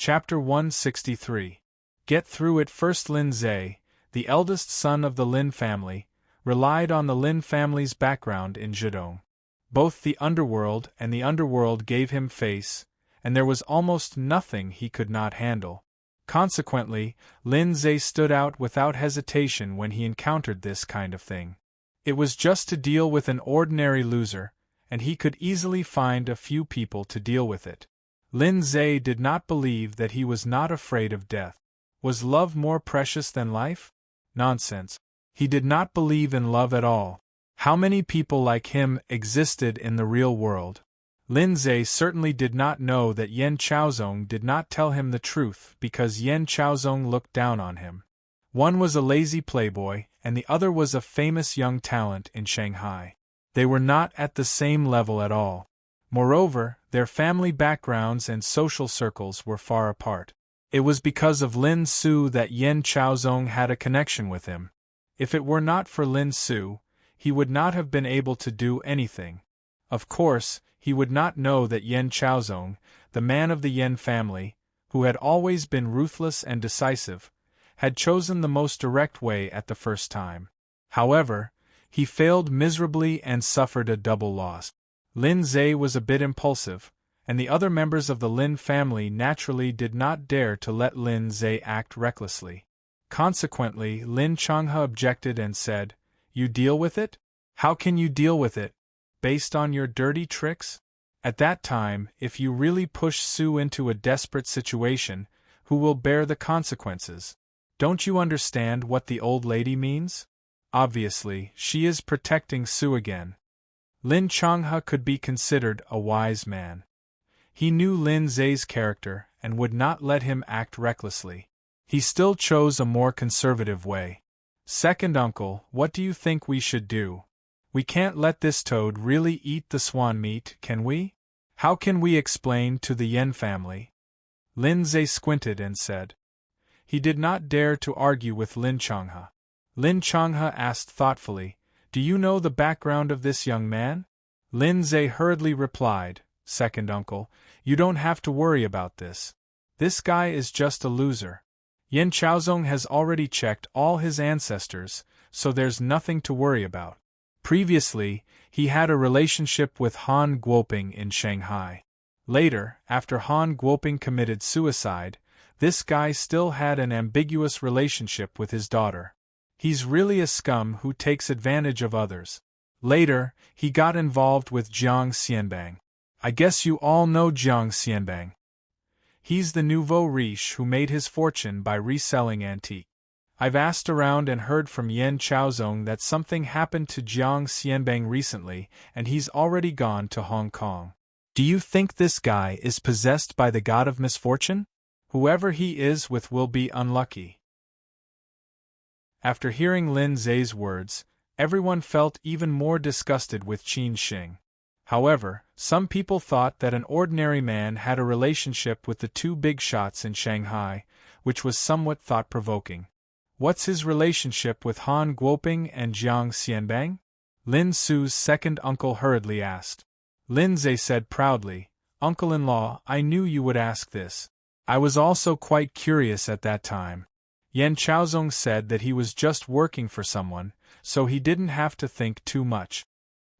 Chapter 163. Get through it first. Lin Zhe, the eldest son of the Lin family, relied on the Lin family's background in Zhidong. Both the underworld and the underworld gave him face, and there was almost nothing he could not handle. Consequently, Lin Zhe stood out without hesitation when he encountered this kind of thing. It was just to deal with an ordinary loser, and he could easily find a few people to deal with it. Lin Zhe did not believe that he was not afraid of death. Was love more precious than life? Nonsense. He did not believe in love at all. How many people like him existed in the real world? Lin Zhe certainly did not know that Yan Chaozong did not tell him the truth because Yan Chaozong looked down on him. One was a lazy playboy, and the other was a famous young talent in Shanghai. They were not at the same level at all. Moreover, their family backgrounds and social circles were far apart. It was because of Lin Su that Yan Chaozong had a connection with him. If it were not for Lin Su, he would not have been able to do anything. Of course, he would not know that Yan Chaozong, the man of the Yan family, who had always been ruthless and decisive, had chosen the most direct way at the first time. However, he failed miserably and suffered a double loss. Lin Zhe was a bit impulsive, and the other members of the Lin family naturally did not dare to let Lin Zhe act recklessly. Consequently, Lin Changhe objected and said, "You deal with it? How can you deal with it? Based on your dirty tricks? At that time, if you really push Su into a desperate situation, who will bear the consequences? Don't you understand what the old lady means? Obviously, she is protecting Su again." Lin Changhe could be considered a wise man. He knew Lin Zhe's character and would not let him act recklessly. He still chose a more conservative way. "Second uncle, what do you think we should do? We can't let this toad really eat the swan meat, can we? How can we explain to the Yan family?" Lin Zhe squinted and said. He did not dare to argue with Lin Changhe. Lin Changhe asked thoughtfully, "Do you know the background of this young man?" Lin Zhe hurriedly replied, "Second uncle, you don't have to worry about this. This guy is just a loser. Yan Chaozong has already checked all his ancestors, so there's nothing to worry about. Previously, he had a relationship with Han Guoping in Shanghai. Later, after Han Guoping committed suicide, this guy still had an ambiguous relationship with his daughter. He's really a scum who takes advantage of others. Later, he got involved with Jiang Xianbang. I guess you all know Jiang Xianbang. He's the nouveau riche who made his fortune by reselling antique. I've asked around and heard from Yan Chaozong that something happened to Jiang Xianbang recently, and he's already gone to Hong Kong. Do you think this guy is possessed by the god of misfortune? Whoever he is with will be unlucky." After hearing Lin Zhe's words, everyone felt even more disgusted with Qin Xing. However, some people thought that an ordinary man had a relationship with the two big shots in Shanghai, which was somewhat thought-provoking. What's his relationship with Han Guoping and Jiang Xianbang? Lin Su's second uncle hurriedly asked. Lin Zhe said proudly, "Uncle-in-law, I knew you would ask this. I was also quite curious at that time. Yan Chaozong said that he was just working for someone, so he didn't have to think too much."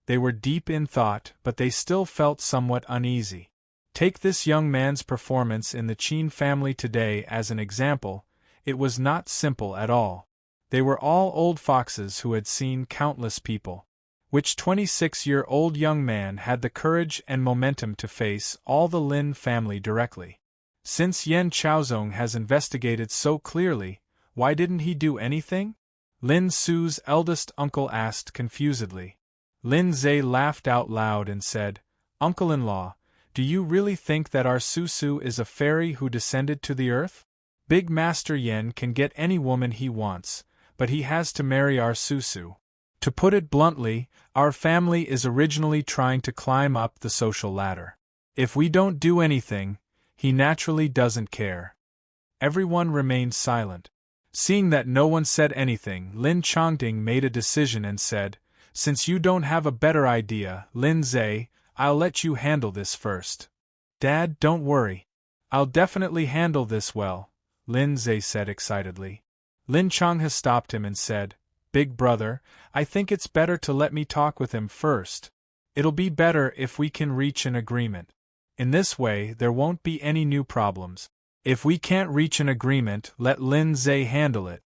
They were deep in thought, but they still felt somewhat uneasy. Take this young man's performance in the Qin family today as an example. It was not simple at all. They were all old foxes who had seen countless people. Which 26-year-old young man had the courage and momentum to face all the Lin family directly? Since Yan Chaozong has investigated so clearly, why didn't he do anything? Lin Su's eldest uncle asked confusedly. Lin Zhe laughed out loud and said, "Uncle-in-law, do you really think that our Su is a fairy who descended to the earth? Big Master Yan can get any woman he wants, but he has to marry our Su. To put it bluntly, our family is originally trying to climb up the social ladder. If we don't do anything, he naturally doesn't care." Everyone remained silent. Seeing that no one said anything, Lin Changding made a decision and said, "Since you don't have a better idea, Lin Zhe, I'll let you handle this first." "Dad, don't worry. I'll definitely handle this well, Lin Zhe said excitedly. Lin Changhe stopped him and said, Big brother, I think it's better to let me talk with him first. It'll be better if we can reach an agreement. In this way, there won't be any new problems. If we can't reach an agreement, let Lin Zhe handle it.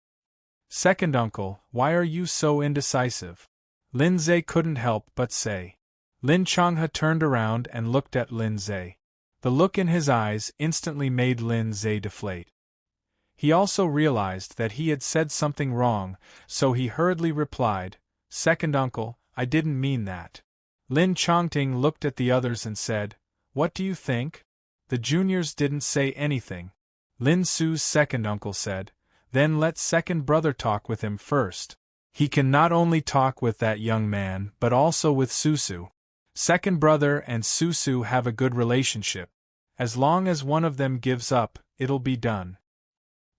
Second uncle, why are you so indecisive? Lin Zhe couldn't help but say. Lin Changhe turned around and looked at Lin Zhe. The look in his eyes instantly made Lin Zhe deflate. He also realized that he had said something wrong, so he hurriedly replied, Second uncle, I didn't mean that. Lin Chongting looked at the others and said, What do you think? The juniors didn't say anything. Lin Su's second uncle said, Then let second brother talk with him first. He can not only talk with that young man but also with Susu. Second brother and Susu have a good relationship. As long as one of them gives up, it'll be done.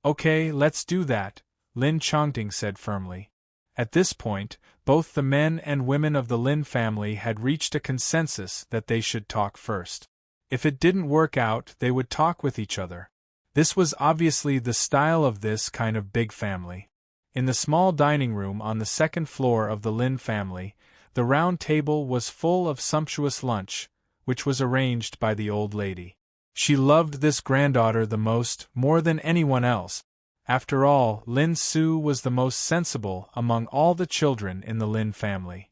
Okay, let's do that, Lin Chongting said firmly. At this point, both the men and women of the Lin family had reached a consensus that they should talk first. If it didn't work out, they would talk with each other. This was obviously the style of this kind of big family. In the small dining room on the second floor of the Lin family, the round table was full of sumptuous lunch, which was arranged by the old lady. She loved this granddaughter the most, more than anyone else. After all, Lin Su was the most sensible among all the children in the Lin family.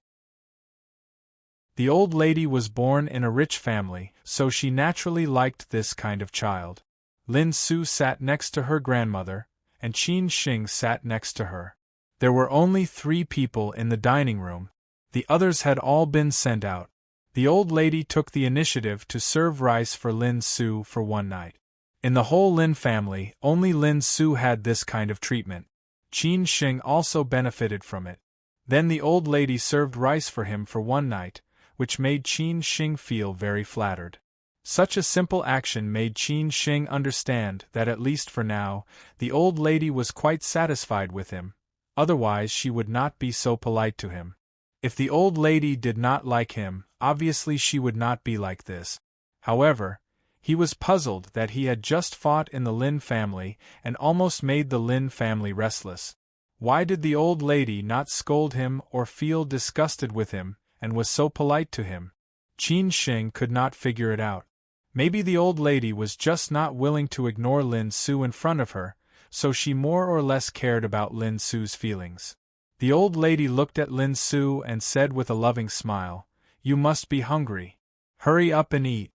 The old lady was born in a rich family, so she naturally liked this kind of child. Lin Su sat next to her grandmother, and Qin Xing sat next to her. There were only 3 people in the dining room. The others had all been sent out. The old lady took the initiative to serve rice for Lin Su for one night. In the whole Lin family, only Lin Su had this kind of treatment. Qin Xing also benefited from it. Then the old lady served rice for him for one night, which made Qin Xing feel very flattered. Such a simple action made Qin Xing understand that at least for now, the old lady was quite satisfied with him, otherwise she would not be so polite to him. If the old lady did not like him, obviously she would not be like this. However, he was puzzled that he had just fought in the Lin family and almost made the Lin family restless. Why did the old lady not scold him or feel disgusted with him, and was so polite to him? Qin Xing could not figure it out. Maybe the old lady was just not willing to ignore Lin Su in front of her, so she more or less cared about Lin Su's feelings. The old lady looked at Lin Su and said with a loving smile, You must be hungry. Hurry up and eat.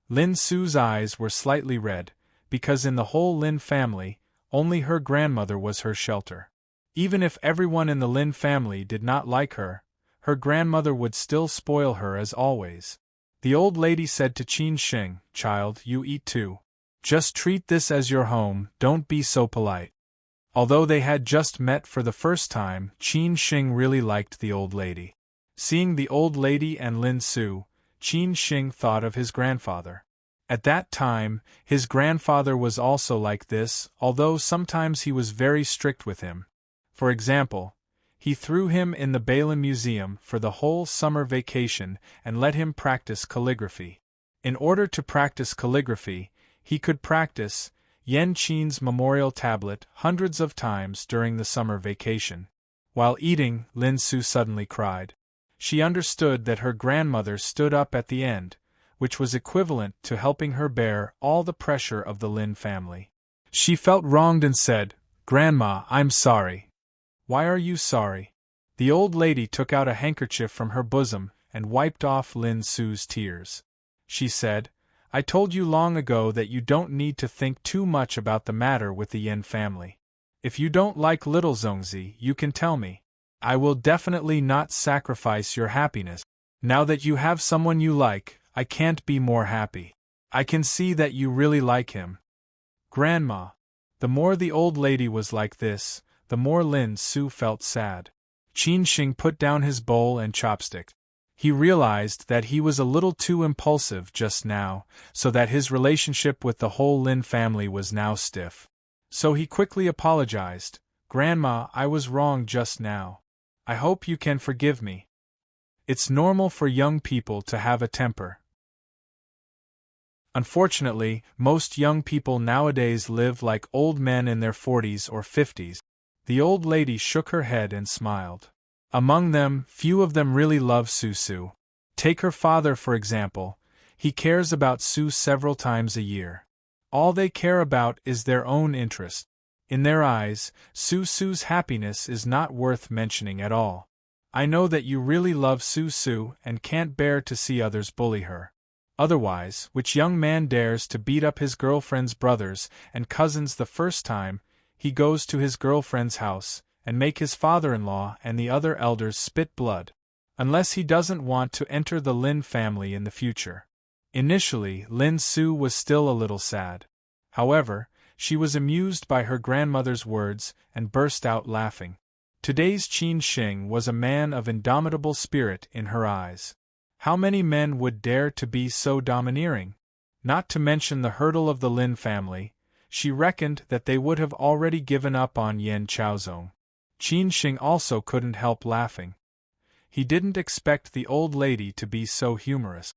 Lin Su's eyes were slightly red, because in the whole Lin family, only her grandmother was her shelter. Even if everyone in the Lin family did not like her, her grandmother would still spoil her as always. The old lady said to Qin Xing, Child, you eat too. Just treat this as your home, don't be so polite. Although they had just met for the first time, Qin Xing really liked the old lady. Seeing the old lady and Lin Su, Qin Xing thought of his grandfather. At that time, his grandfather was also like this, although sometimes he was very strict with him. For example, he threw him in the Bailin Museum for the whole summer vacation and let him practice calligraphy. In order to practice calligraphy, he could practice Yan Qin's memorial tablet hundreds of times during the summer vacation. While eating, Lin Su suddenly cried. She understood that her grandmother stood up at the end, which was equivalent to helping her bear all the pressure of the Lin family. She felt wronged and said, Grandma, I'm sorry. Why are you sorry? The old lady took out a handkerchief from her bosom and wiped off Lin Su's tears. She said, I told you long ago that you don't need to think too much about the matter with the Yin family. If you don't like little Zongzi, you can tell me. I will definitely not sacrifice your happiness. Now that you have someone you like, I can't be more happy. I can see that you really like him. Grandma. The more the old lady was like this, the more Lin Su felt sad. Qin Xing put down his bowl and chopstick. He realized that he was a little too impulsive just now, so that his relationship with the whole Lin family was now stiff. So he quickly apologized. Grandma, I was wrong just now. I hope you can forgive me. It's normal for young people to have a temper. Unfortunately, most young people nowadays live like old men in their 40s or 50s. The old lady shook her head and smiled. Among them, few of them really love Su. Take her father for example. He cares about Su several times a year. All they care about is their own interest. In their eyes, Su's happiness is not worth mentioning at all. I know that you really love Su and can't bear to see others bully her. Otherwise, which young man dares to beat up his girlfriend's brothers and cousins the first time he goes to his girlfriend's house, and make his father-in-law and the other elders spit blood? Unless he doesn't want to enter the Lin family in the future. Initially, Lin Su was still a little sad. However, she was amused by her grandmother's words and burst out laughing. Today's Qin Xing was a man of indomitable spirit in her eyes. How many men would dare to be so domineering? Not to mention the hurdle of the Lin family, she reckoned that they would have already given up on Yan Chaozong. Qin Xing also couldn't help laughing. He didn't expect the old lady to be so humorous.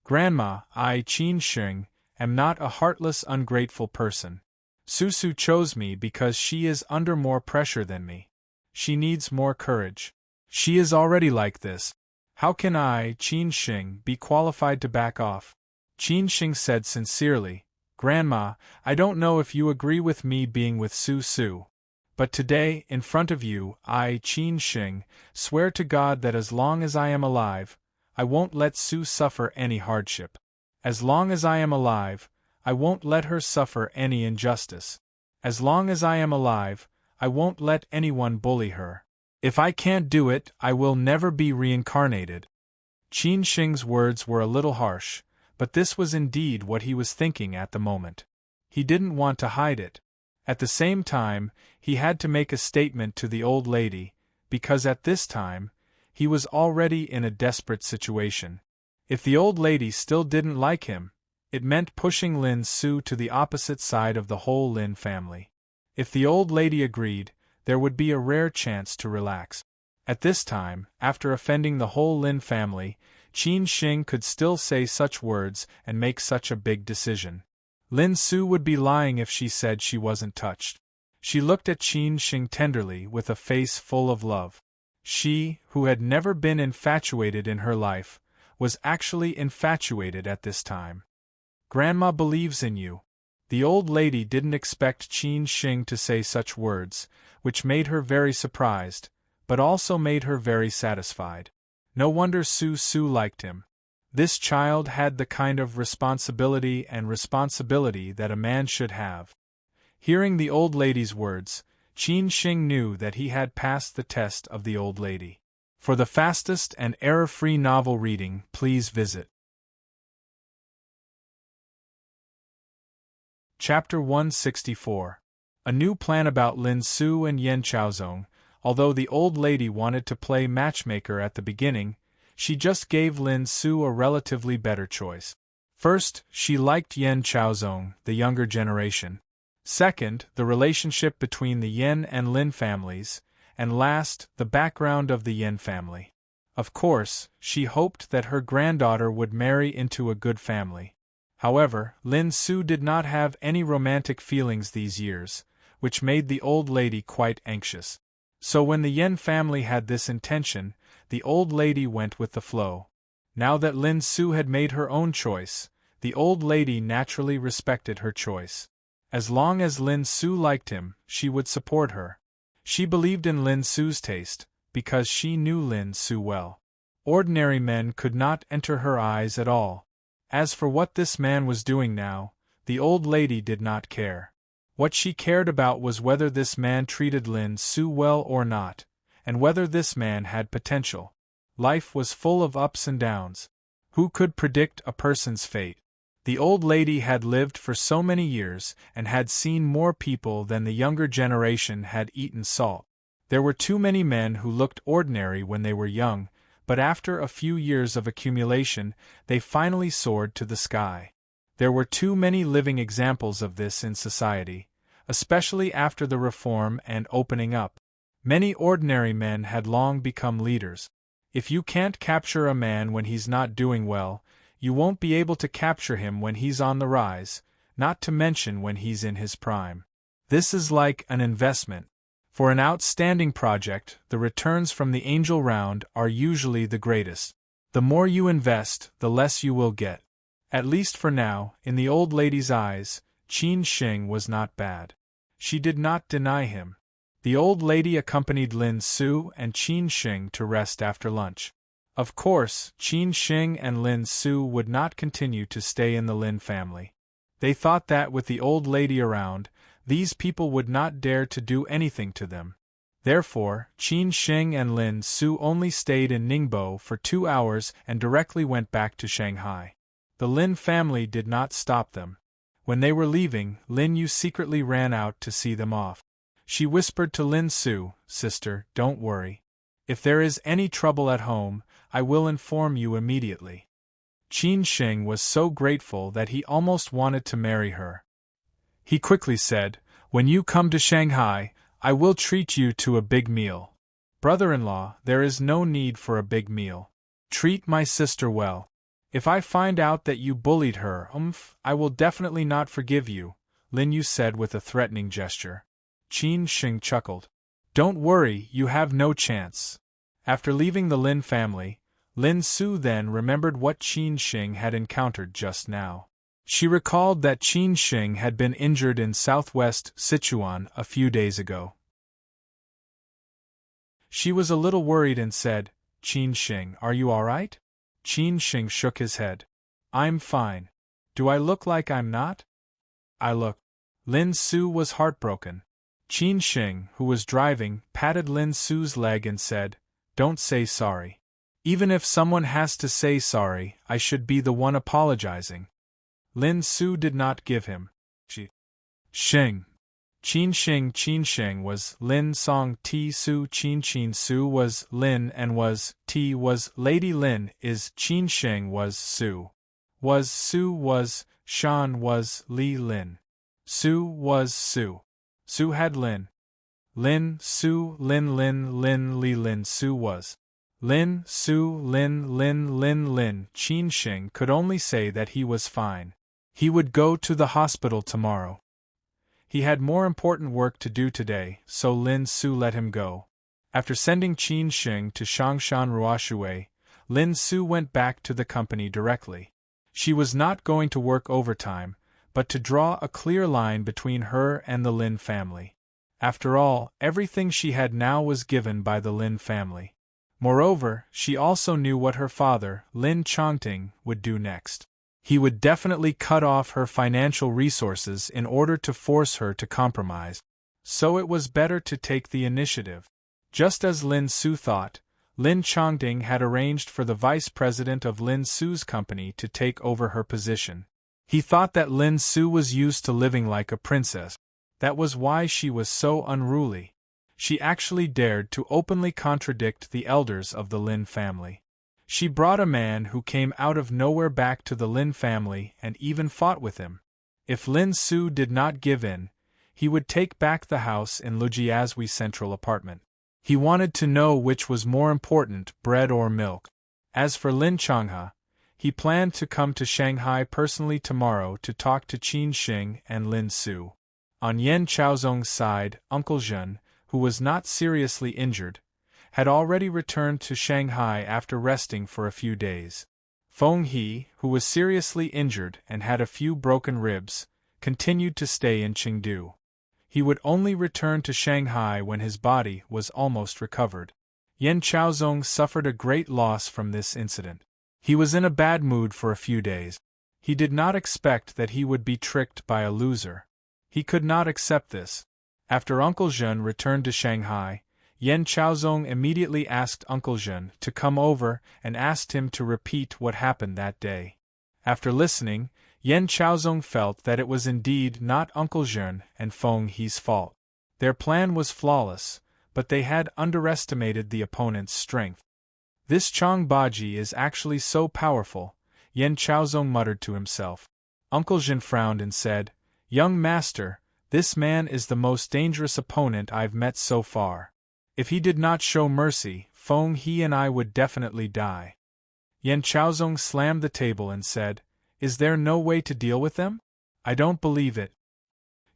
Grandma, I, Qin Xing, am not a heartless, ungrateful person. Su chose me because she is under more pressure than me. She needs more courage. She is already like this. How can I, Qin Xing, be qualified to back off? Qin Xing said sincerely, Grandma, I don't know if you agree with me being with Su. But today, in front of you, I, Qin Xing, swear to God that as long as I am alive, I won't let Su suffer any hardship. As long as I am alive, I won't let her suffer any injustice. As long as I am alive, I won't let anyone bully her. If I can't do it, I will never be reincarnated. Qin Xing's words were a little harsh, but this was indeed what he was thinking at the moment. He didn't want to hide it. At the same time, he had to make a statement to the old lady, because at this time, he was already in a desperate situation. If the old lady still didn't like him, it meant pushing Lin Su to the opposite side of the whole Lin family. If the old lady agreed, there would be a rare chance to relax. At this time, after offending the whole Lin family, Qin Xing could still say such words and make such a big decision. Lin Su would be lying if she said she wasn't touched. She looked at Qin Xing tenderly with a face full of love. She, who had never been infatuated in her life, was actually infatuated at this time. Grandma believes in you. The old lady didn't expect Qin Xing to say such words, which made her very surprised, but also made her very satisfied. No wonder Su liked him. This child had the kind of responsibility that a man should have. Hearing the old lady's words, Qin Xing knew that he had passed the test of the old lady. For the fastest and error-free novel reading, please visit Chapter 164. A new plan about Lin Su and Yan Chaozong. Although the old lady wanted to play matchmaker at the beginning, she just gave Lin Su a relatively better choice. First, she liked Yan Chaozong, the younger generation. Second, the relationship between the Yan and Lin families, and last, the background of the Yan family. Of course, she hoped that her granddaughter would marry into a good family. However, Lin Su did not have any romantic feelings these years, which made the old lady quite anxious. So when the Yan family had this intention, the old lady went with the flow. Now that Lin Su had made her own choice, the old lady naturally respected her choice. As long as Lin Su liked him, she would support her. She believed in Lin Su's taste, because she knew Lin Su well. Ordinary men could not enter her eyes at all. As for what this man was doing now, the old lady did not care. What she cared about was whether this man treated Lin Su well or not, and whether this man had potential. Life was full of ups and downs. Who could predict a person's fate? The old lady had lived for so many years and had seen more people than the younger generation had eaten salt. There were too many men who looked ordinary when they were young, but after a few years of accumulation, they finally soared to the sky. There were too many living examples of this in society, especially after the reform and opening up. Many ordinary men had long become leaders. If you can't capture a man when he's not doing well, You won't be able to capture him when he's on the rise, not to mention when he's in his prime. This is like an investment. For an outstanding project, the returns from the angel round are usually the greatest. The more you invest, the less you will get. At least for now, in the old lady's eyes, Qin Sheng was not bad. She did not deny him. The old lady accompanied Lin Su and Qin Sheng to rest after lunch. Of course, Qin Sheng and Lin Su would not continue to stay in the Lin family. They thought that with the old lady around, these people would not dare to do anything to them. Therefore, Qin Sheng and Lin Su only stayed in Ningbo for 2 hours and directly went back to Shanghai. The Lin family did not stop them. When they were leaving, Lin Yu secretly ran out to see them off. She whispered to Lin Su, "Sister, don't worry. If there is any trouble at home, I will inform you immediately." Qin Sheng was so grateful that he almost wanted to marry her. He quickly said, "When you come to Shanghai, I will treat you to a big meal." "Brother-in-law, there is no need for a big meal. Treat my sister well. If I find out that you bullied her, I will definitely not forgive you," Lin Yu said with a threatening gesture. Qin Sheng chuckled. "Don't worry, you have no chance." After leaving the Lin family, Lin Su then remembered what Qin Sheng had encountered just now. She recalled that Qin Sheng had been injured in southwest Sichuan a few days ago. She was a little worried and said, "Qin Sheng, are you all right?" Qin Sheng shook his head. "I'm fine. Do I look like I'm not?" "I look." Lin Su was heartbroken. Qin Sheng, who was driving, patted Lin Su's leg and said, "Don't say sorry. Even if someone has to say sorry, I should be the one apologizing." Lin Su did not give him. Sheng. Qin Sheng was Lin Song Ti Su. Qin Su was Lin and was Ti was Lady Lin is Qin Sheng was Su. Was Su was Shan was Li Lin. Su was Su. Su had Lin. Lin Su Lin Li Lin Su was Lin Su Lin. Qin Sheng could only say that he was fine. He would go to the hospital tomorrow. He had more important work to do today, so Lin Su let him go. After sending Qin Sheng to Shangshan Ruoshui, Lin Su went back to the company directly. She was not going to work overtime, but to draw a clear line between her and the Lin family. After all, everything she had now was given by the Lin family. Moreover, she also knew what her father, Lin Chongting, would do next. He would definitely cut off her financial resources in order to force her to compromise. So it was better to take the initiative. Just as Lin Su thought, Lin Chongting had arranged for the vice president of Lin Su's company to take over her position. He thought that Lin Su was used to living like a princess. That was why she was so unruly. She actually dared to openly contradict the elders of the Lin family. She brought a man who came out of nowhere back to the Lin family and even fought with him. If Lin Su did not give in, he would take back the house in Lujiazui Central Apartment. He wanted to know which was more important, bread or milk. As for Lin Changhe, he planned to come to Shanghai personally tomorrow to talk to Qin Sheng and Lin Su. On Yan Chaozong's side, Uncle Zhen, who was not seriously injured, had already returned to Shanghai after resting for a few days. Feng He, who was seriously injured and had a few broken ribs, continued to stay in Chengdu. He would only return to Shanghai when his body was almost recovered. Yan Chaozong suffered a great loss from this incident. He was in a bad mood for a few days. He did not expect that he would be tricked by a loser. He could not accept this. After Uncle Zhen returned to Shanghai, Yan Chaozong immediately asked Uncle Zhen to come over and asked him to repeat what happened that day. After listening, Yan Chaozong felt that it was indeed not Uncle Zhen and Feng He's fault. Their plan was flawless, but they had underestimated the opponent's strength. "This Chang Baji is actually so powerful," Yan Chaozong muttered to himself. Uncle Zhen frowned and said, "Young master, this man is the most dangerous opponent I've met so far. If he did not show mercy, Feng He and I would definitely die." Yan Chaozong slammed the table and said, "Is there no way to deal with them? I don't believe it.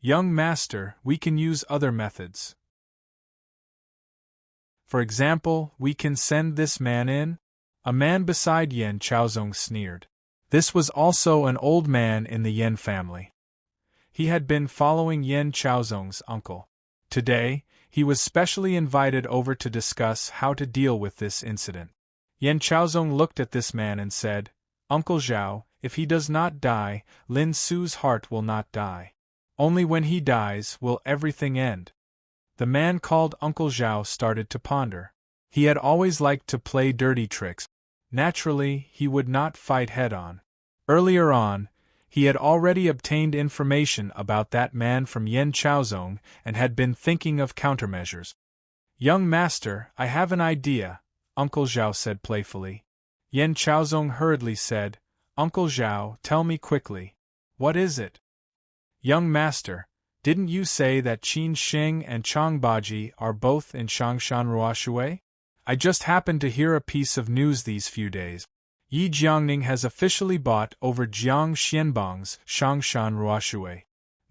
Young master, we can use other methods. For example, we can send this man in?" A man beside Yan Chaozong sneered. This was also an old man in the Yan family. He had been following Yan Chaozong's uncle. Today, he was specially invited over to discuss how to deal with this incident. Yan Chaozong looked at this man and said, "Uncle Zhao, if he does not die, Lin Su's heart will not die. Only when he dies will everything end." The man called Uncle Zhao started to ponder. He had always liked to play dirty tricks. Naturally, he would not fight head-on. Earlier on, he had already obtained information about that man from Yan Chaozong and had been thinking of countermeasures. "Young master, I have an idea," Uncle Zhao said playfully. Yan Chaozong hurriedly said, "Uncle Zhao, tell me quickly. What is it?" "Young master, didn't you say that Qin Xing and Chang Baji are both in Shangshan Ruoshui? I just happened to hear a piece of news these few days. Yi Jiangning has officially bought over Jiang Xianbang's Shangshan Ruoshui.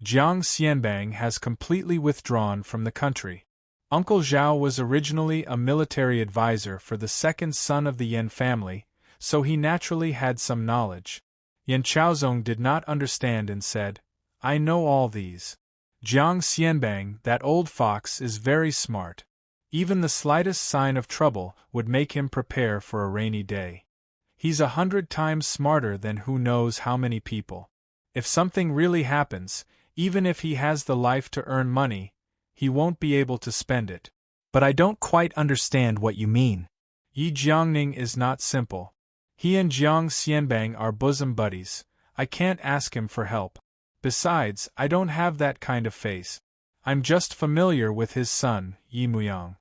Jiang Xianbang has completely withdrawn from the country." Uncle Zhao was originally a military advisor for the second son of the Yan family, so he naturally had some knowledge. Yan Chaozong did not understand and said, "I know all these. Jiang Xianbang, that old fox, is very smart. Even the slightest sign of trouble would make him prepare for a rainy day. He's 100 times smarter than who knows how many people. If something really happens, even if he has the life to earn money, he won't be able to spend it." "But I don't quite understand what you mean." "Yi Jiangning is not simple. He and Jiang Xianbang are bosom buddies. I can't ask him for help. Besides, I don't have that kind of face. I'm just familiar with his son, Yi Muyang."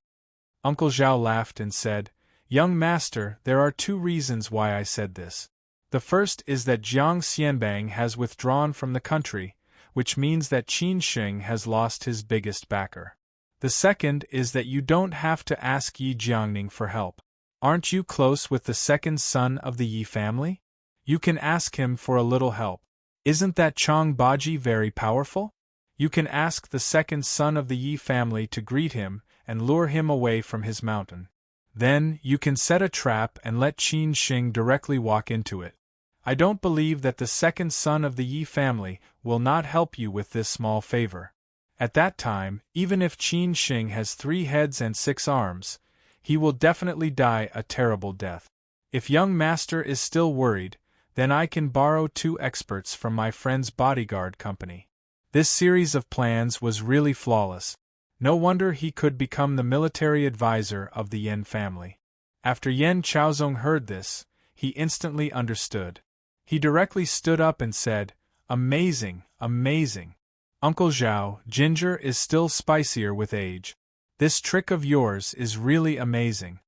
Uncle Zhao laughed and said, "Young master, there are 2 reasons why I said this. The first is that Jiang Xianbang has withdrawn from the country, which means that Qin Xing has lost his biggest backer. The second is that you don't have to ask Yi Jiangning for help. Aren't you close with the second son of the Yi family? You can ask him for a little help. Isn't that Chang Baji very powerful? You can ask the second son of the Yi family to greet him and lure him away from his mountain. Then, you can set a trap and let Qin Xing directly walk into it. I don't believe that the second son of the Yi family will not help you with this small favor. At that time, even if Qin Xing has 3 heads and 6 arms, he will definitely die a terrible death. If young master is still worried, then I can borrow 2 experts from my friend's bodyguard company." This series of plans was really flawless. No wonder he could become the military advisor of the Yan family. After Yan Chaozong heard this, he instantly understood. He directly stood up and said, "Amazing, amazing. Uncle Zhao, ginger is still spicier with age. This trick of yours is really amazing."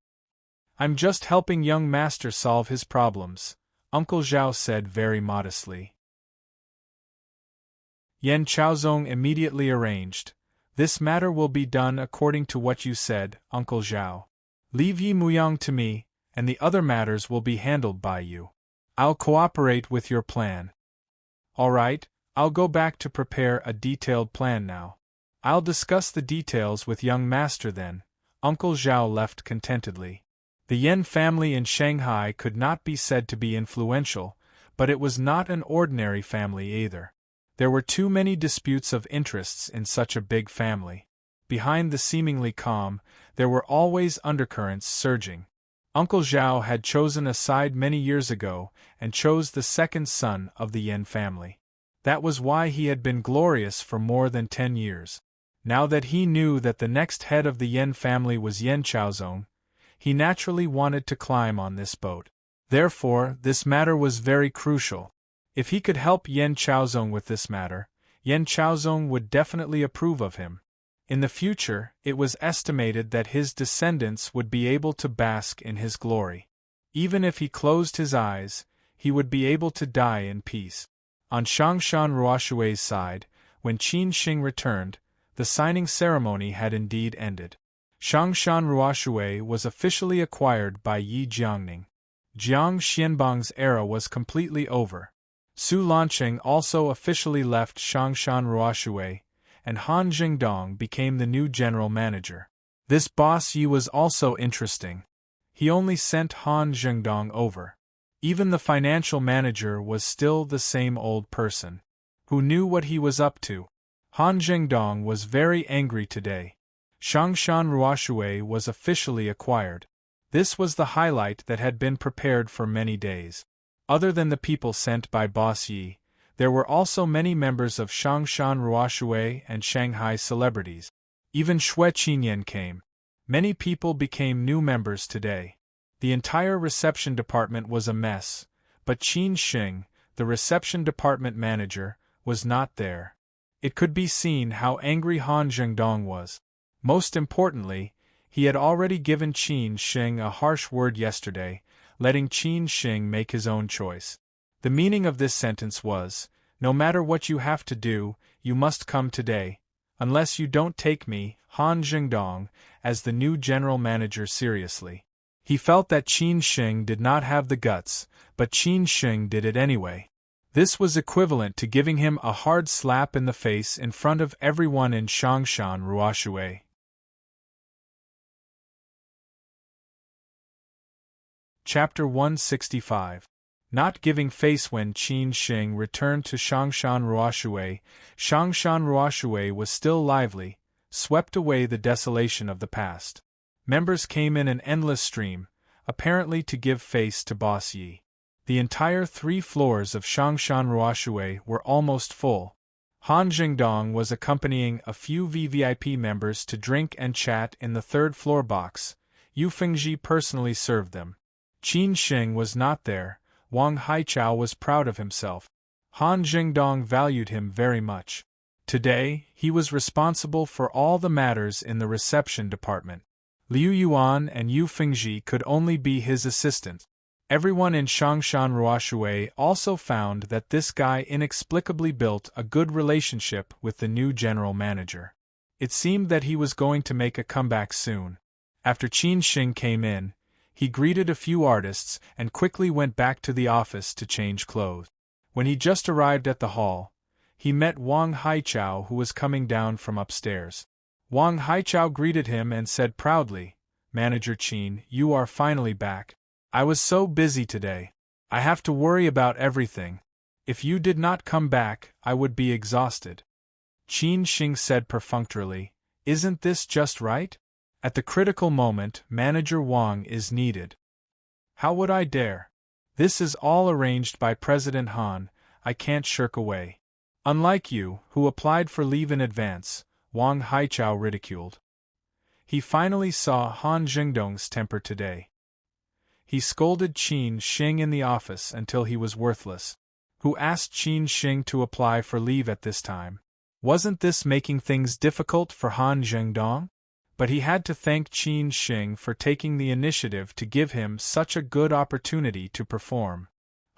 "I'm just helping young master solve his problems," Uncle Zhao said very modestly. Yan Chaozong immediately arranged, "This matter will be done according to what you said, Uncle Zhao. Leave Yi Muyang to me, and the other matters will be handled by you. I'll cooperate with your plan." "All right, I'll go back to prepare a detailed plan now. I'll discuss the details with young master then." Uncle Zhao left contentedly. The Yan family in Shanghai could not be said to be influential, but it was not an ordinary family either. There were too many disputes of interests in such a big family. Behind the seemingly calm, there were always undercurrents surging. Uncle Zhao had chosen a side many years ago and chose the second son of the Yan family. That was why he had been glorious for more than 10 years. Now that he knew that the next head of the Yan family was Yan Chaozong, he naturally wanted to climb on this boat. Therefore, this matter was very crucial. If he could help Yan Chaozong with this matter, Yan Chaozong would definitely approve of him. In the future, it was estimated that his descendants would be able to bask in his glory. Even if he closed his eyes, he would be able to die in peace. On Shangshan Ruoshui's side, when Qin Xing returned, the signing ceremony had indeed ended. Shangshan Ruoshui was officially acquired by Yi Jiangning. Jiang Xianbang's era was completely over. Su Lanqing also officially left Shangshan Ruoshui, and Han Jingdong became the new general manager. This boss Yi was also interesting. He only sent Han Jingdong over. Even the financial manager was still the same old person. Who knew what he was up to? Han Jingdong was very angry today. Shangshan Ruoshui was officially acquired. This was the highlight that had been prepared for many days. Other than the people sent by Boss Yi, there were also many members of Shangshan Ruoshui and Shanghai celebrities. Even Shui Qinyan came. Many people became new members today. The entire reception department was a mess, but Qin Xing, the reception department manager, was not there. It could be seen how angry Han Jingdong was. Most importantly, he had already given Qin Xing a harsh word yesterday, letting Qin Xing make his own choice. The meaning of this sentence was, no matter what you have to do, you must come today, unless you don't take me, Han Jingdong, as the new general manager seriously. He felt that Qin Xing did not have the guts, but Qin Xing did it anyway. This was equivalent to giving him a hard slap in the face in front of everyone in Shangshan Ruoshui. Chapter 165. Not giving face. When Qin Xing returned to Shangshan Ruoshui, Shangshan Ruoshui was still lively, swept away the desolation of the past. Members came in an endless stream, apparently to give face to Boss Yi. The entire 3 floors of Shangshan Ruoshui were almost full. Han Jingdong was accompanying a few VVIP members to drink and chat in the 3rd floor box. Yu Fengji personally served them. Qin Xing was not there. Wang Haichao was proud of himself. Han Jingdong valued him very much. Today, he was responsible for all the matters in the reception department. Liu Yuan and Yu Fengji could only be his assistants. Everyone in Shangshan Ruoshui also found that this guy inexplicably built a good relationship with the new general manager. It seemed that he was going to make a comeback soon. After Qin Xing came in, he greeted a few artists and quickly went back to the office to change clothes. When he just arrived at the hall, he met Wang Haichao, who was coming down from upstairs. Wang Haichao greeted him and said proudly, "Manager Qin, you are finally back. I was so busy today. I have to worry about everything. If you did not come back, I would be exhausted." Qin Xing said perfunctorily, "Isn't this just right? At the critical moment, Manager Wang is needed." "How would I dare? This is all arranged by President Han, I can't shirk away. Unlike you, who applied for leave in advance," Wang Haichao ridiculed. He finally saw Han Jingdong's temper today. He scolded Qin Xing in the office until he was worthless. Who asked Qin Xing to apply for leave at this time? Wasn't this making things difficult for Han Jingdong? But he had to thank Qin Xing for taking the initiative to give him such a good opportunity to perform.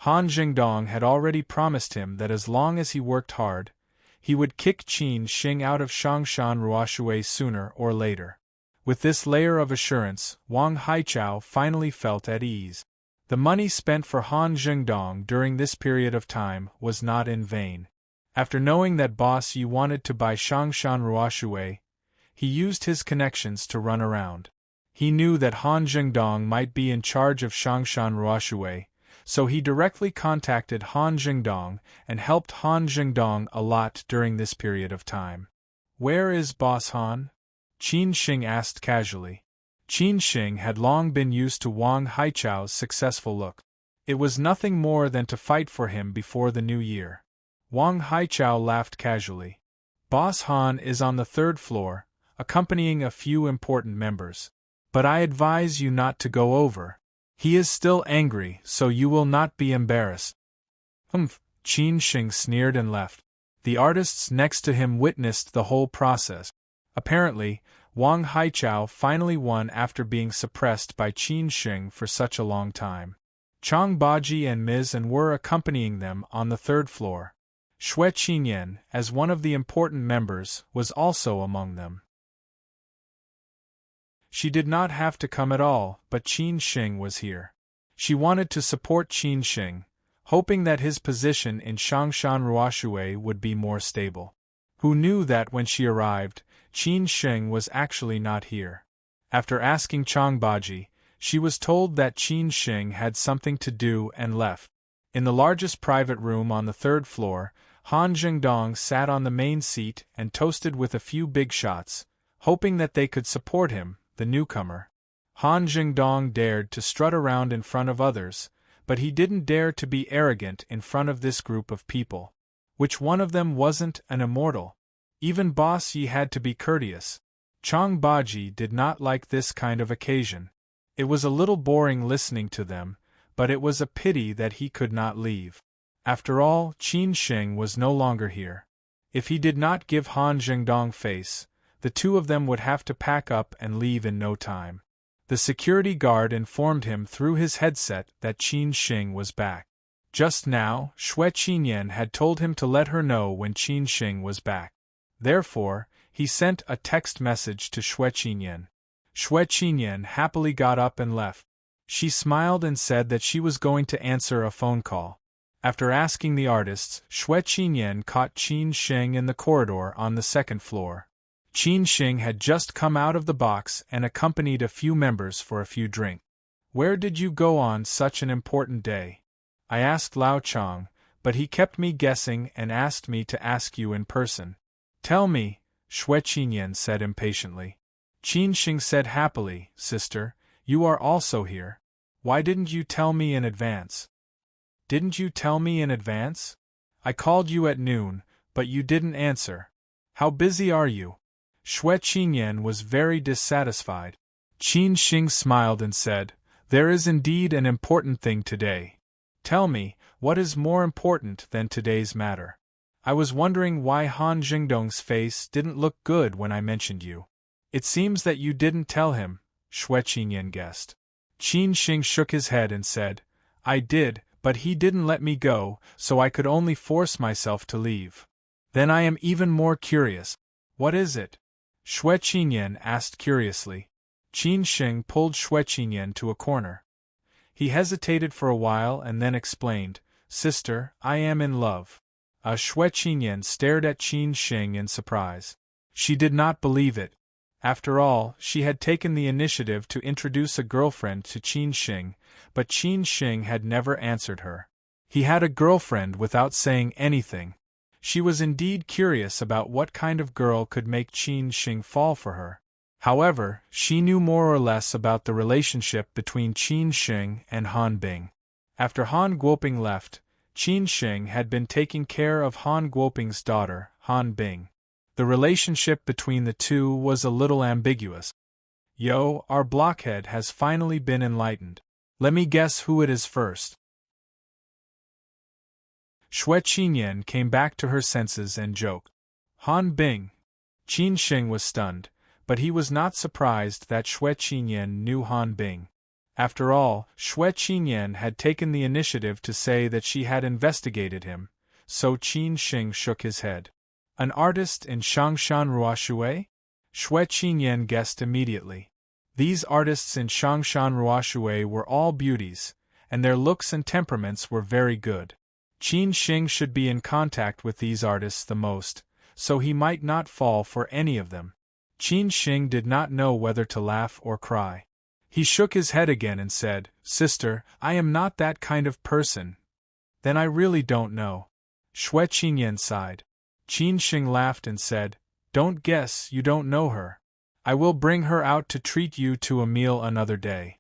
Han Jingdong had already promised him that as long as he worked hard, he would kick Qin Xing out of Shangshan Ruoshui sooner or later. With this layer of assurance, Wang Haichao finally felt at ease. The money spent for Han Jingdong during this period of time was not in vain. After knowing that Boss Yi wanted to buy Shangshan Ruoshui, he used his connections to run around. He knew that Han Jingdong might be in charge of Shangshan Ruoshui, so he directly contacted Han Jingdong and helped Han Jingdong a lot during this period of time. "Where is Boss Han?" Qin Xing asked casually. Qin Xing had long been used to Wang Haichao's successful look. It was nothing more than to fight for him before the new year. Wang Haichao laughed casually. "Boss Han is on the 3rd floor, accompanying a few important members. But I advise you not to go over. He is still angry, so you will not be embarrassed." "Humph," Qin Xing sneered and left. The artists next to him witnessed the whole process. Apparently, Wang Haichao finally won after being suppressed by Qin Xing for such a long time. Chang Baji and Ms. and were accompanying them on the 3rd floor. Shui Qinyan, as one of the important members, was also among them. She did not have to come at all, but Qin Xing was here. She wanted to support Qin Shing, hoping that his position in Changshan Ruoshui would be more stable. Who knew that when she arrived, Qin Shing was actually not here? After asking Chang Baji, she was told that Qin Shing had something to do and left. In the largest private room on the third floor, Han Zhengdong sat on the main seat and toasted with a few big shots, hoping that they could support him, the newcomer. Han Zhengdong dared to strut around in front of others, but he didn't dare to be arrogant in front of this group of people. Which one of them wasn't an immortal? Even Boss Yi had to be courteous. Chang Baji did not like this kind of occasion. It was a little boring listening to them, but it was a pity that he could not leave. After all, Qin Shing was no longer here. If he did not give Han Zhengdong face, the two of them would have to pack up and leave in no time. The security guard informed him through his headset that Qin Shing was back. Just now, Xue Qinyan had told him to let her know when Qin Shing was back. Therefore, he sent a text message to Xue Qinyan. Xue Qinyan happily got up and left. She smiled and said that she was going to answer a phone call. After asking the artists, Xue Qinyan caught Qin Shing in the corridor on the second floor. Qin Shing had just come out of the box and accompanied a few members for a few drinks. "Where did you go on such an important day?" I asked Lao Chang, but he kept me guessing and asked me to ask you in person. "Tell me," Xue Qinyan said impatiently. Qin Shing said happily, "Sister, you are also here. Why didn't you tell me in advance?" "Didn't you tell me in advance? I called you at noon, but you didn't answer. How busy are you?" Xue Qinyan was very dissatisfied. Qin Shing smiled and said, "There is indeed an important thing today. Tell me, what is more important than today's matter? I was wondering why Han Zhengdong's face didn't look good when I mentioned you. It seems that you didn't tell him," Xue Qinyan guessed. Qin Shing shook his head and said, "I did, but he didn't let me go, so I could only force myself to leave." "Then I am even more curious. What is it?" Xue Qinyan asked curiously. Qin Shing pulled Xue Qinyan to a corner. He hesitated for a while and then explained, "Sister, I am in love." Xue Qinyan stared at Qin Shing in surprise. She did not believe it. After all, she had taken the initiative to introduce a girlfriend to Qin Shing, but Qin Shing had never answered her. He had a girlfriend without saying anything. She was indeed curious about what kind of girl could make Qin Shing fall for her. However, she knew more or less about the relationship between Qin Shing and Han Bing. After Han Guoping left, Qin Shing had been taking care of Han Guoping's daughter, Han Bing. The relationship between the two was a little ambiguous. "Yo, our blockhead has finally been enlightened. Let me guess who it is first." Xue Qinyan came back to her senses and joked. "Han Bing." Qin Shing was stunned, but he was not surprised that Xue Qinyan knew Han Bing. After all, Xue Qinyan had taken the initiative to say that she had investigated him, so Qin Shing shook his head. "An artist in Changshan Ruoshui?" Xue Qinyan guessed immediately. These artists in Changshan Ruoshui were all beauties, and their looks and temperaments were very good. Qin Shing should be in contact with these artists the most, so he might not fall for any of them. Qin Shing did not know whether to laugh or cry. He shook his head again and said, "Sister, I am not that kind of person." "Then I really don't know." Xue Qinyan sighed. Qin Shing laughed and said, "Don't guess you don't know her. I will bring her out to treat you to a meal another day."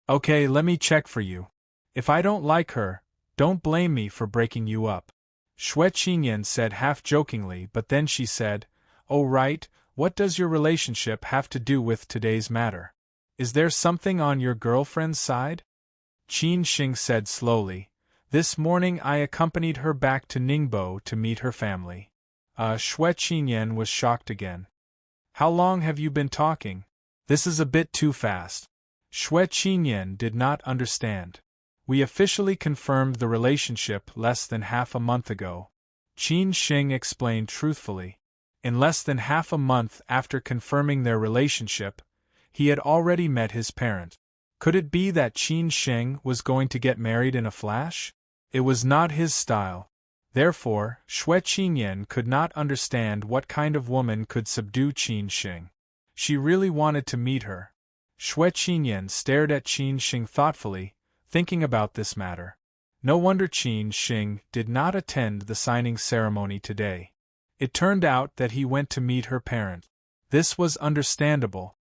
"Okay, let me check for you. If I don't like her, don't blame me for breaking you up." Xue Qinyan said half-jokingly, but then she said, "Oh right, what does your relationship have to do with today's matter? Is there something on your girlfriend's side?" Qin Shing said slowly, "This morning I accompanied her back to Ningbo to meet her family." Xue Qinyan was shocked again. "How long have you been talking? This is a bit too fast." Xue Qinyan did not understand. "We officially confirmed the relationship less than half a month ago," Qin Shing explained truthfully. In less than half a month after confirming their relationship, he had already met his parent. Could it be that Qin Sheng was going to get married in a flash? It was not his style. Therefore, Xue Qinyan could not understand what kind of woman could subdue Qin Sheng. She really wanted to meet her. Xue Qinyan stared at Qin Sheng thoughtfully, thinking about this matter. No wonder Qin Sheng did not attend the signing ceremony today. It turned out that he went to meet her parents. This was understandable.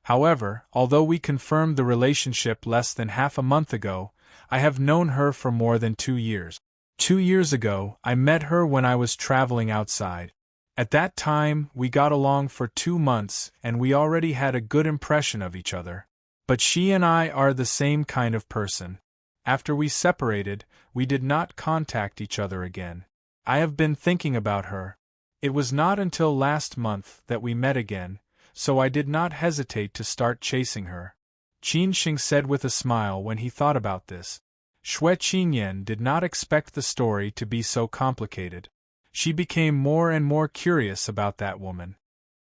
However, although we confirmed the relationship less than half a month ago, I have known her for more than 2 years. 2 years ago, I met her when I was traveling outside. At that time, we got along for 2 months and we already had a good impression of each other. But she and I are the same kind of person. After we separated, we did not contact each other again. I have been thinking about her. It was not until last month that we met again, so I did not hesitate to start chasing her. Qin Sheng said with a smile when he thought about this. Xue Qinyan did not expect the story to be so complicated. She became more and more curious about that woman.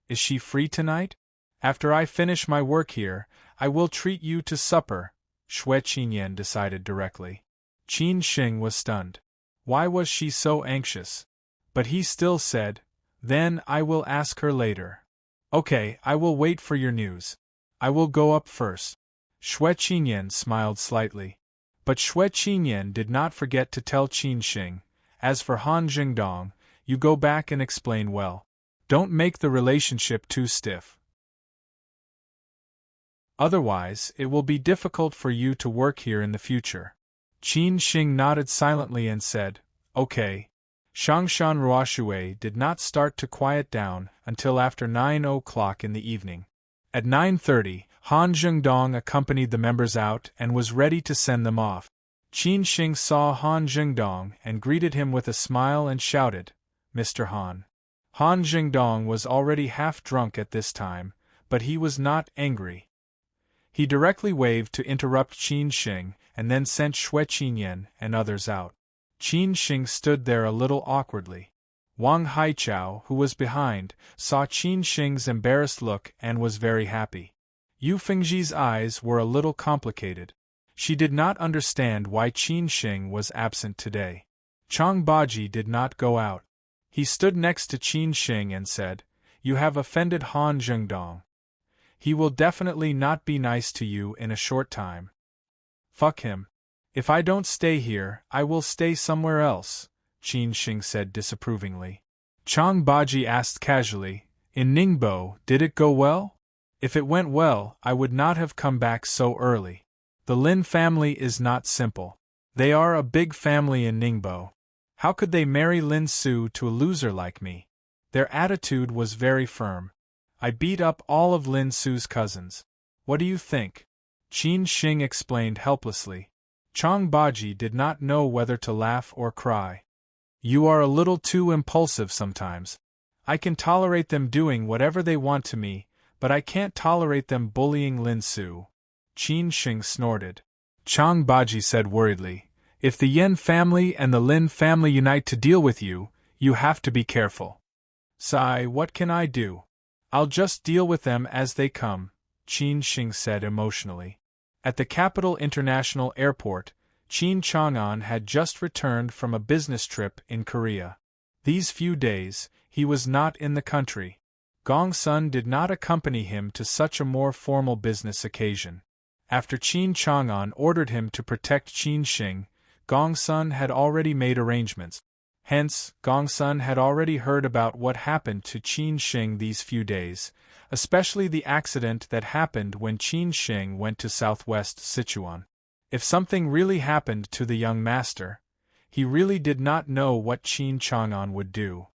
Is she free tonight? After I finish my work here, I will treat you to supper, Xue Qinyan decided directly. Qin Sheng was stunned. Why was she so anxious? But he still said, "Then I will ask her later." "Okay, I will wait for your news. I will go up first." Xue Qinyan smiled slightly. But Xue Qinyan did not forget to tell Qin Sheng, "As for Han Jingdong, you go back and explain well. Don't make the relationship too stiff. Otherwise, it will be difficult for you to work here in the future." Qin Sheng nodded silently and said, "Okay." Shangshan Ruoshui did not start to quiet down until after 9 o'clock in the evening. At 9:30, Han Jingdong accompanied the members out and was ready to send them off. Qin Sheng saw Han Jingdong and greeted him with a smile and shouted, "Mr. Han." Han Jingdong was already half drunk at this time, but he was not angry. He directly waved to interrupt Qin Sheng and then sent Xue Qinyan and others out. Qin Sheng stood there a little awkwardly. Wang Haichao, who was behind, saw Qin Sheng's embarrassed look and was very happy. Yu Fengji's eyes were a little complicated. She did not understand why Qin Sheng was absent today. Chang Baji did not go out. He stood next to Qin Sheng and said, "You have offended Han Jingdong. He will definitely not be nice to you in a short time. Fuck him. If I don't stay here, I will stay somewhere else," Qin Sheng said disapprovingly. Chang Baji asked casually, "In Ningbo, did it go well? If it went well, I would not have come back so early. The Lin family is not simple. They are a big family in Ningbo. How could they marry Lin Su to a loser like me?" Their attitude was very firm. "I beat up all of Lin Su's cousins. What do you think?" Qin Sheng explained helplessly. Chang Baji did not know whether to laugh or cry. "You are a little too impulsive sometimes. I can tolerate them doing whatever they want to me, but I can't tolerate them bullying Lin Su." Qin Sheng snorted. Chang Baji said worriedly, "If the Yen family and the Lin family unite to deal with you, you have to be careful." "Sai, what can I do? I'll just deal with them as they come," Qin Sheng said emotionally. At the Capital International Airport, Qin Chang'an had just returned from a business trip in Korea. These few days, he was not in the country. Gong Sun did not accompany him to such a more formal business occasion. After Qin Chang'an ordered him to protect Qin Sheng, Gong Sun had already made arrangements. Hence, Gong Sun had already heard about what happened to Qin Sheng these few days, especially the accident that happened when Qin Sheng went to southwest Sichuan. If something really happened to the young master, he really did not know what Qin Chang'an would do.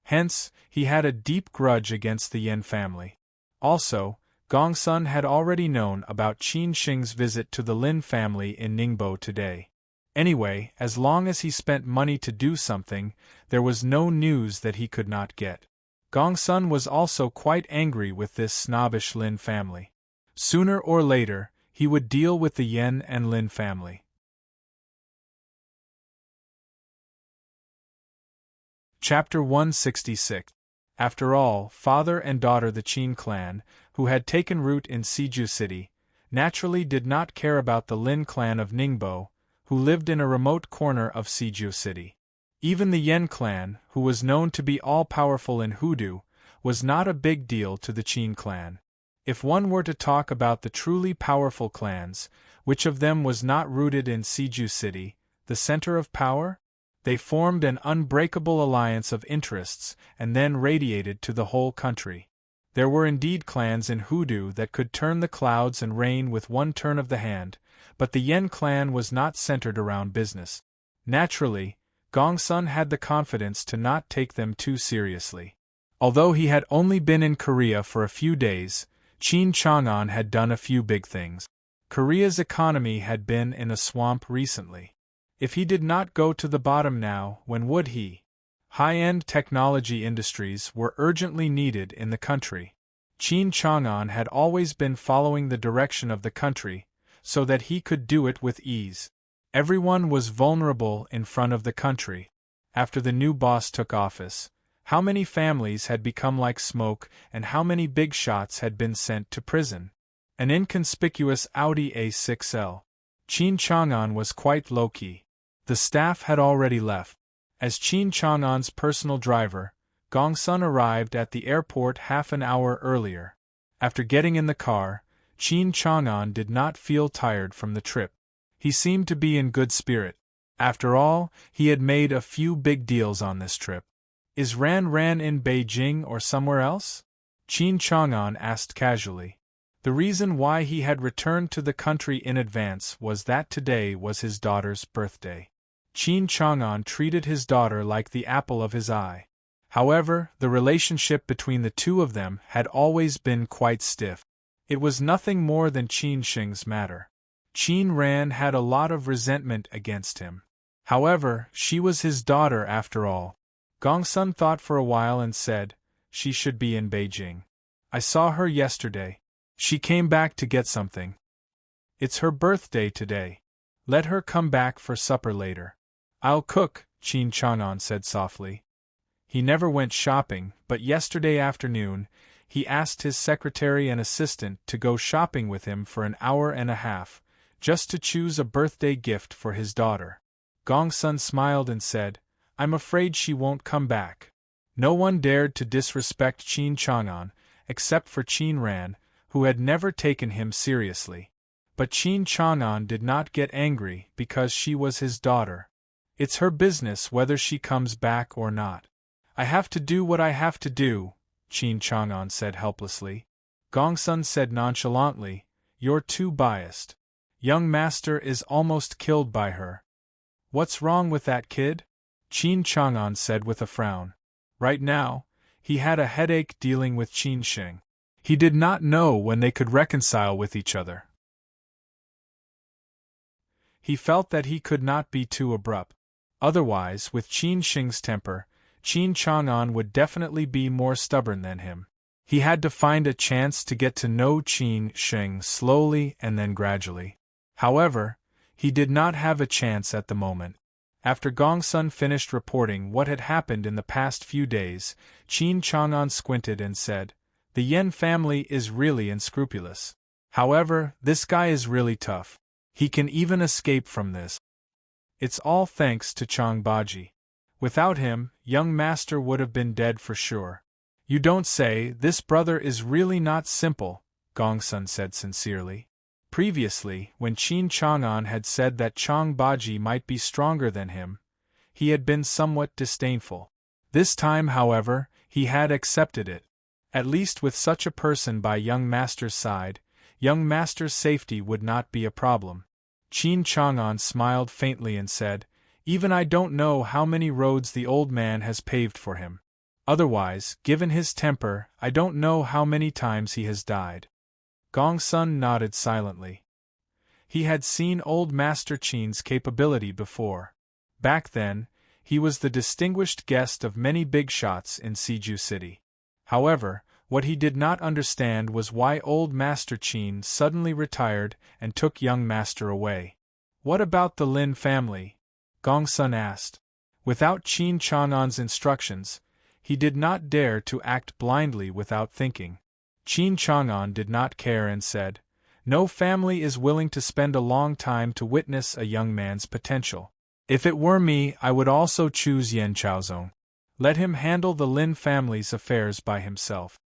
Hence, he had a deep grudge against the Yen family. Also, Gong Sun had already known about Qin Sheng's visit to the Lin family in Ningbo today. Anyway, as long as he spent money to do something, there was no news that he could not get. Gong Sun was also quite angry with this snobbish Lin family. Sooner or later, he would deal with the Yen and Lin family. Chapter 166. After all, father and daughter the Qin clan, who had taken root in Siju City, naturally did not care about the Lin clan of Ningbo, who lived in a remote corner of Siju City. Even the Yen clan, who was known to be all-powerful in Hoodoo, was not a big deal to the Qin clan. If one were to talk about the truly powerful clans, which of them was not rooted in Siju City, the center of power? They formed an unbreakable alliance of interests and then radiated to the whole country. There were indeed clans in Hoodoo that could turn the clouds and rain with one turn of the hand, but the Yen clan was not centered around business. Naturally, Gongsun had the confidence to not take them too seriously. Although he had only been in Korea for a few days, Qin Chang'an had done a few big things. Korea's economy had been in a swamp recently. If he did not go to the bottom now, when would he? High-end technology industries were urgently needed in the country. Qin Chang'an had always been following the direction of the country, so that he could do it with ease. Everyone was vulnerable in front of the country. After the new boss took office, how many families had become like smoke and how many big shots had been sent to prison? An inconspicuous Audi A6L. Qin Chang'an was quite low-key. The staff had already left. As Qin Chang'an's personal driver, Gongsun arrived at the airport half an hour earlier. After getting in the car, Qin Chang'an did not feel tired from the trip. He seemed to be in good spirit. After all, he had made a few big deals on this trip. Is Ran in Beijing or somewhere else? Qin Chang'an asked casually. The reason why he had returned to the country in advance was that today was his daughter's birthday. Qin Chang'an treated his daughter like the apple of his eye. However, the relationship between the two of them had always been quite stiff. It was nothing more than Qin Sheng's matter. Qin Ran had a lot of resentment against him. However, she was his daughter after all. Gongsun thought for a while and said, "She should be in Beijing. I saw her yesterday. She came back to get something. It's her birthday today. Let her come back for supper later." "I'll cook," Qin Chang'an said softly. He never went shopping, but yesterday afternoon, he asked his secretary and assistant to go shopping with him for an hour and a half, just to choose a birthday gift for his daughter. Gongsun smiled and said, "I'm afraid she won't come back." No one dared to disrespect Qin Chang'an, except for Qin Ran, who had never taken him seriously. But Qin Chang'an did not get angry because she was his daughter. It's her business whether she comes back or not. "I have to do what I have to do," Qin Chang'an said helplessly. Gongsun said nonchalantly, "You're too biased. Young master is almost killed by her." "What's wrong with that kid?" Qin Chang'an said with a frown. Right now, he had a headache dealing with Qin Sheng. He did not know when they could reconcile with each other. He felt that he could not be too abrupt. Otherwise, with Qin Sheng's temper, Qin Chang'an would definitely be more stubborn than him. He had to find a chance to get to know Qin Sheng slowly and then gradually. However, he did not have a chance at the moment. After Gongsun finished reporting what had happened in the past few days, Qin Chang'an squinted and said, "The Yen family is really unscrupulous. However, this guy is really tough. He can even escape from this. It's all thanks to Changbaji. Without him, young master would have been dead for sure." "You don't say. This brother is really not simple," Gongsun said sincerely. Previously, when Qin Chang'an had said that Changbaji might be stronger than him, he had been somewhat disdainful. This time, however, he had accepted it. At least with such a person by young master's side, young master's safety would not be a problem. Qin Chang'an smiled faintly and said, "Even I don't know how many roads the old man has paved for him. Otherwise, given his temper, I don't know how many times he has died." Gongsun nodded silently. He had seen old Master Qin's capability before. Back then, he was the distinguished guest of many big shots in Siju City. However, what he did not understand was why old Master Qin suddenly retired and took young master away. "What about the Lin family?" Gongsun asked. Without Qin Chang'an's instructions, he did not dare to act blindly without thinking. Qin Chang'an did not care and said, No family is willing to spend a long time to witness a young man's potential. If it were me, I would also choose Yen Chaozong. Let him handle the Lin family's affairs by himself.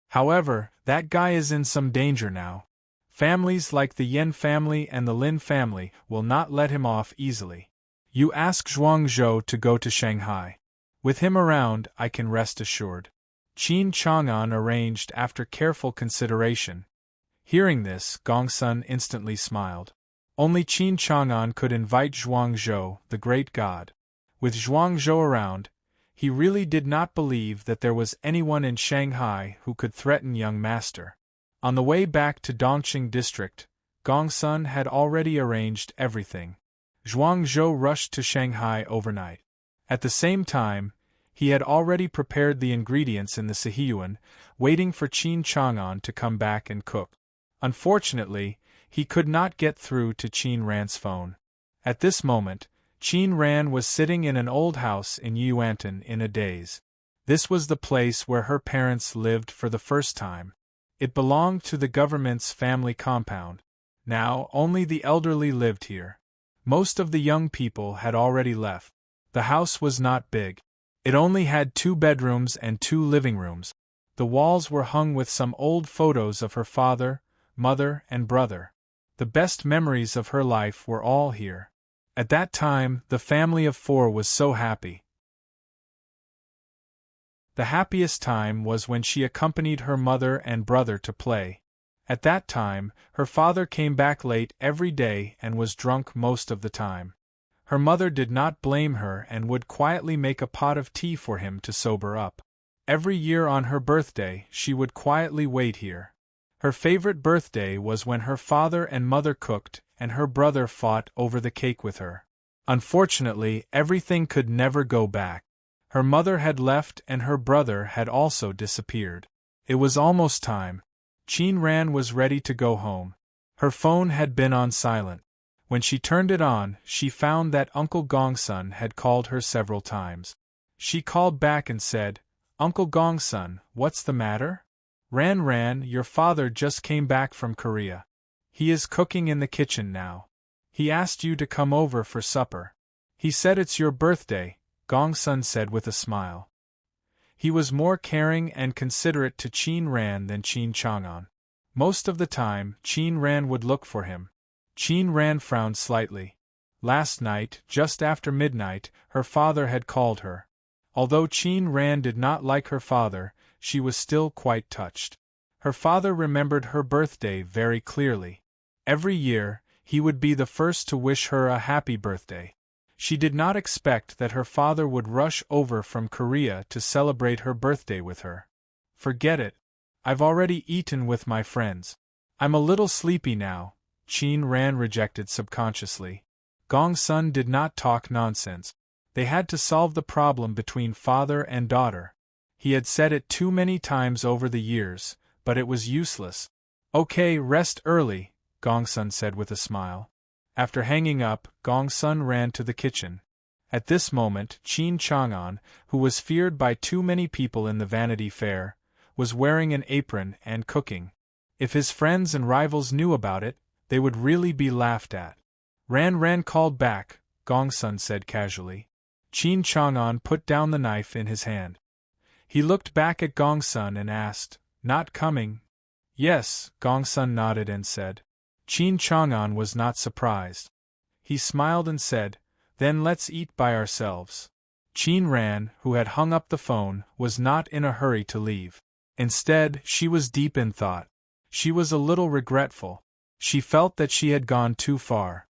However, that guy is in some danger now. Families like the Yen family and the Lin family will not let him off easily. You ask Zhuang Zhou to go to Shanghai. With him around, I can rest assured. Qin Chang'an arranged after careful consideration. Hearing this, Gongsun instantly smiled. Only Qin Chang'an could invite Zhuang Zhou, the great god. With Zhuang Zhou around, he really did not believe that there was anyone in Shanghai who could threaten young master. On the way back to Dongqing district, Gongsun had already arranged everything. Zhuang Zhou rushed to Shanghai overnight. At the same time, he had already prepared the ingredients in the Sihiyuan, waiting for Qin Chang'an to come back and cook. Unfortunately, he could not get through to Qin Ran's phone. At this moment, Qin Ran was sitting in an old house in Yuantan in a daze. This was the place where her parents lived for the first time. It belonged to the government's family compound. Now, only the elderly lived here. Most of the young people had already left. The house was not big. It only had 2 bedrooms and 2 living rooms. The walls were hung with some old photos of her father, mother, and brother. The best memories of her life were all here. At that time, the family of 4 was so happy. The happiest time was when she accompanied her mother and brother to play. At that time, her father came back late every day and was drunk most of the time. Her mother did not blame her and would quietly make a pot of tea for him to sober up. Every year on her birthday, she would quietly wait here. Her favorite birthday was when her father and mother cooked and her brother fought over the cake with her. Unfortunately, everything could never go back. Her mother had left and her brother had also disappeared. It was almost time. Qin Ran was ready to go home. Her phone had been on silent. When she turned it on, she found that Uncle Gongsun had called her several times. She called back and said, "Uncle Gongsun, what's the matter?" Ran, your father just came back from Korea. He is cooking in the kitchen now. He asked you to come over for supper. He said it's your birthday," Gongsun said with a smile. He was more caring and considerate to Qin Ran than Qin Chang'an. Most of the time, Qin Ran would look for him. Qin Ran frowned slightly. Last night, just after midnight, her father had called her. Although Qin Ran did not like her father, she was still quite touched. Her father remembered her birthday very clearly. Every year, he would be the first to wish her a happy birthday. She did not expect that her father would rush over from Korea to celebrate her birthday with her. "Forget it. I've already eaten with my friends. I'm a little sleepy now," Qin Ran rejected subconsciously. Gongsun did not talk nonsense. They had to solve the problem between father and daughter. He had said it too many times over the years, but it was useless. "Okay, rest early," Gongsun said with a smile. After hanging up, Gongsun ran to the kitchen. At this moment, Qin Chang'an, who was feared by too many people in the Vanity Fair, was wearing an apron and cooking. If his friends and rivals knew about it, they would really be laughed at. Ran called back," Gongsun said casually. Qin Chang'an put down the knife in his hand. He looked back at Gongsun and asked, "Not coming?" "Yes," Gongsun nodded and said. Qin Chang'an was not surprised. He smiled and said, "Then let's eat by ourselves." Qin Ran, who had hung up the phone, was not in a hurry to leave. Instead, she was deep in thought. She was a little regretful. She felt that she had gone too far.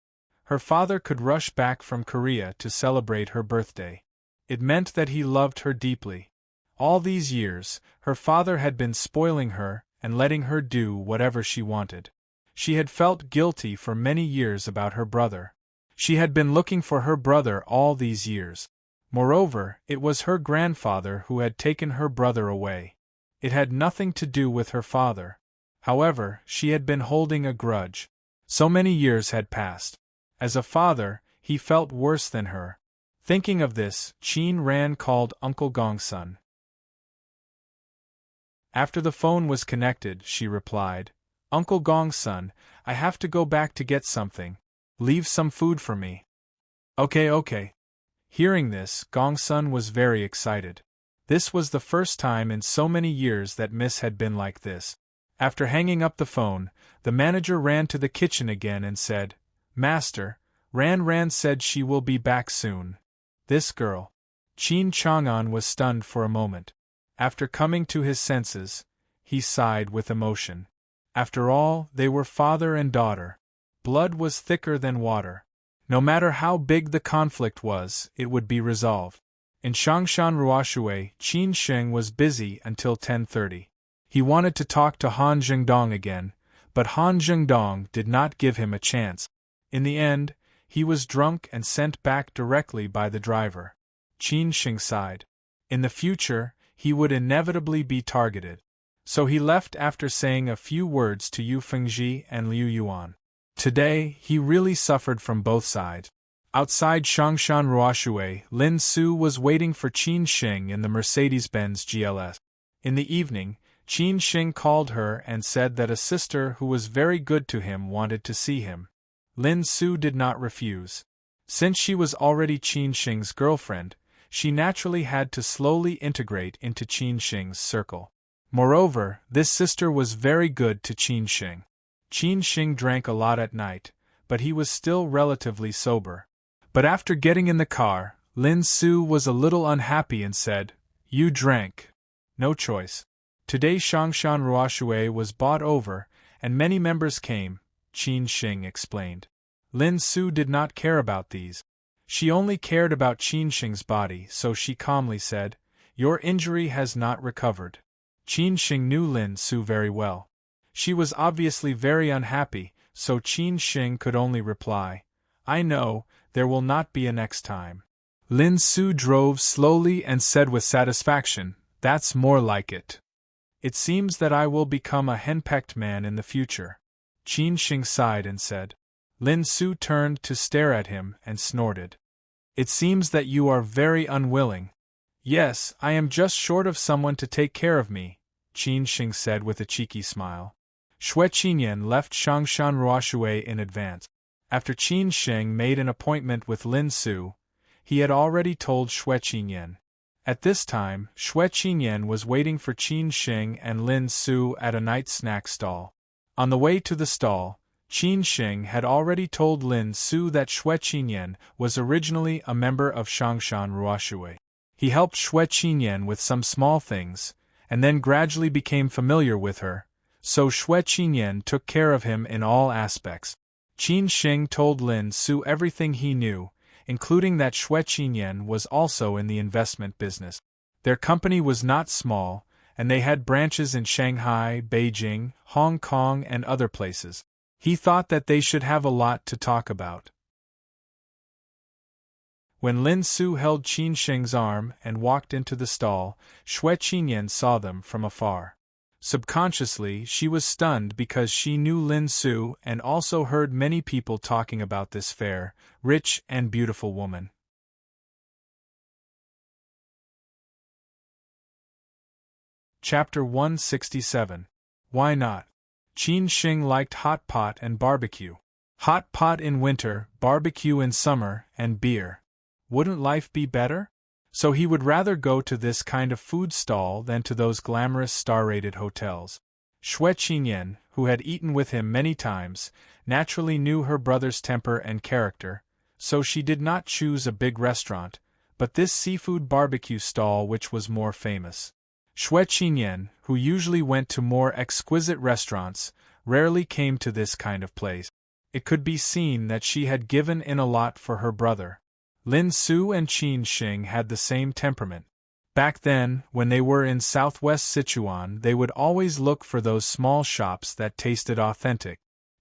Her father could rush back from Korea to celebrate her birthday. It meant that he loved her deeply. All these years, her father had been spoiling her and letting her do whatever she wanted. She had felt guilty for many years about her brother. She had been looking for her brother all these years. Moreover, it was her grandfather who had taken her brother away. It had nothing to do with her father. However, she had been holding a grudge. So many years had passed. As a father, he felt worse than her. Thinking of this, Qin Ran called Uncle Gongsun. After the phone was connected, she replied, Uncle Gong's son, I have to go back to get something. Leave some food for me. Okay. Hearing this, Gong's son was very excited. This was the first time in so many years that Miss had been like this. After hanging up the phone, the manager ran to the kitchen again and said, Master, Ran said she will be back soon. This girl. Qin Chang'an was stunned for a moment. After coming to his senses, he sighed with emotion. After all, they were father and daughter. Blood was thicker than water. No matter how big the conflict was, it would be resolved. In Changshan Ruoshui, Qin Sheng was busy until 10:30. He wanted to talk to Han Zhengdong again, but Han Zhengdong did not give him a chance. In the end, he was drunk and sent back directly by the driver. Qin Sheng sighed. In the future, he would inevitably be targeted. So he left after saying a few words to Yu Fengji and Liu Yuan. Today, he really suffered from both sides. Outside Changshan Ruoshui, Lin Su was waiting for Qin Sheng in the Mercedes-Benz GLS. In the evening, Qin Sheng called her and said that a sister who was very good to him wanted to see him. Lin Su did not refuse. Since she was already Qin Sheng's girlfriend, she naturally had to slowly integrate into Qin Sheng's circle. Moreover, this sister was very good to Qin Sheng. Qin Sheng drank a lot at night, but he was still relatively sober. But after getting in the car, Lin Su was a little unhappy and said, You drank. No choice. Today Changshan Ruoshui was bought over, and many members came, Qin Sheng explained. Lin Su did not care about these. She only cared about Qin Sheng's body, so she calmly said, Your injury has not recovered. Qin Sheng knew Lin Su very well. She was obviously very unhappy, so Qin Sheng could only reply, I know, there will not be a next time. Lin Su drove slowly and said with satisfaction, That's more like it. It seems that I will become a henpecked man in the future. Qin Sheng sighed and said. Lin Su turned to stare at him and snorted. It seems that you are very unwilling. Yes, I am just short of someone to take care of me, Qin Sheng said with a cheeky smile. Xue Qinyan left Changshan Ruoshui in advance. After Qin Sheng made an appointment with Lin Su, he had already told Xue Qinyan. At this time, Xue Qinyan was waiting for Qin Sheng and Lin Su at a night snack stall. On the way to the stall, Qin Sheng had already told Lin Su that Xue Qinyan was originally a member of Changshan Ruoshui. He helped Xue Qinyan with some small things, and then gradually became familiar with her, so Xue Qinyan took care of him in all aspects. Qin Sheng told Lin Su everything he knew, including that Xue Qinyan was also in the investment business. Their company was not small, and they had branches in Shanghai, Beijing, Hong Kong and other places. He thought that they should have a lot to talk about. When Lin Su held Qin Sheng's arm and walked into the stall, Xue Qinyan saw them from afar. Subconsciously, she was stunned because she knew Lin Su and also heard many people talking about this fair, rich and beautiful woman. Chapter 167. Why not? Qin Sheng liked hot pot and barbecue. Hot pot in winter, barbecue in summer, and beer. Wouldn't life be better? So he would rather go to this kind of food stall than to those glamorous star-rated hotels. Xue Qinyan, who had eaten with him many times, naturally knew her brother's temper and character, so she did not choose a big restaurant, but this seafood barbecue stall which was more famous. Xue Qinyan, who usually went to more exquisite restaurants, rarely came to this kind of place. It could be seen that she had given in a lot for her brother. Lin Su and Qin Sheng had the same temperament. Back then, when they were in southwest Sichuan, they would always look for those small shops that tasted authentic.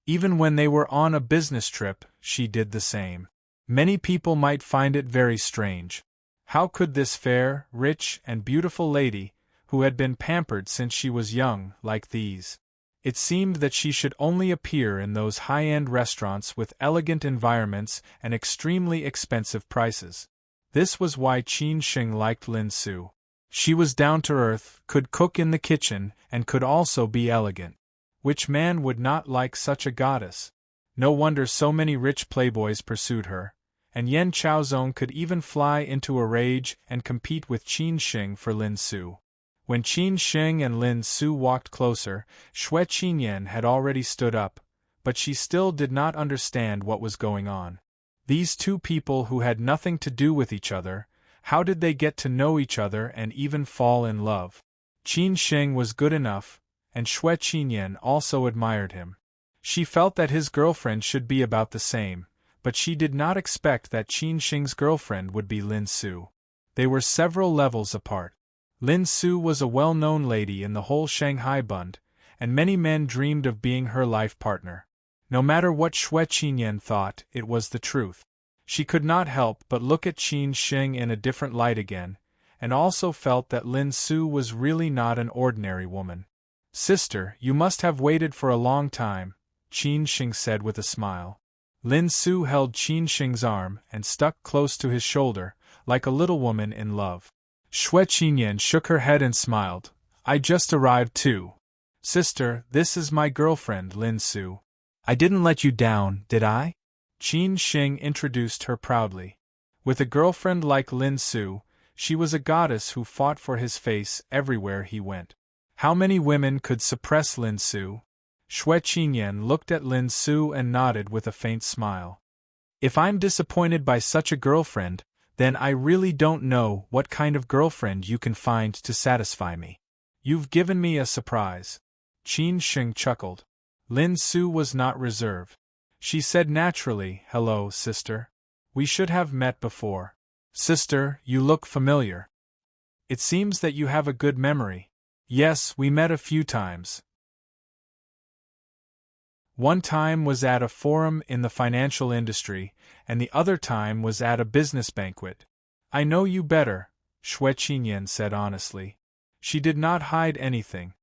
Even when they were on a business trip, she did the same. Many people might find it very strange. How could this fair, rich, and beautiful lady, who had been pampered since she was young, like these? It seemed that she should only appear in those high-end restaurants with elegant environments and extremely expensive prices. This was why Qin Sheng liked Lin Su. She was down-to-earth, could cook in the kitchen, and could also be elegant. Which man would not like such a goddess? No wonder so many rich playboys pursued her, and Yen Chaozong could even fly into a rage and compete with Qin Shing for Lin Su. When Qin Shing and Lin Su walked closer, Xue Qinyan had already stood up, but she still did not understand what was going on. These two people who had nothing to do with each other, how did they get to know each other and even fall in love? Qin Shing was good enough, and Xue Qinyan also admired him. She felt that his girlfriend should be about the same, but she did not expect that Qin Shing's girlfriend would be Lin Su. They were several levels apart. Lin Su was a well-known lady in the whole Shanghai Bund, and many men dreamed of being her life partner. No matter what Xue Qinyan thought, it was the truth. She could not help but look at Qin Shing in a different light again, and also felt that Lin Su was really not an ordinary woman. "Sister, you must have waited for a long time," Qin Shing said with a smile. Lin Su held Qin Shing's arm and stuck close to his shoulder, like a little woman in love. Xue Qinyan shook her head and smiled. "I just arrived too. Sister, this is my girlfriend, Lin Su. I didn't let you down, did I?" Qin Shing introduced her proudly. With a girlfriend like Lin Su, she was a goddess who fought for his face everywhere he went. How many women could suppress Lin Su? Xue Qinyan looked at Lin Su and nodded with a faint smile. "If I'm disappointed by such a girlfriend, then I really don't know what kind of girlfriend you can find to satisfy me. You've given me a surprise." Qin Shing chuckled. Lin Su was not reserved. She said naturally, "Hello, sister. We should have met before. Sister, you look familiar. It seems that you have a good memory." "Yes, we met a few times. One time was at a forum in the financial industry, and the other time was at a business banquet." "I know you better," Xue Qinyan said honestly. She did not hide anything.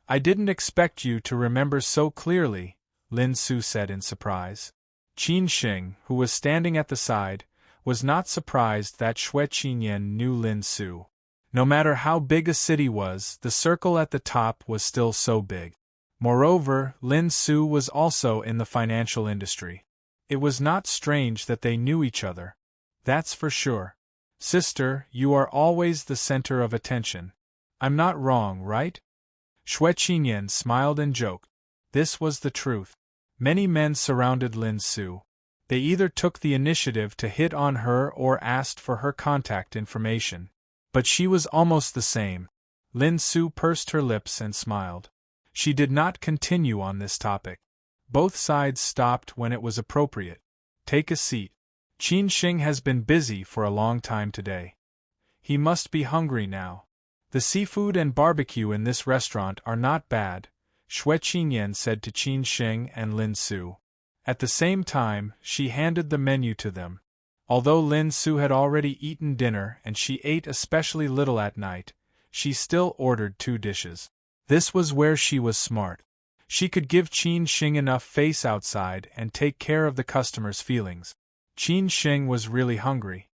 "I didn't expect you to remember so clearly," Lin Su said in surprise. Qin Shing, who was standing at the side, was not surprised that Xue Qinyan knew Lin Su. No matter how big a city was, the circle at the top was still so big. Moreover, Lin Su was also in the financial industry. It was not strange that they knew each other. That's for sure. "Sister, you are always the center of attention. I'm not wrong, right?" Xue Qinyan smiled and joked. This was the truth. Many men surrounded Lin Su. They either took the initiative to hit on her or asked for her contact information. But she was almost the same. Lin Su pursed her lips and smiled. She did not continue on this topic. Both sides stopped when it was appropriate. "Take a seat. Qin Shing has been busy for a long time today. He must be hungry now. The seafood and barbecue in this restaurant are not bad," Xue Qinyan said to Qin Shing and Lin Su. At the same time, she handed the menu to them. Although Lin Su had already eaten dinner and she ate especially little at night, she still ordered 2 dishes. This was where she was smart. She could give Qin Shing enough face outside and take care of the customer's feelings. Qin Shing was really hungry.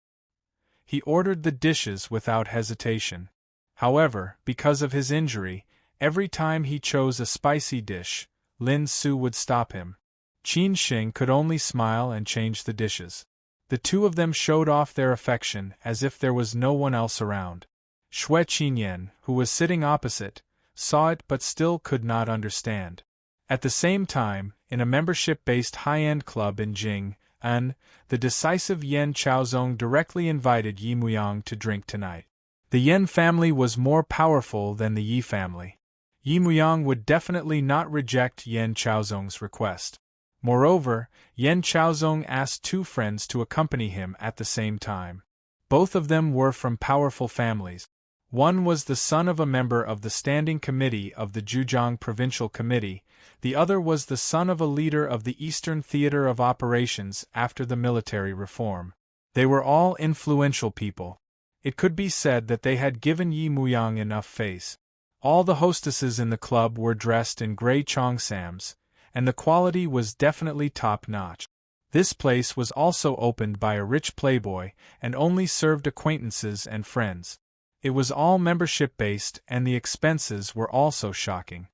He ordered the dishes without hesitation. However, because of his injury, every time he chose a spicy dish, Lin Su would stop him. Qin Shing could only smile and change the dishes. The two of them showed off their affection as if there was no one else around. Xue Qinyan, who was sitting opposite, saw it but still could not understand. At the same time, in a membership-based high-end club in Jing'an, the decisive Yen Chaozong directly invited Yi Muyang to drink tonight. The Yen family was more powerful than the Yi family. Yi Muyang would definitely not reject Yen Chaozong's request. Moreover, Yen Chaozong asked 2 friends to accompany him at the same time. Both of them were from powerful families. One was the son of a member of the Standing Committee of the Zhejiang Provincial Committee, the other was the son of a leader of the Eastern Theater of Operations after the military reform. They were all influential people. It could be said that they had given Yi Muyang enough face. All the hostesses in the club were dressed in gray cheongsams, and the quality was definitely top-notch. This place was also opened by a rich playboy and only served acquaintances and friends. It was all membership-based and the expenses were also shocking.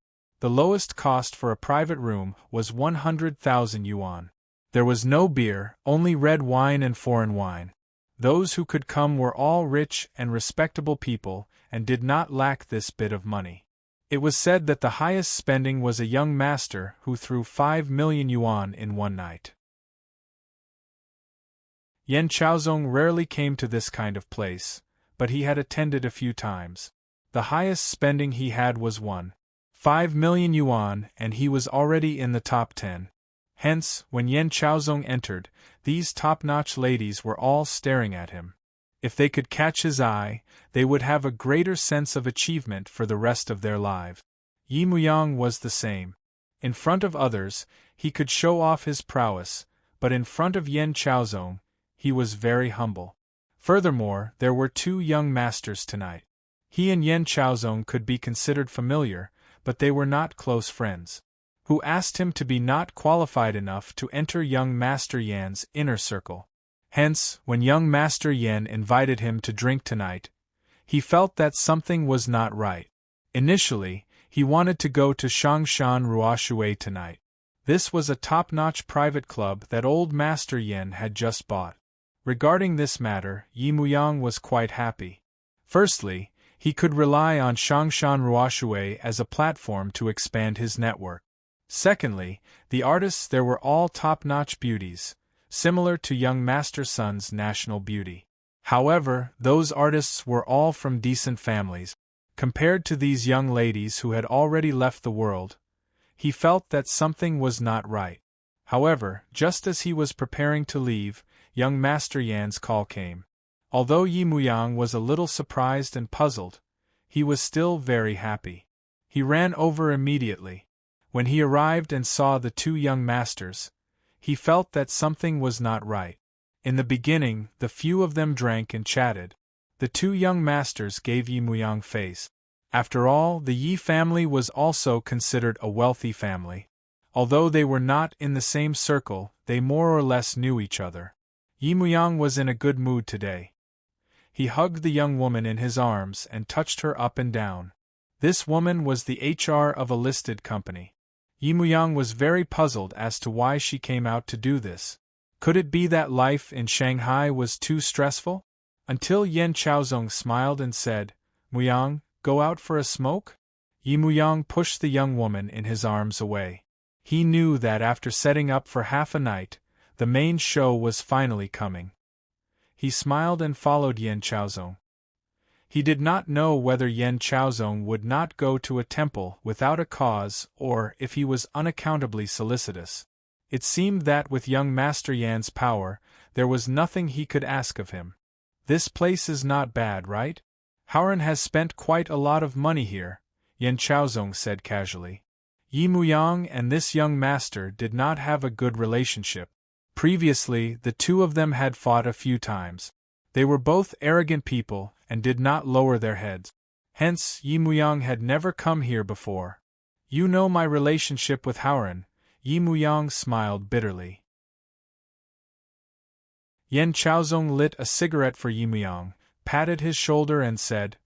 The lowest cost for a private room was 100,000 yuan. There was no beer, only red wine and foreign wine. Those who could come were all rich and respectable people and did not lack this bit of money. It was said that the highest spending was a young master who threw 5 million yuan in one night. Yan Chaozong rarely came to this kind of place, but he had attended a few times. The highest spending he had was 1.5 million yuan, and he was already in the top 10. Hence, when Yan Chaozong entered, these top-notch ladies were all staring at him. If they could catch his eye, they would have a greater sense of achievement for the rest of their lives. Yi Muyang was the same. In front of others, he could show off his prowess, but in front of Yan Chaozong, he was very humble. Furthermore, there were two young masters tonight. He and Yan Chaozong could be considered familiar, but they were not close friends. Who asked him to be not qualified enough to enter young Master Yan's inner circle. Hence, when young Master Yan invited him to drink tonight, he felt that something was not right. Initially, he wanted to go to Shangshan Ruoshui tonight. This was a top-notch private club that old Master Yan had just bought. Regarding this matter, Yi Muyang was quite happy. Firstly, he could rely on Shangshan Ruoshui as a platform to expand his network. Secondly, the artists there were all top-notch beauties, similar to young Master Sun's national beauty. However, those artists were all from decent families. Compared to these young ladies who had already left the world, he felt that something was not right. However, just as he was preparing to leave, young Master Yan's call came. Although Yi Muyang was a little surprised and puzzled, he was still very happy. He ran over immediately. When he arrived and saw the two young masters, he felt that something was not right. In the beginning, the few of them drank and chatted. The two young masters gave Yi Muyang face. After all, the Yi family was also considered a wealthy family. Although they were not in the same circle, they more or less knew each other. Yi Muyang was in a good mood today. He hugged the young woman in his arms and touched her up and down. This woman was the HR of a listed company. Yi Muyang was very puzzled as to why she came out to do this. Could it be that life in Shanghai was too stressful? Until Yan Chaozong smiled and said, "Muyang, go out for a smoke?" Yi Muyang pushed the young woman in his arms away. He knew that after setting up for half a night, the main show was finally coming. He smiled and followed Yan Chaozong. He did not know whether Yan Chaozong would not go to a temple without a cause or if he was unaccountably solicitous. It seemed that with young Master Yan's power, there was nothing he could ask of him. "This place is not bad, right? Howren has spent quite a lot of money here," Yan Chaozong said casually. Yi Muyang and this young master did not have a good relationship. Previously, the two of them had fought a few times. They were both arrogant people and did not lower their heads. Hence, Yi Muyang had never come here before. "You know my relationship with Howren," Yi Muyang smiled bitterly. Yan Chaozong lit a cigarette for Yi Muyang, patted his shoulder and said,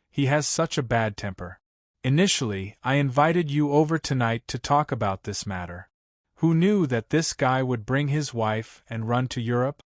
"He has such a bad temper. Initially, I invited you over tonight to talk about this matter. Who knew that this guy would bring his wife and run to Europe?"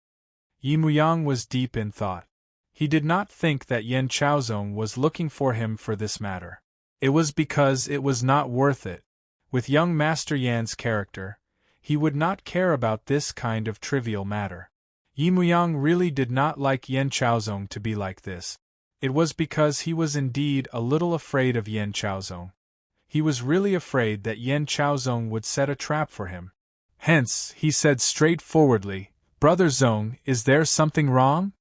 Yi Muyang was deep in thought. He did not think that Yan Chaozong was looking for him for this matter. It was because it was not worth it. With young Master Yan's character, he would not care about this kind of trivial matter. Yi Muyang really did not like Yan Chaozong to be like this. It was because he was indeed a little afraid of Yan Chaozong. He was really afraid that Yan Chaozong would set a trap for him. Hence, he said straightforwardly, "Brother Zong, is there something wrong?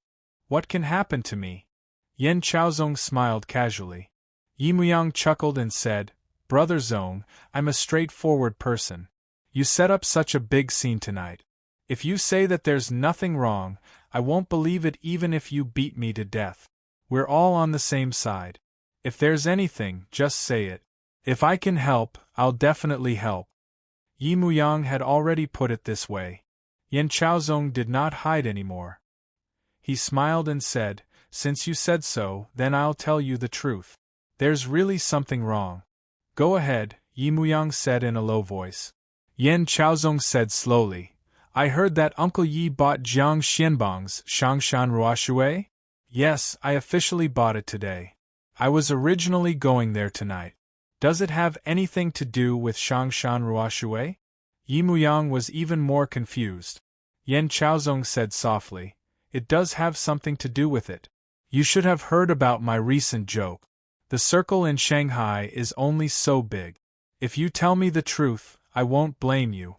What can happen to me?" Yan Chaozong smiled casually. Yi Muyang chuckled and said, "Brother Zong, I'm a straightforward person. You set up such a big scene tonight. If you say that there's nothing wrong, I won't believe it even if you beat me to death. We're all on the same side. If there's anything, just say it. If I can help, I'll definitely help." Yi Muyang had already put it this way. Yan Chaozong did not hide anymore. He smiled and said, "Since you said so, then I'll tell you the truth. There's really something wrong. Go ahead, Yi Muyang said in a low voice. Yan Chaozong said slowly, I heard that Uncle Yi bought Jiang Xianbang's Shangshan Ruoshui? Yes, I officially bought it today. I was originally going there tonight. Does it have anything to do with Shangshan Ruoshui? Yi Muyang was even more confused. Yan Chaozong said softly, It does have something to do with it. You should have heard about my recent joke. The circle in Shanghai is only so big. If you tell me the truth, I won't blame you.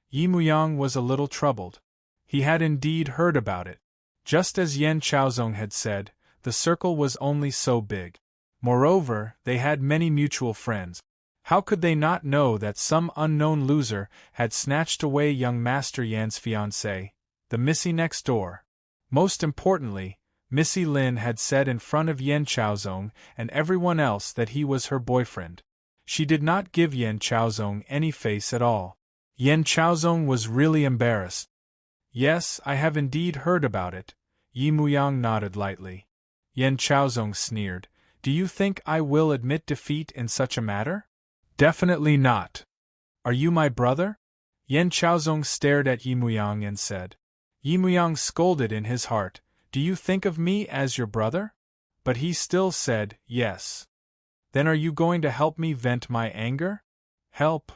Yi Muyang was a little troubled. He had indeed heard about it. Just as Yan Chaozong had said, the circle was only so big. Moreover, they had many mutual friends. How could they not know that some unknown loser had snatched away young Master Yan's fiancée, the Missy next door? Most importantly, Missy Lin had said in front of Yan Chaozong and everyone else that he was her boyfriend. She did not give Yan Chaozong any face at all. Yan Chaozong was really embarrassed. Yes, I have indeed heard about it. Yi Muyang nodded lightly. Yan Chaozong sneered. Do you think I will admit defeat in such a matter? Definitely not. Are you my brother? Yan Chaozong stared at Yi Muyang and said. Yi Muyang scolded in his heart, Do you think of me as your brother? But he still said, Yes. Then are you going to help me vent my anger? Help?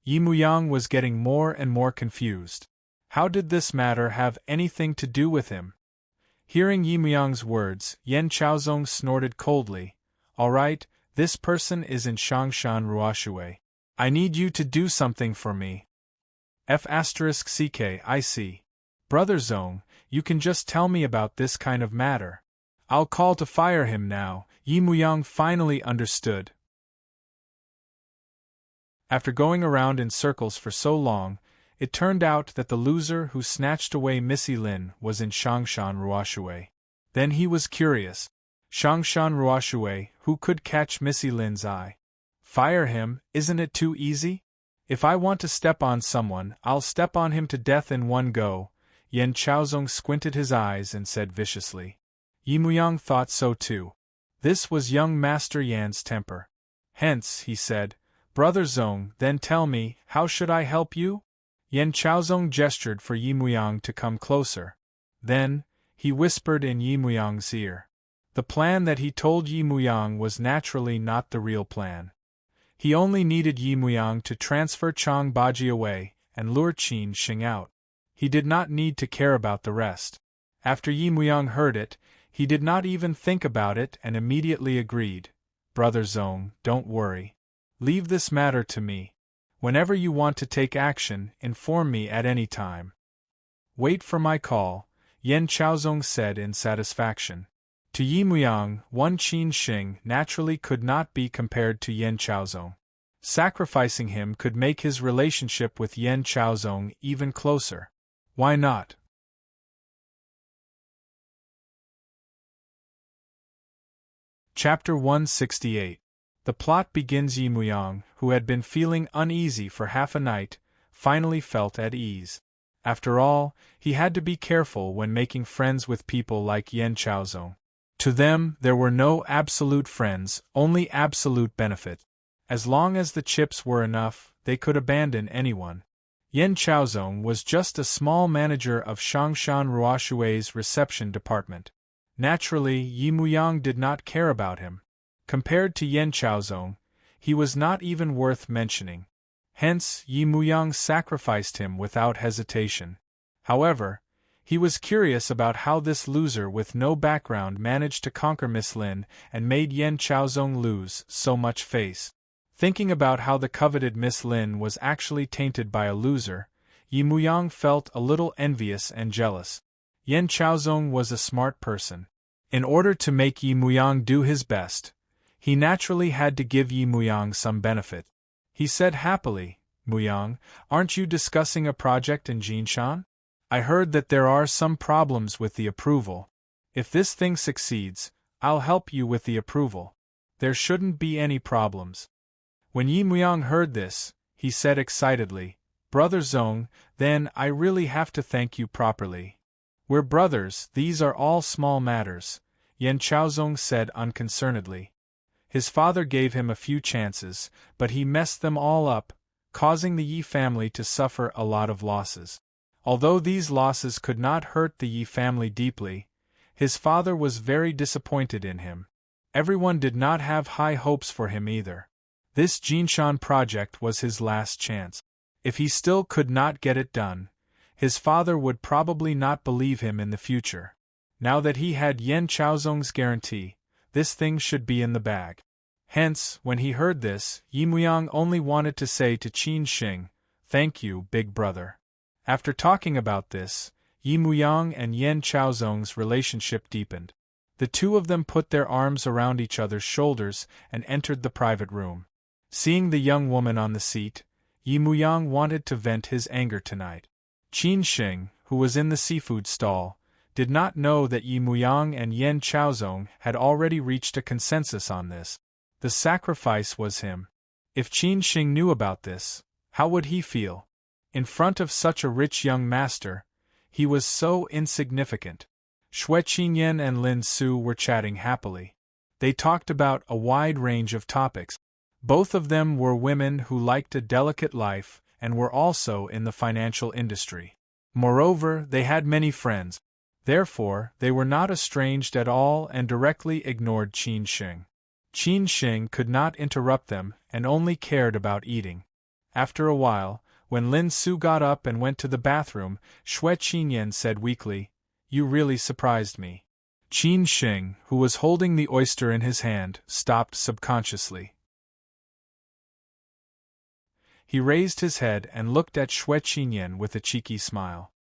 Yi Muyang was getting more and more confused. How did this matter have anything to do with him? Hearing Yi Muyang's words, Yan Chaozong snorted coldly. All right, this person is in Shangshan Ruoshui. I need you to do something for me. F*CK I see. Brother Zong, you can just tell me about this kind of matter. I'll call to fire him now. Yi Muyang finally understood. After going around in circles for so long, it turned out that the loser who snatched away Missy Lin was in Shangshan Ruoshui. Then he was curious. Shangshan Ruoshui, who could catch Missy Lin's eye? Fire him, isn't it too easy? If I want to step on someone, I'll step on him to death in one go. Yan Chaozong squinted his eyes and said viciously. Yi Muyang thought so too. This was young Master Yan's temper. Hence, he said, Brother Zong, then tell me, how should I help you? Yan Chaozong gestured for Yi Muyang to come closer. Then, he whispered in Yi Muyang's ear. The plan that he told Yi Muyang was naturally not the real plan. He only needed Yi Muyang to transfer Chang Baji away and lure Qin Xing out. He did not need to care about the rest. After Yi Muyang heard it, he did not even think about it and immediately agreed. Brother Zong, don't worry. Leave this matter to me. Whenever you want to take action, inform me at any time. Wait for my call, Yan Chaozong said in satisfaction. To Yi Muyang, one Qin Xing naturally could not be compared to Yan Chaozong. Sacrificing him could make his relationship with Yan Chaozong even closer. Why not? Chapter 168. The plot begins. Yi Muyang, who had been feeling uneasy for half a night, finally felt at ease. After all, he had to be careful when making friends with people like Yan Chaozong. To them, there were no absolute friends, only absolute benefit. As long as the chips were enough, they could abandon anyone. Yan Chaozong was just a small manager of Shangshan Ruoshui's reception department. Naturally, Yi Muyang did not care about him. Compared to Yan Chaozong, he was not even worth mentioning. Hence, Yi Muyang sacrificed him without hesitation. However, he was curious about how this loser with no background managed to conquer Miss Lin and made Yan Chaozong lose so much face. Thinking about how the coveted Miss Lin was actually tainted by a loser, Yi Muyang felt a little envious and jealous. Yan Chaozong was a smart person. In order to make Yi Muyang do his best, he naturally had to give Yi Muyang some benefit. He said happily, Muyang, aren't you discussing a project in Jinshan? I heard that there are some problems with the approval. If this thing succeeds, I'll help you with the approval. There shouldn't be any problems. When Yi Muyang heard this, he said excitedly, Brother Zong, then I really have to thank you properly. We're brothers, these are all small matters, Yan Chaozong said unconcernedly. His father gave him a few chances, but he messed them all up, causing the Yi family to suffer a lot of losses. Although these losses could not hurt the Yi family deeply, his father was very disappointed in him. Everyone did not have high hopes for him either. This Jinshan project was his last chance. If he still could not get it done, his father would probably not believe him in the future. Now that he had Yan Chaozong's guarantee, this thing should be in the bag. Hence, when he heard this, Yi Muyang only wanted to say to Qin Xing, "Thank you, big brother." After talking about this, Yi Muyang and Yan Chaozong's relationship deepened. The two of them put their arms around each other's shoulders and entered the private room. Seeing the young woman on the seat, Yi Muyang wanted to vent his anger tonight. Qin Xing, who was in the seafood stall, did not know that Yi Muyang and Yan Chaozong had already reached a consensus on this. The sacrifice was him. If Qin Xing knew about this, how would he feel? In front of such a rich young master, he was so insignificant. Xue Qinyan and Lin Su were chatting happily. They talked about a wide range of topics. Both of them were women who liked a delicate life and were also in the financial industry. Moreover, they had many friends. Therefore, they were not estranged at all and directly ignored Qin Xing. Qin Xing could not interrupt them and only cared about eating. After a while, when Lin Su got up and went to the bathroom, Xue Qinyan said weakly, "You really surprised me." Qin Xing, who was holding the oyster in his hand, stopped subconsciously. He raised his head and looked at Xue Qinyan with a cheeky smile.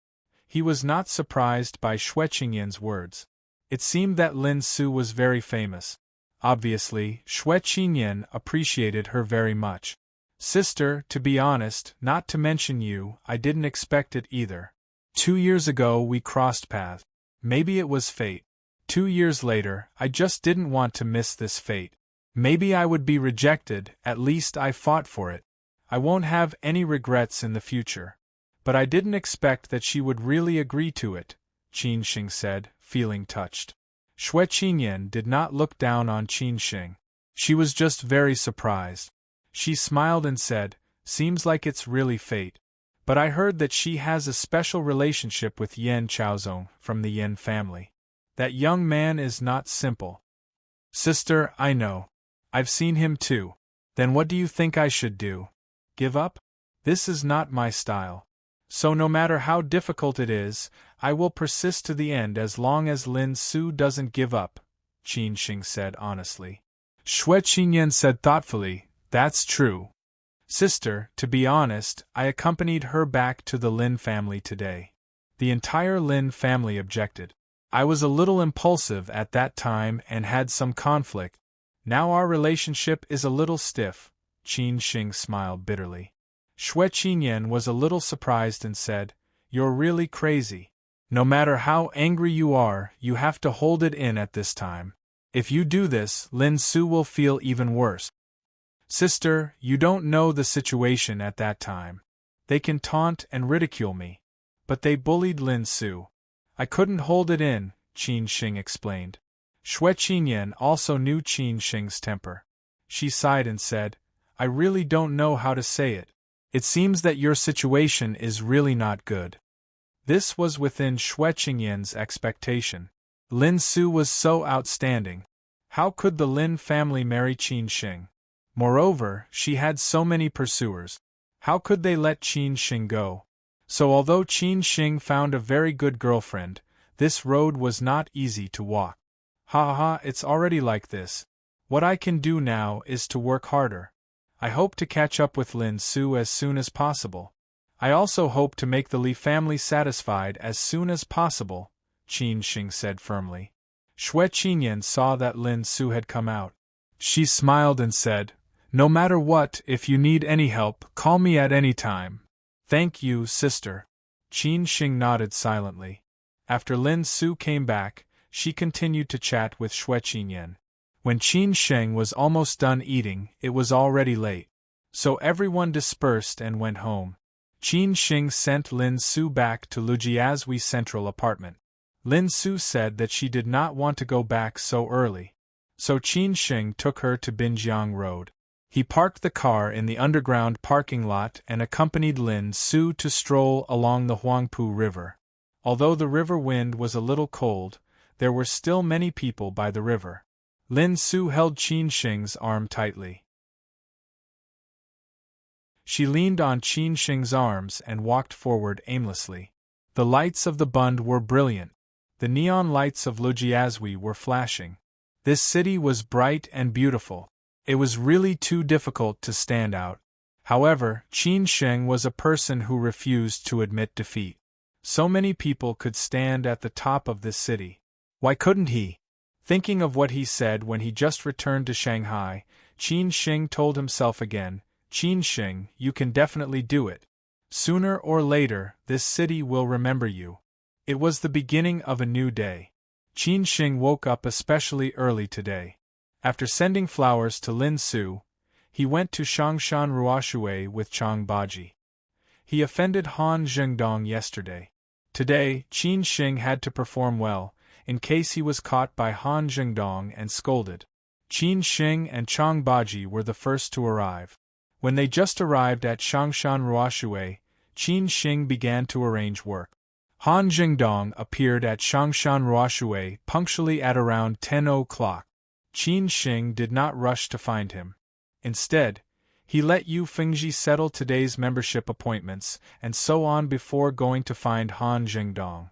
He was not surprised by Xue Qinyan's words. It seemed that Lin Su was very famous. Obviously, Xue Qinyan appreciated her very much. "Sister, to be honest, not to mention you, I didn't expect it either. 2 years ago we crossed paths. Maybe it was fate. 2 years later, I just didn't want to miss this fate. Maybe I would be rejected, at least I fought for it. I won't have any regrets in the future. But I didn't expect that she would really agree to it," Qin Xing said, feeling touched. Xue Qinyan did not look down on Qin Xing. She was just very surprised. She smiled and said, "Seems like it's really fate. But I heard that she has a special relationship with Yan Chaozong from the Yan family. That young man is not simple." "Sister, I know. I've seen him too. Then what do you think I should do? Give up? This is not my style. So no matter how difficult it is, I will persist to the end as long as Lin Su doesn't give up," Qin Xing said honestly. Xue Qinyan said thoughtfully, "That's true. Sister, to be honest, I accompanied her back to the Lin family today. The entire Lin family objected. I was a little impulsive at that time and had some conflict. Now our relationship is a little stiff," Qin Xing smiled bitterly. Xue Qinyan was a little surprised and said, "You're really crazy. No matter how angry you are, you have to hold it in at this time. If you do this, Lin Su will feel even worse. Sister, you don't know the situation at that time. They can taunt and ridicule me. But they bullied Lin Su. I couldn't hold it in," Qin Xing explained. Xue Qinyan also knew Qin Xing's temper. She sighed and said, "I really don't know how to say it. It seems that your situation is really not good." This was within Xue Qinyan's expectation. Lin Su was so outstanding. How could the Lin family marry Qin Xing? Moreover, she had so many pursuers. How could they let Qin Xing go? So although Qin Xing found a very good girlfriend, this road was not easy to walk. Ha ha, it's already like this. What I can do now is to work harder. I hope to catch up with Lin Su as soon as possible. I also hope to make the Li family satisfied as soon as possible," Qin Xing said firmly. Xue Qinyan saw that Lin Su had come out. She smiled and said, "No matter what, if you need any help, call me at any time." "Thank you, sister." Qin Xing nodded silently. After Lin Su came back, she continued to chat with Xue Qinyan. When Qin Xing was almost done eating, it was already late. So everyone dispersed and went home. Qin Xing sent Lin Su back to Lujiazui Central apartment. Lin Su said that she did not want to go back so early. so Qin Sheng took her to Binjiang Road. He parked the car in the underground parking lot and accompanied Lin Su to stroll along the Huangpu River. Although the river wind was a little cold, there were still many people by the river. Lin Su held Qin Sheng's arm tightly. She leaned on Qin Sheng's arms and walked forward aimlessly. The lights of the Bund were brilliant. The neon lights of Lujiazui were flashing. This city was bright and beautiful. It was really too difficult to stand out. However, Qin Sheng was a person who refused to admit defeat. So many people could stand at the top of this city. Why couldn't he? Thinking of what he said when he just returned to Shanghai, Qin Sheng told himself again, Qin Sheng, you can definitely do it. Sooner or later, this city will remember you. It was the beginning of a new day. Qin Sheng woke up especially early today. After sending flowers to Lin Su, he went to Shangshan Ruoshui with Chang Baji. He offended Han Zhengdong yesterday. Today, Qin Sheng had to perform well, in case he was caught by Han Zhengdong and scolded. Qin Sheng and Chang Baji were the first to arrive. When they just arrived at Shangshan Ruoshui, Qin Sheng began to arrange work. Han Zhengdong appeared at Shangshan Ruoshui punctually at around 10 o'clock. Qin Sheng did not rush to find him. Instead, he let Yu Fengji settle today's membership appointments and so on before going to find Han Zhengdong.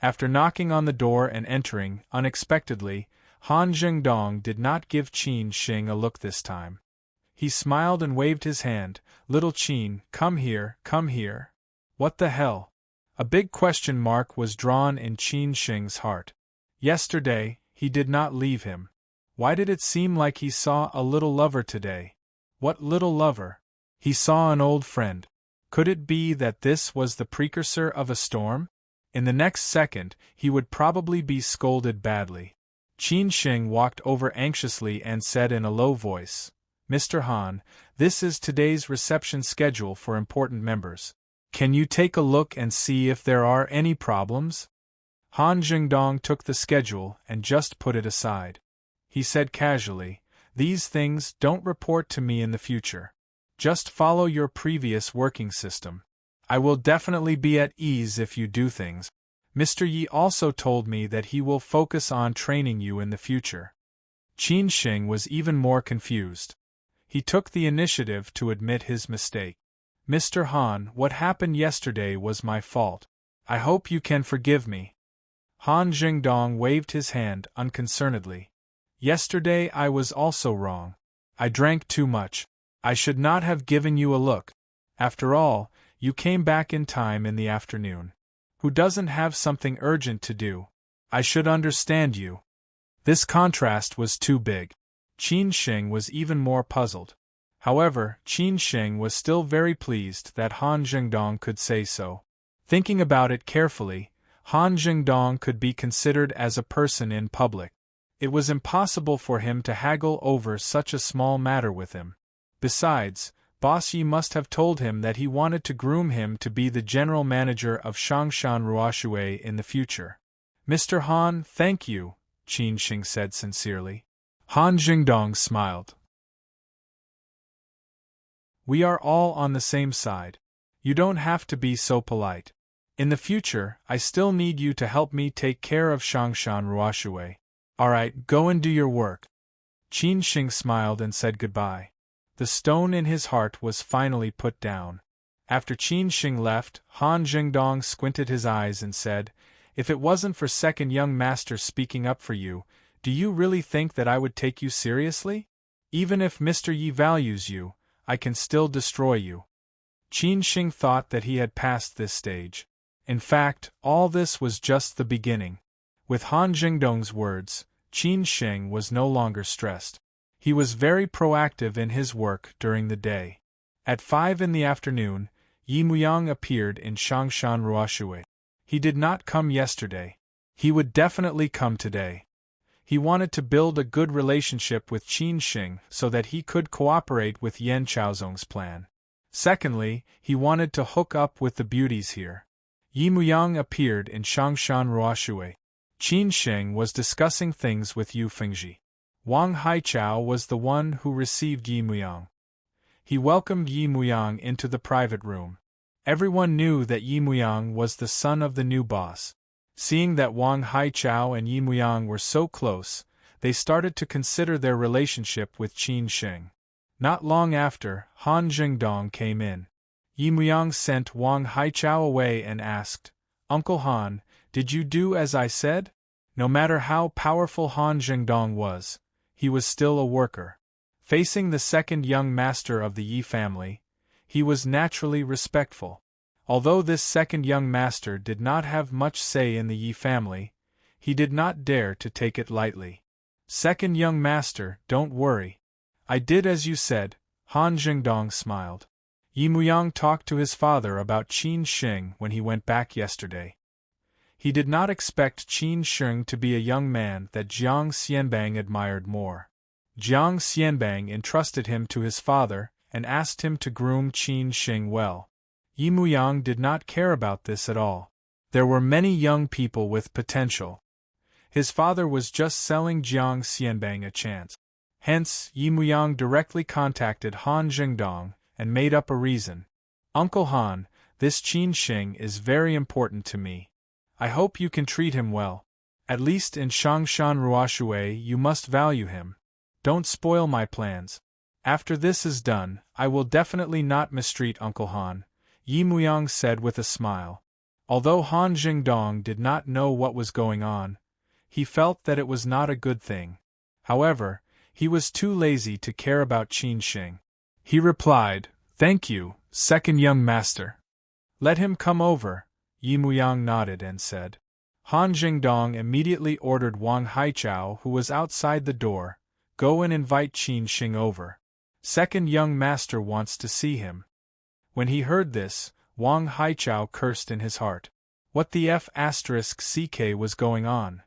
After knocking on the door and entering, unexpectedly, Han Zhengdong did not give Qin Sheng a look this time. He smiled and waved his hand. Little Qin, come here, come here. What the hell? A big question mark was drawn in Qin Sheng's heart. Yesterday, he did not leave him. Why did it seem like he saw a little lover today? What little lover? He saw an old friend. Could it be that this was the precursor of a storm? In the next second, he would probably be scolded badly. Qin Sheng walked over anxiously and said in a low voice, Mr. Han, this is today's reception schedule for important members. Can you take a look and see if there are any problems? Han Zhengdong took the schedule and just put it aside. He said casually, these things don't report to me in the future. Just follow your previous working system. I will definitely be at ease if you do things. Mr. Yi also told me that he will focus on training you in the future. Qin Sheng was even more confused. He took the initiative to admit his mistake. Mr. Han, what happened yesterday was my fault. I hope you can forgive me. Han Zhengdong waved his hand unconcernedly. Yesterday I was also wrong. I drank too much. I should not have given you a look. After all, you came back in time in the afternoon. Who doesn't have something urgent to do? I should understand you. This contrast was too big. Qin Sheng was even more puzzled. However, Qin Sheng was still very pleased that Han Zhengdong could say so. Thinking about it carefully, Han Zhengdong could be considered as a person in public. It was impossible for him to haggle over such a small matter with him. Besides, Boss Yi must have told him that he wanted to groom him to be the general manager of Shangshan Ruoshui in the future. Mr. Han, thank you, Qin Sheng said sincerely. Han Zhengdong smiled. We are all on the same side. You don't have to be so polite. In the future, I still need you to help me take care of Shangshan Ruoshui. Alright, go and do your work. Qin Sheng smiled and said goodbye. The stone in his heart was finally put down. After Qin Sheng left, Han Zhengdong squinted his eyes and said, If it wasn't for second young master speaking up for you, do you really think that I would take you seriously? Even if Mr. Yi values you, I can still destroy you. Qin Sheng thought that he had passed this stage. In fact, all this was just the beginning. With Han Zhengdong's words, Qin Sheng was no longer stressed. He was very proactive in his work during the day. At 5 in the afternoon, Yi Muyang appeared in Shangshan Ruoshui. He did not come yesterday. He would definitely come today. He wanted to build a good relationship with Qin Sheng so that he could cooperate with Yan Chaozong's plan. Secondly, he wanted to hook up with the beauties here. Yi Muyang appeared in Shangshan Ruoshui. Qin Sheng was discussing things with Yu Fengji. Wang Haichao was the one who received Yi Muyang. He welcomed Yi Muyang into the private room. Everyone knew that Yi Muyang was the son of the new boss. Seeing that Wang Haichao and Yi Muyang were so close, they started to consider their relationship with Qin Sheng. Not long after, Han Jingdong came in. Yi Muyang sent Wang Haichao away and asked, "Uncle Han, did you do as I said?" No matter how powerful Han Jingdong was, he was still a worker. Facing the second young master of the Yi family, he was naturally respectful. Although this second young master did not have much say in the Yi family, he did not dare to take it lightly. "Second young master, don't worry. I did as you said," Han Jingdong smiled. Yi Muyang talked to his father about Qin Sheng when he went back yesterday. He did not expect Qin Sheng to be a young man that Jiang Xianbang admired more. Jiang Xianbang entrusted him to his father and asked him to groom Qin Sheng well. Yi Muyang did not care about this at all. There were many young people with potential. His father was just selling Jiang Xianbang a chance. Hence, Yi Muyang directly contacted Han Jingdong and made up a reason. "Uncle Han, this Qin Sheng is very important to me. I hope you can treat him well. At least in Shangshan Ruoshui you must value him. Don't spoil my plans. After this is done, I will definitely not mistreat Uncle Han," Yi Muyang said with a smile. Although Han Jingdong did not know what was going on, he felt that it was not a good thing. However, he was too lazy to care about Qin Sheng. He replied, "Thank you, second young master." "Let him come over," Yi Muyang nodded and said. Han Jingdong immediately ordered Wang Haichao, who was outside the door, "Go and invite Qin Sheng over. Second young master wants to see him." When he heard this, Wang Haichao cursed in his heart. What the f***ck was going on?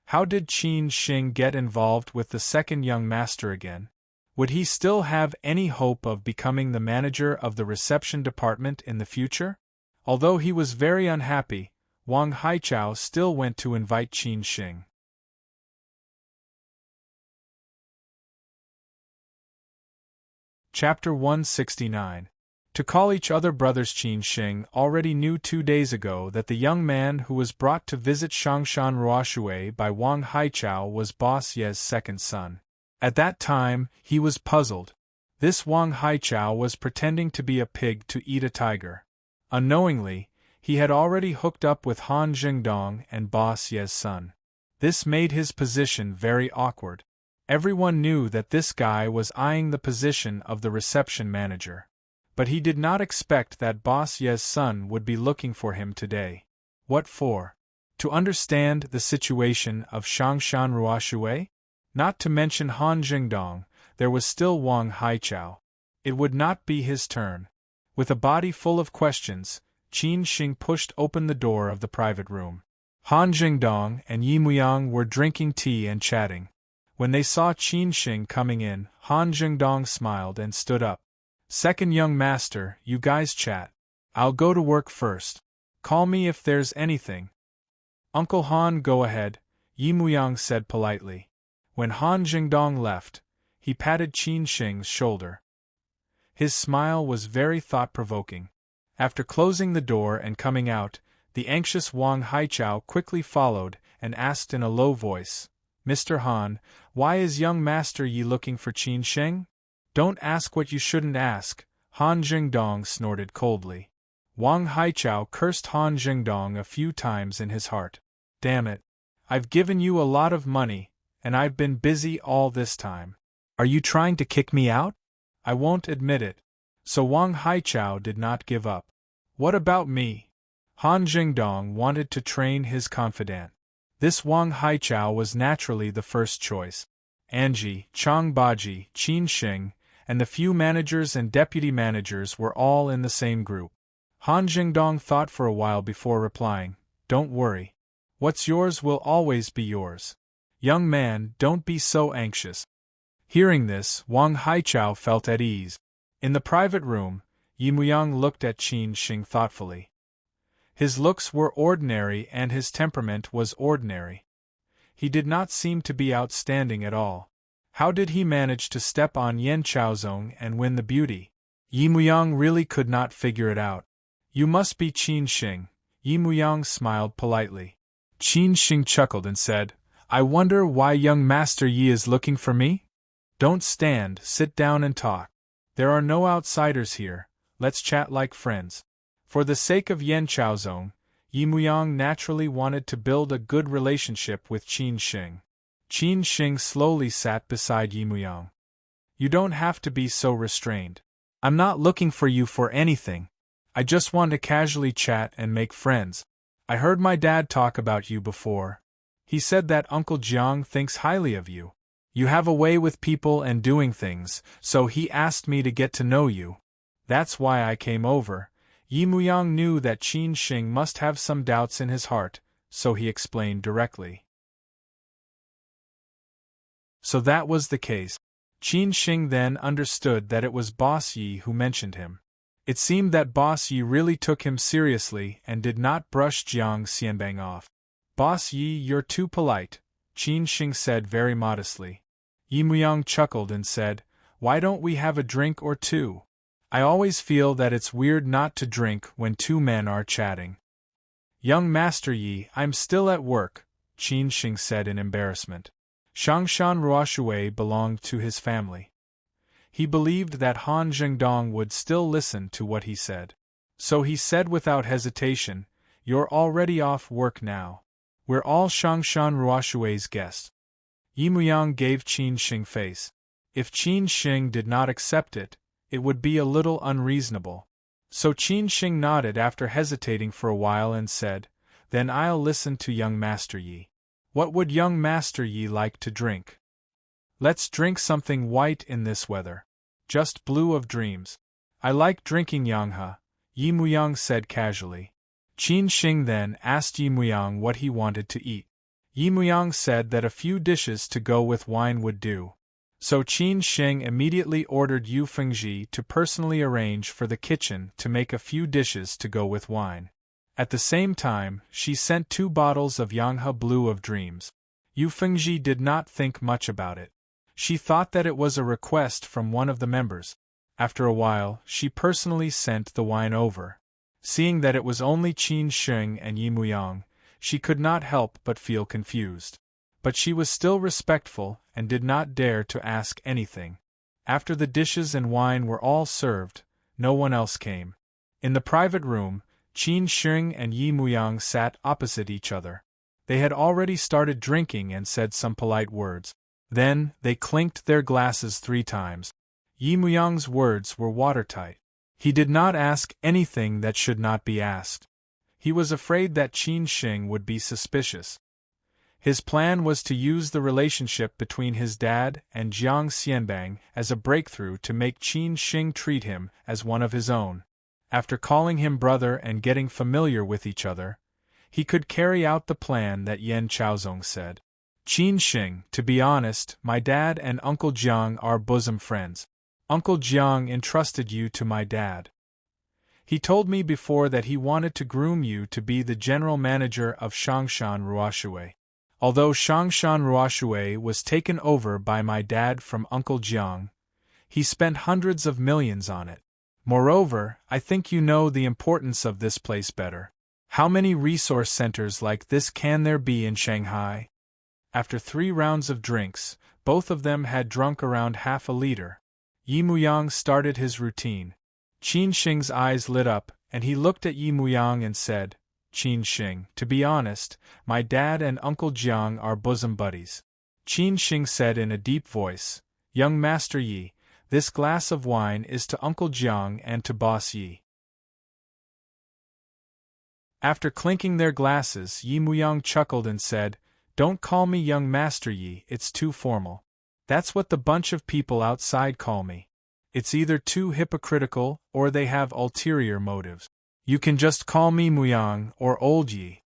How did Qin Sheng get involved with the second young master again? Would he still have any hope of becoming the manager of the reception department in the future? Although he was very unhappy, Wang Haichao still went to invite Qin Sheng. Chapter 169. To call each other brothers. Qin Sheng already knew 2 days ago that the young man who was brought to visit Shangshan Ruoshui by Wang Haichao was Boss Ye's second son. At that time, he was puzzled. This Wang Haichao was pretending to be a pig to eat a tiger. Unknowingly, he had already hooked up with Han Jingdong and Boss Ye's son. This made his position very awkward. Everyone knew that this guy was eyeing the position of the reception manager. But he did not expect that Boss Ye's son would be looking for him today. What for? To understand the situation of Shangshan Ruoshui? Not to mention Han Jingdong, there was still Wang Haichao. It would not be his turn. With a body full of questions, Qin Sheng pushed open the door of the private room. Han Jingdong and Yi Muyang were drinking tea and chatting. When they saw Qin Sheng coming in, Han Jingdong smiled and stood up. "Second young master, you guys chat. I'll go to work first. Call me if there's anything." "Uncle Han, go ahead," Yi Muyang said politely. When Han Jingdong left, he patted Qin Sheng's shoulder. His smile was very thought-provoking. After closing the door and coming out, the anxious Wang Haichao quickly followed and asked in a low voice, "Mr. Han, why is young master Yi looking for Qin Sheng?" "Don't ask what you shouldn't ask," Han Jingdong snorted coldly. Wang Haichao cursed Han Jingdong a few times in his heart. "Damn it. I've given you a lot of money, and I've been busy all this time. Are you trying to kick me out?" "I won't admit it." So Wang Haichao did not give up. "What about me?" Han Jingdong wanted to train his confidant. This Wang Haichao was naturally the first choice. Anji, Chang Baji, Qin Sheng, and the few managers and deputy managers were all in the same group. Han Jingdong thought for a while before replying, "Don't worry. What's yours will always be yours. Young man, don't be so anxious." Hearing this, Wang Haichao felt at ease. In the private room, Yi Muyang looked at Qin Sheng thoughtfully. His looks were ordinary and his temperament was ordinary. He did not seem to be outstanding at all. How did he manage to step on Yan Chaozong and win the beauty? Yi Muyang really could not figure it out. You must be Qin Xing. Yi Muyang smiled politely. Qin Xing chuckled and said, I wonder why young Master Yi is looking for me? Don't stand, sit down and talk. There are no outsiders here, let's chat like friends. For the sake of Yan Chaozong, Yi Muyang naturally wanted to build a good relationship with Qin Xing. Qin Xing slowly sat beside Yi Muyang. You don't have to be so restrained. I'm not looking for you for anything. I just want to casually chat and make friends. I heard my dad talk about you before. He said that Uncle Jiang thinks highly of you. You have a way with people and doing things, so he asked me to get to know you. That's why I came over. Yi Muyang knew that Qin Xing must have some doubts in his heart, so he explained directly. So that was the case. Qin Xing then understood that it was Boss Yi who mentioned him. It seemed that Boss Yi really took him seriously and did not brush Jiang Xianbang off. Boss Yi, you're too polite, Qin Xing said very modestly. Yi Muyang chuckled and said, Why don't we have a drink or two? I always feel that it's weird not to drink when two men are chatting. Young Master Yi, I'm still at work, Qin Xing said in embarrassment. Shangshan Ruoshui belonged to his family. He believed that Han Zhengdong would still listen to what he said. So he said without hesitation, You're already off work now. We're all Shangshan Ruoshui's guests. Yi Muyang gave Qin Xing face. If Qin Xing did not accept it, it would be a little unreasonable. So Qin Xing nodded after hesitating for a while and said, Then I'll listen to young Master Yi. What would young Master Yi like to drink? Let's drink something white in this weather. Just blue of dreams. I like drinking Yanghe, Yi Muyang said casually. Qin Xing then asked Yi Muyang what he wanted to eat. Yi Muyang said that a few dishes to go with wine would do. So Qin Xing immediately ordered Yu Fengji to personally arrange for the kitchen to make a few dishes to go with wine. At the same time, she sent 2 bottles of Yanghe Blue of Dreams. Yu Fengji did not think much about it. She thought that it was a request from one of the members. After a while, she personally sent the wine over. Seeing that it was only Qin Xing and Yi Muyang, she could not help but feel confused. But she was still respectful and did not dare to ask anything. After the dishes and wine were all served, no one else came. In the private room, Qin Xing and Yi Muyang sat opposite each other. They had already started drinking and said some polite words. Then, they clinked their glasses 3 times. Yi Muyang's words were watertight. He did not ask anything that should not be asked. He was afraid that Qin Xing would be suspicious. His plan was to use the relationship between his dad and Jiang Xianbang as a breakthrough to make Qin Xing treat him as one of his own. After calling him brother and getting familiar with each other, he could carry out the plan that Yan Chaozong said. Qin Xing, to be honest, my dad and Uncle Jiang are bosom friends. Uncle Jiang entrusted you to my dad. He told me before that he wanted to groom you to be the general manager of Shangshan Ruoshui. Although Shangshan Ruoshui was taken over by my dad from Uncle Jiang, he spent hundreds of millions on it. Moreover, I think you know the importance of this place better. How many resource centers like this can there be in Shanghai? After 3 rounds of drinks, both of them had drunk around half a liter. Yi Muyang started his routine. Qin Xing's eyes lit up, and he looked at Yi Muyang and said, Qin Xing, to be honest, my dad and Uncle Jiang are bosom buddies. Qin Xing said in a deep voice, Young Master Yi, this glass of wine is to Uncle Jiang and to Boss Yi. After clinking their glasses, Yi Muyang chuckled and said, Don't call me young Master Yi, it's too formal. That's what the bunch of people outside call me. It's either too hypocritical, or they have ulterior motives. You can just call me Muyang or Old Yi.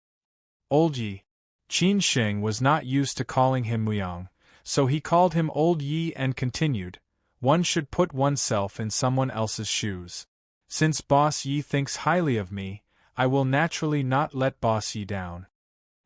Old Yi. Qin Xing was not used to calling him Muyang, so he called him Old Yi and continued, One should put oneself in someone else's shoes. Since Boss Yi thinks highly of me, I will naturally not let Boss Yi down.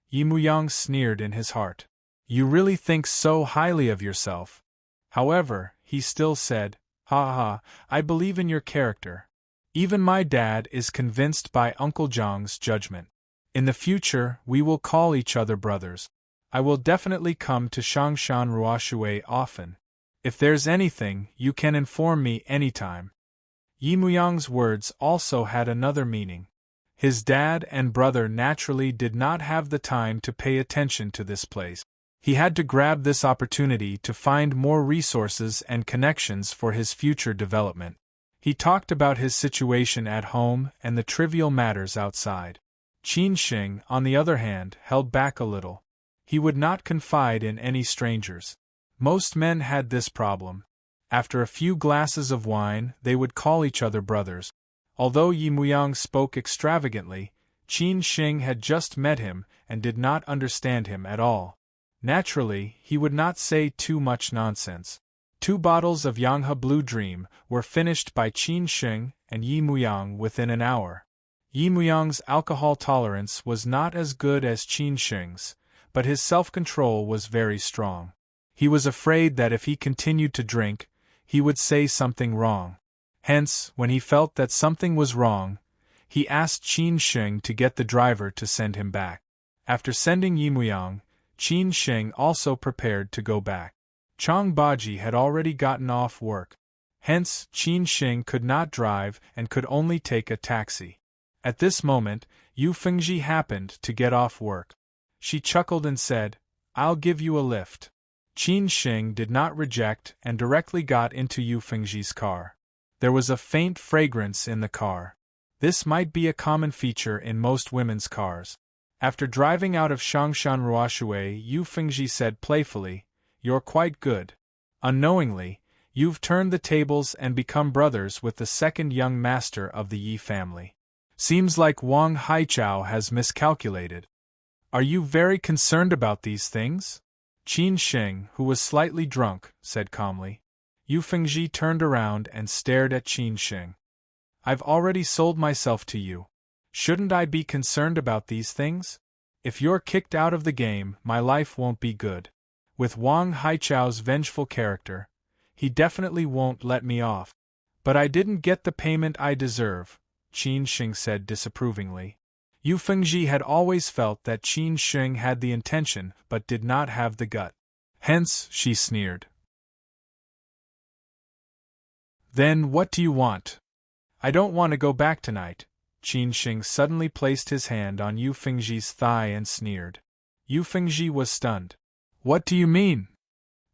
Yi Muyang sneered in his heart. You really think so highly of yourself. However, he still said, "Ha ha, I believe in your character. Even my dad is convinced by Uncle Zhang's judgment. In the future, we will call each other brothers. I will definitely come to Shangshan Ruoshui often. If there's anything, you can inform me anytime." Yi Muyang's words also had another meaning. His dad and brother naturally did not have the time to pay attention to this place. He had to grab this opportunity to find more resources and connections for his future development. He talked about his situation at home and the trivial matters outside. Qin Shing, on the other hand, held back a little. He would not confide in any strangers. Most men had this problem. After a few glasses of wine, they would call each other brothers. Although Yi Muyang spoke extravagantly, Qin Shing had just met him and did not understand him at all. Naturally, he would not say too much nonsense. 2 bottles of Yanghe Blue Dream were finished by Qin Shing and Yi Muyang within an hour. Yi Muyang's alcohol tolerance was not as good as Qin Shing's, but his self-control was very strong. He was afraid that if he continued to drink, he would say something wrong. Hence, when he felt that something was wrong, he asked Qin Shing to get the driver to send him back. After sending Yi Muyang, Qin Shing also prepared to go back. Chang Baji had already gotten off work. Hence, Qin Shing could not drive and could only take a taxi. At this moment, Yu Fengji happened to get off work. She chuckled and said, "I'll give you a lift." Qin Shing did not reject and directly got into Yu Fengji's car. There was a faint fragrance in the car. This might be a common feature in most women's cars. After driving out of Shangshan Ruoshui, Yu Fengji said playfully, "You're quite good. Unknowingly, you've turned the tables and become brothers with the second young master of the Yi family. Seems like Wang Haichao has miscalculated. Are you very concerned about these things?" Qin Shing, who was slightly drunk, said calmly. Yu Fengji turned around and stared at Qin Shing. "I've already sold myself to you. Shouldn't I be concerned about these things? If you're kicked out of the game, my life won't be good. With Wang Haichao's vengeful character, he definitely won't let me off." "But I didn't get the payment I deserve," Qin Shing said disapprovingly. Yu Fengji had always felt that Qin Shing had the intention but did not have the gut. Hence, she sneered. "Then what do you want?" "I don't want to go back tonight." Qin Shing suddenly placed his hand on Yu Fengji's thigh and sneered. Yu Fengji was stunned. "What do you mean?"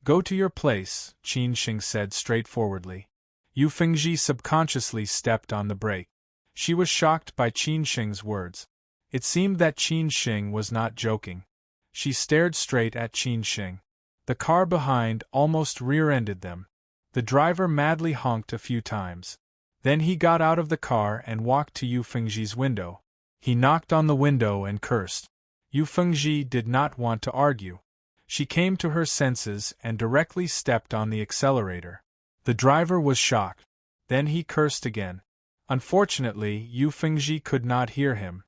"Go to your place," Qin Shing said straightforwardly. Yu Fengji subconsciously stepped on the brake. She was shocked by Qin Shing's words. It seemed that Qin Shing was not joking. She stared straight at Qin Shing. The car behind almost rear-ended them. The driver madly honked a few times. Then he got out of the car and walked to Yu Fengji's window. He knocked on the window and cursed. Yu Fengji did not want to argue. She came to her senses and directly stepped on the accelerator. The driver was shocked. Then he cursed again. Unfortunately, Yu Fengji could not hear him.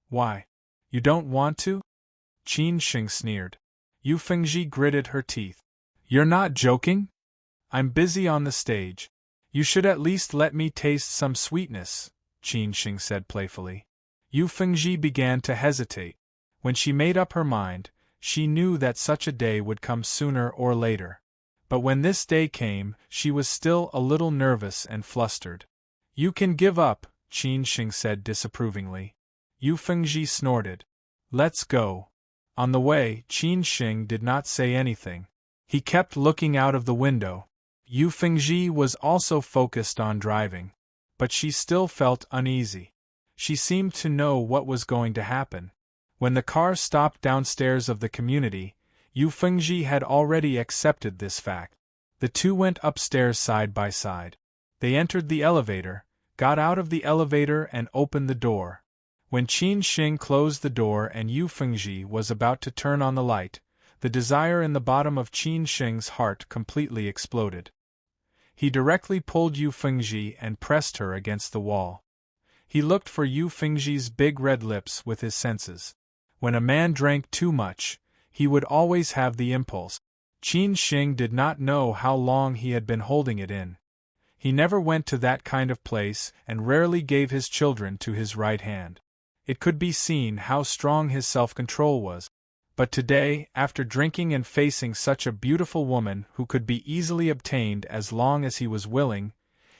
"Why? You don't want to?" Qin Shing sneered. Yu Fengji gritted her teeth. "You're not joking? I'm busy on the stage. You should at least let me taste some sweetness," Qin Shing said playfully. Yu Fengji began to hesitate. When she made up her mind, she knew that such a day would come sooner or later. But when this day came, she was still a little nervous and flustered. "You can give up," Qin Shing said disapprovingly. Yu Fengji snorted. "Let's go." On the way, Qin Shing did not say anything. He kept looking out of the window. Yu Fengji was also focused on driving. But she still felt uneasy. She seemed to know what was going to happen. When the car stopped downstairs of the community, Yu Fengji had already accepted this fact. The two went upstairs side by side. They entered the elevator, got out of the elevator and opened the door. When Qin Shing closed the door and Yu Fengji was about to turn on the light, the desire in the bottom of Qin Shing's heart completely exploded. He directly pulled Yu Fengji and pressed her against the wall. He looked for Yu Fengji's big red lips with his senses. When a man drank too much, he would always have the impulse. Qin Shing did not know how long he had been holding it in. He never went to that kind of place and rarely gave his children to his right hand. It could be seen how strong his self-control was. But today, after drinking and facing such a beautiful woman who could be easily obtained as long as he was willing,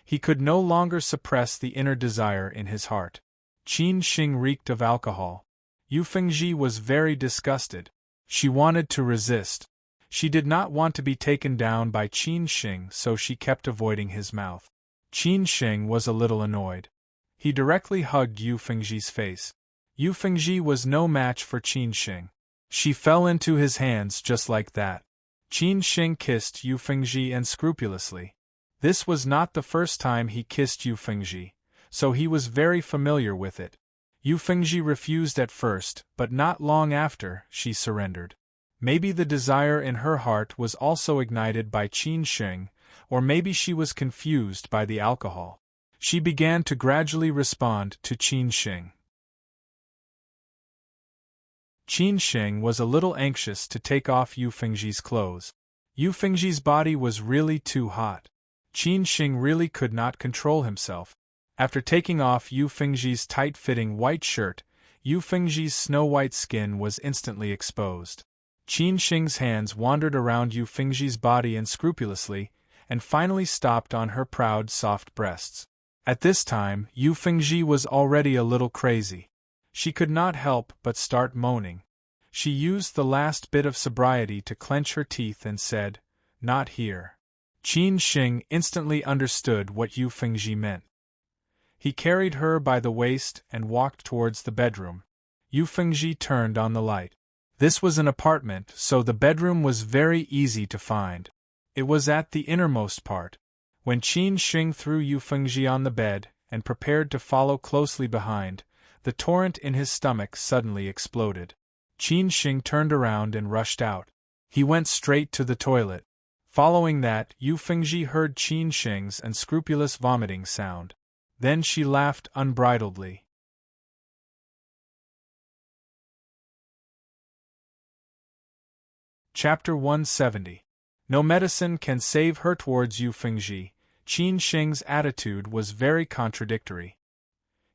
he could no longer suppress the inner desire in his heart. Qin Shing reeked of alcohol. Yu Fengji was very disgusted. She wanted to resist. She did not want to be taken down by Qin Shing, so she kept avoiding his mouth. Qin Shing was a little annoyed. He directly hugged Yu Fengji's face. Yu Fengji was no match for Qin Shing. She fell into his hands just like that. Qin Shing kissed Yu Fengji unscrupulously. This was not the first time he kissed Yu Fengji, so he was very familiar with it. Yu Fengji refused at first, but not long after, she surrendered. Maybe the desire in her heart was also ignited by Qin Shing, or maybe she was confused by the alcohol. She began to gradually respond to Qin Shing. Qin Shing was a little anxious to take off Yu Fengji's clothes. Yu Fengji's body was really too hot. Qin Shing really could not control himself. After taking off Yu Fengji's tight-fitting white shirt, Yu Fengji's snow-white skin was instantly exposed. Qin Shing's hands wandered around Yu Fengji's body unscrupulously, and finally stopped on her proud, soft breasts. At this time, Yu Fengji was already a little crazy. She could not help but start moaning. She used the last bit of sobriety to clench her teeth and said, "Not here." Qin Shing instantly understood what Yu Fengji meant. He carried her by the waist and walked towards the bedroom. Yu Fengji turned on the light. This was an apartment, so the bedroom was very easy to find. It was at the innermost part. When Qin Shing threw Yu Fengji on the bed and prepared to follow closely behind, the torrent in his stomach suddenly exploded. Qin Shing turned around and rushed out. He went straight to the toilet. Following that, Yu Fengji heard Qin Shing's unscrupulous vomiting sound. Then she laughed unbridledly. Chapter 170. No medicine can save her. Towards Yu Fengji, Qin Shing's attitude was very contradictory.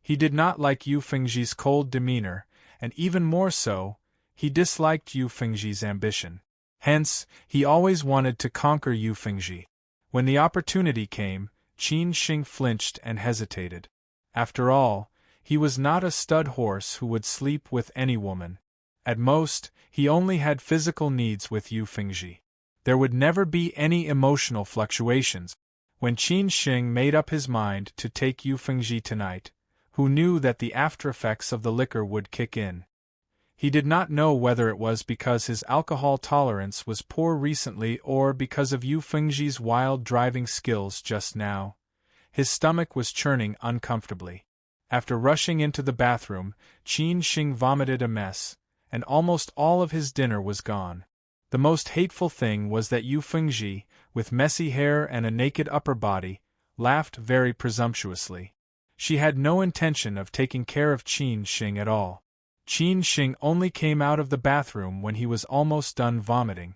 He did not like Yu Fengji's cold demeanor, and even more so, he disliked Yu Fengji's ambition. Hence, he always wanted to conquer Yu Fengji. When the opportunity came, Qin Shing flinched and hesitated. After all, he was not a stud horse who would sleep with any woman. At most, he only had physical needs with Yu Fengji. There would never be any emotional fluctuations. When Qin Shing made up his mind to take Yu Fengji tonight, who knew that the after-effects of the liquor would kick in? He did not know whether it was because his alcohol tolerance was poor recently or because of Yu Fengji's wild driving skills just now. His stomach was churning uncomfortably. After rushing into the bathroom, Qin Shing vomited a mess, and almost all of his dinner was gone. The most hateful thing was that Yu Fengji, with messy hair and a naked upper body, laughed very presumptuously. She had no intention of taking care of Qin Shing at all. Qin Shing only came out of the bathroom when he was almost done vomiting.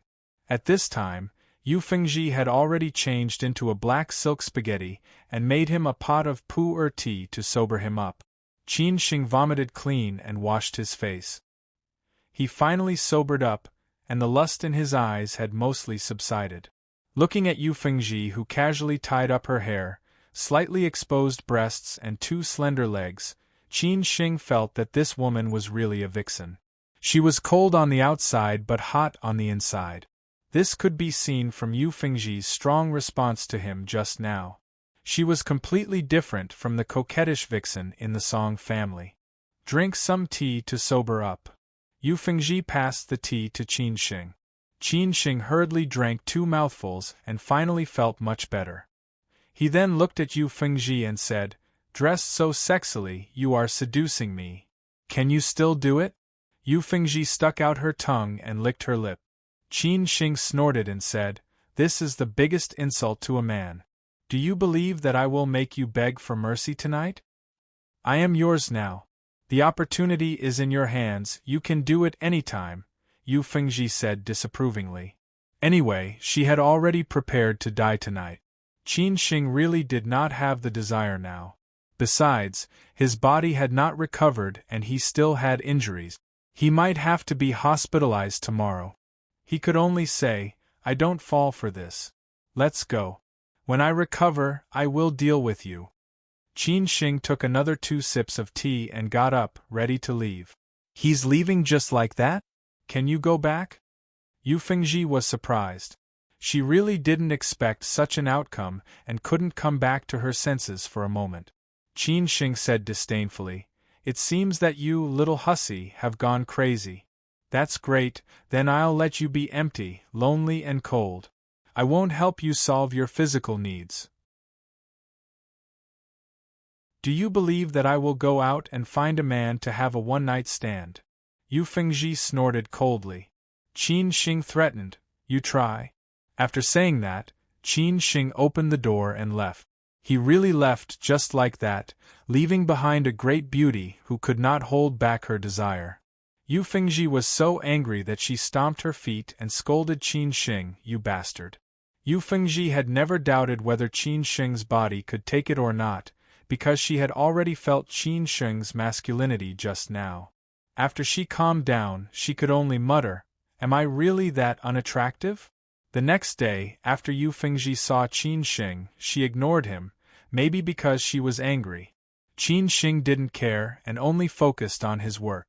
At this time, Yu Fengji had already changed into a black silk spaghetti and made him a pot of pu-er tea to sober him up. Qin Shing vomited clean and washed his face. He finally sobered up, and the lust in his eyes had mostly subsided. Looking at Yu Fengji, who casually tied up her hair, slightly exposed breasts and two slender legs, Qin Shing felt that this woman was really a vixen. She was cold on the outside but hot on the inside. This could be seen from Yu Fengji's strong response to him just now. She was completely different from the coquettish vixen in the Song family. "Drink some tea to sober up." Yu Fengji passed the tea to Qin Shing. Qin Shing hurriedly drank 2 mouthfuls and finally felt much better. He then looked at Yu Fengji and said, "Dressed so sexily, you are seducing me. Can you still do it?" Yu Fengji stuck out her tongue and licked her lip. Qin Shing snorted and said, "This is the biggest insult to a man. Do you believe that I will make you beg for mercy tonight? I am yours now. The opportunity is in your hands, you can do it any time. Yu Fengji said disapprovingly. Anyway, she had already prepared to die tonight. Qin Xing really did not have the desire now. Besides, his body had not recovered and he still had injuries. He might have to be hospitalized tomorrow. He could only say, I don't fall for this. Let's go. When I recover, I will deal with you. Qin Xing took another 2 sips of tea and got up, ready to leave. He's leaving just like that? Can you go back? Yu Fengji was surprised. She really didn't expect such an outcome and couldn't come back to her senses for a moment. Qin Xing said disdainfully, It seems that you, little hussy, have gone crazy. That's great, then I'll let you be empty, lonely and cold. I won't help you solve your physical needs. Do you believe that I will go out and find a man to have a one-night stand? Yu Fengji snorted coldly. Qin Xing threatened, You try. After saying that, Qin Xing opened the door and left. He really left just like that, leaving behind a great beauty who could not hold back her desire. Yu Fengji was so angry that she stomped her feet and scolded Qin Xing, You bastard. Yu Fengji had never doubted whether Qin Xing's body could take it or not, because she had already felt Qin Xing's masculinity just now. After she calmed down, she could only mutter, Am I really that unattractive? The next day, after Yu Fengji saw Qin Xing, she ignored him, maybe because she was angry. Qin Xing didn't care and only focused on his work.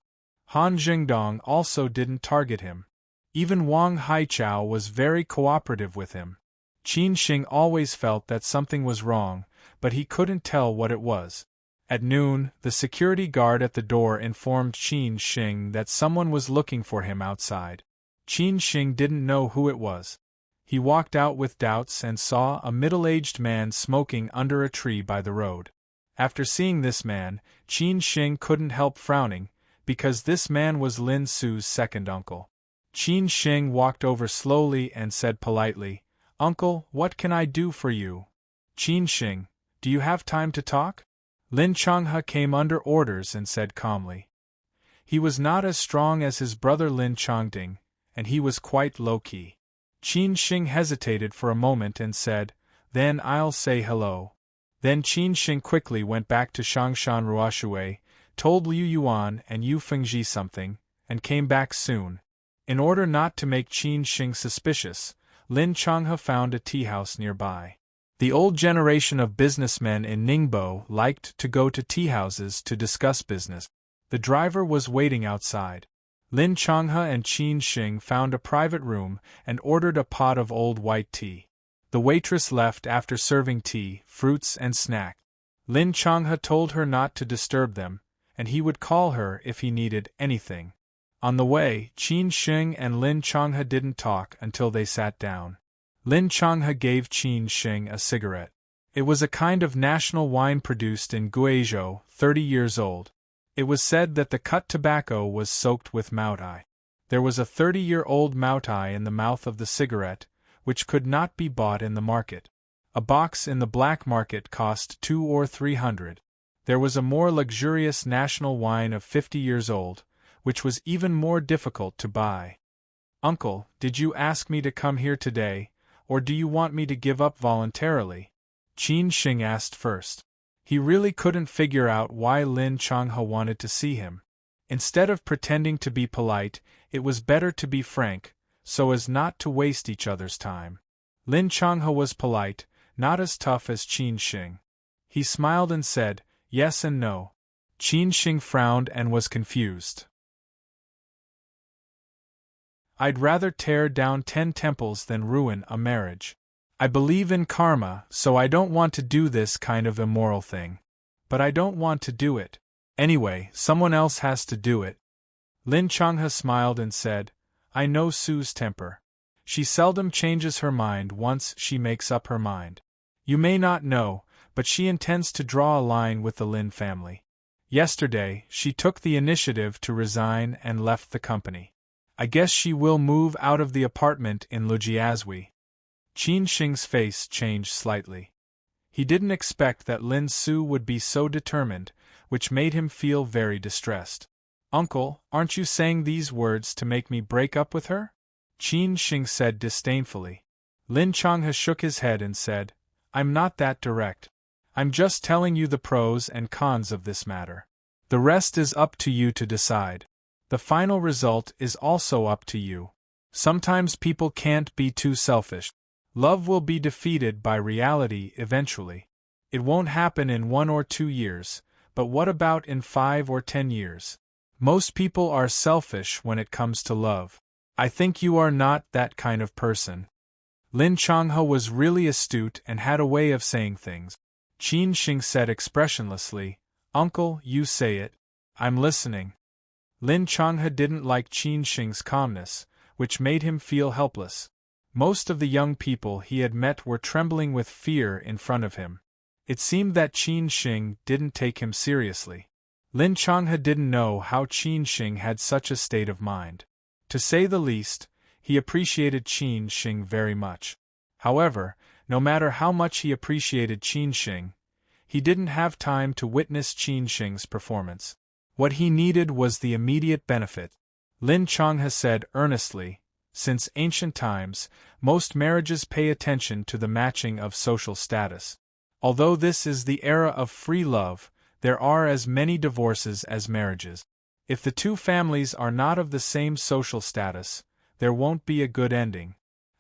Han Jingdong also didn't target him. Even Wang Haichao was very cooperative with him. Qin Xing always felt that something was wrong, but he couldn't tell what it was. At noon, the security guard at the door informed Qin Xing that someone was looking for him outside. Qin Xing didn't know who it was. He walked out with doubts and saw a middle-aged man smoking under a tree by the road. After seeing this man, Qin Xing couldn't help frowning, because this man was Lin Su's second uncle. Qin Xing walked over slowly and said politely, Uncle, what can I do for you? Qin Xing, do you have time to talk? Lin Changhe came under orders and said calmly. He was not as strong as his brother Lin Changding, and he was quite low-key. Qin Xing hesitated for a moment and said, Then I'll say hello. Then Qin Xing quickly went back to Shangshan Ruoshui, told Liu Yuan and Yu Fengji something, and came back soon. In order not to make Qin Xing suspicious, Lin Changhe found a tea-house nearby. The old generation of businessmen in Ningbo liked to go to tea-houses to discuss business. The driver was waiting outside. Lin Changhe and Qin Xing found a private room and ordered a pot of old white tea. The waitress left after serving tea, fruits and snack. Lin Changhe told her not to disturb them, and he would call her if he needed anything. On the way, Qin Xing and Lin Changhe didn't talk until they sat down. Lin Changhe gave Qin Xing a cigarette. It was a kind of national wine produced in Guizhou, 30 years old. It was said that the cut tobacco was soaked with maotai. There was a 30-year-old maotai in the mouth of the cigarette, which could not be bought in the market. A box in the black market cost 200 or 300. There was a more luxurious national wine of 50 years old, which was even more difficult to buy. Uncle, did you ask me to come here today, or do you want me to give up voluntarily? Qin Xing asked first. He really couldn't figure out why Lin Changhe wanted to see him. Instead of pretending to be polite, it was better to be frank, so as not to waste each other's time. Lin Changhe was polite, not as tough as Qin Xing. He smiled and said, yes and no. Qin Xing frowned and was confused. I'd rather tear down 10 temples than ruin a marriage. I believe in karma, so I don't want to do this kind of immoral thing. But I don't want to do it. Anyway, someone else has to do it. Lin Changhe smiled and said, I know Su's temper. She seldom changes her mind once she makes up her mind. You may not know, but she intends to draw a line with the Lin family. Yesterday, she took the initiative to resign and left the company. I guess she will move out of the apartment in Lujiazui. Qin Xing's face changed slightly. He didn't expect that Lin Su would be so determined, which made him feel very distressed. Uncle, aren't you saying these words to make me break up with her? Qin Shing said disdainfully. Lin Changhe shook his head and said, I'm not that direct. I'm just telling you the pros and cons of this matter. The rest is up to you to decide. The final result is also up to you. Sometimes people can't be too selfish. Love will be defeated by reality eventually. It won't happen in 1 or 2 years, but what about in 5 or 10 years? Most people are selfish when it comes to love. I think you are not that kind of person. Lin Changhe was really astute and had a way of saying things. Qin Shing said expressionlessly, Uncle, you say it. I'm listening. Lin Changhe didn't like Qin Shing's calmness, which made him feel helpless. Most of the young people he had met were trembling with fear in front of him. It seemed that Qin Shing didn't take him seriously. Lin Changhe didn't know how Qin Shing had such a state of mind. To say the least, he appreciated Qin Shing very much. However, no matter how much he appreciated Qin Shing, he didn't have time to witness Qin Shing's performance. What he needed was the immediate benefit. Lin Changhe said earnestly, since ancient times, most marriages pay attention to the matching of social status. Although this is the era of free love, there are as many divorces as marriages. If the two families are not of the same social status, there won't be a good ending.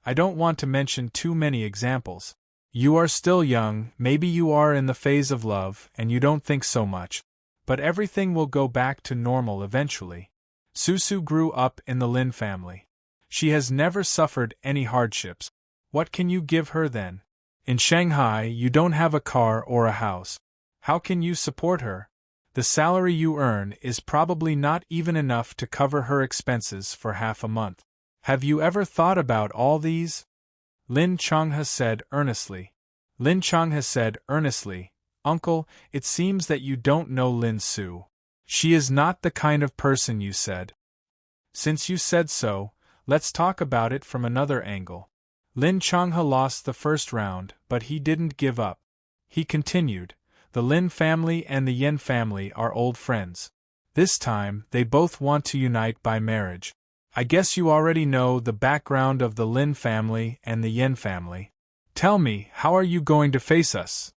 I don't want to mention too many examples. You are still young, maybe you are in the phase of love and you don't think so much. But everything will go back to normal eventually. Susu grew up in the Lin family. She has never suffered any hardships. What can you give her then? In Shanghai, you don't have a car or a house. How can you support her? The salary you earn is probably not even enough to cover her expenses for half a month. Have you ever thought about all these? Lin Changhe said earnestly. Lin Changhe said earnestly, Uncle, it seems that you don't know Lin Su. She is not the kind of person you said. Since you said so, let's talk about it from another angle. Lin Changhe lost the first round, but he didn't give up. He continued, the Lin family and the Yen family are old friends. This time, they both want to unite by marriage. I guess you already know the background of the Lin family and the Yen family. Tell me, how are you going to face us?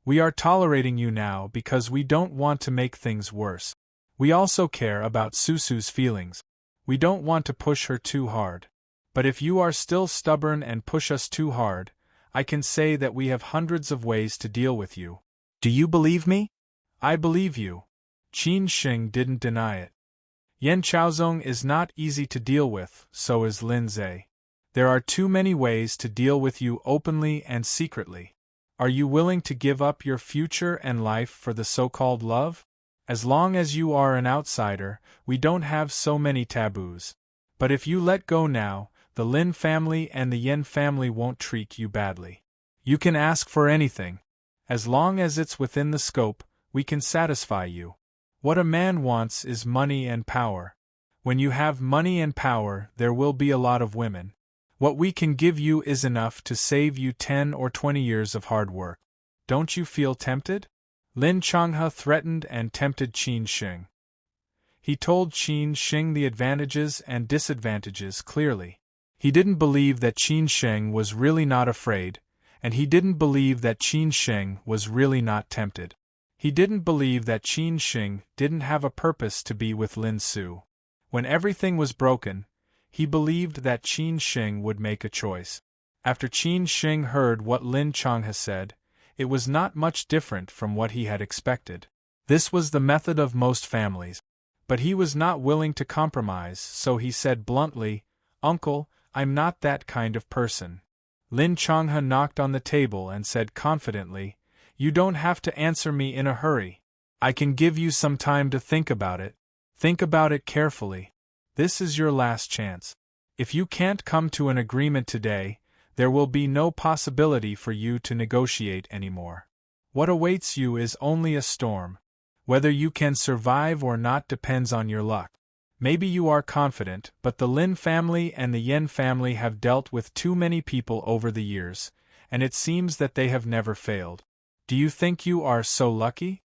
We are tolerating you now because we don't want to make things worse. We also care about Susu's feelings. We don't want to push her too hard. But if you are still stubborn and push us too hard, I can say that we have hundreds of ways to deal with you. Do you believe me? I believe you. Qin Shing didn't deny it. Yan Chaozong is not easy to deal with, so is Lin Zhe. There are too many ways to deal with you openly and secretly. Are you willing to give up your future and life for the so-called love? As long as you are an outsider, we don't have so many taboos. But if you let go now, the Lin family and the Yen family won't treat you badly. You can ask for anything. As long as it's within the scope, we can satisfy you. What a man wants is money and power. When you have money and power, there will be a lot of women. What we can give you is enough to save you 10 or 20 years of hard work. Don't you feel tempted? Lin Changhe threatened and tempted Qin Shing. He told Qin Shing the advantages and disadvantages clearly. He didn't believe that Qin Shing was really not afraid, and he didn't believe that Qin Shing was really not tempted. He didn't believe that Qin Shing didn't have a purpose to be with Lin Su. When everything was broken, he believed that Qin Shing would make a choice. After Qin Shing heard what Lin Changhe said, it was not much different from what he had expected. This was the method of most families. But he was not willing to compromise, so he said bluntly, Uncle, I'm not that kind of person. Lin Changhe knocked on the table and said confidently, You don't have to answer me in a hurry. I can give you some time to think about it. Think about it carefully. This is your last chance. If you can't come to an agreement today, there will be no possibility for you to negotiate anymore. What awaits you is only a storm. Whether you can survive or not depends on your luck. Maybe you are confident, but the Lin family and the Yen family have dealt with too many people over the years, and it seems that they have never failed. Do you think you are so lucky?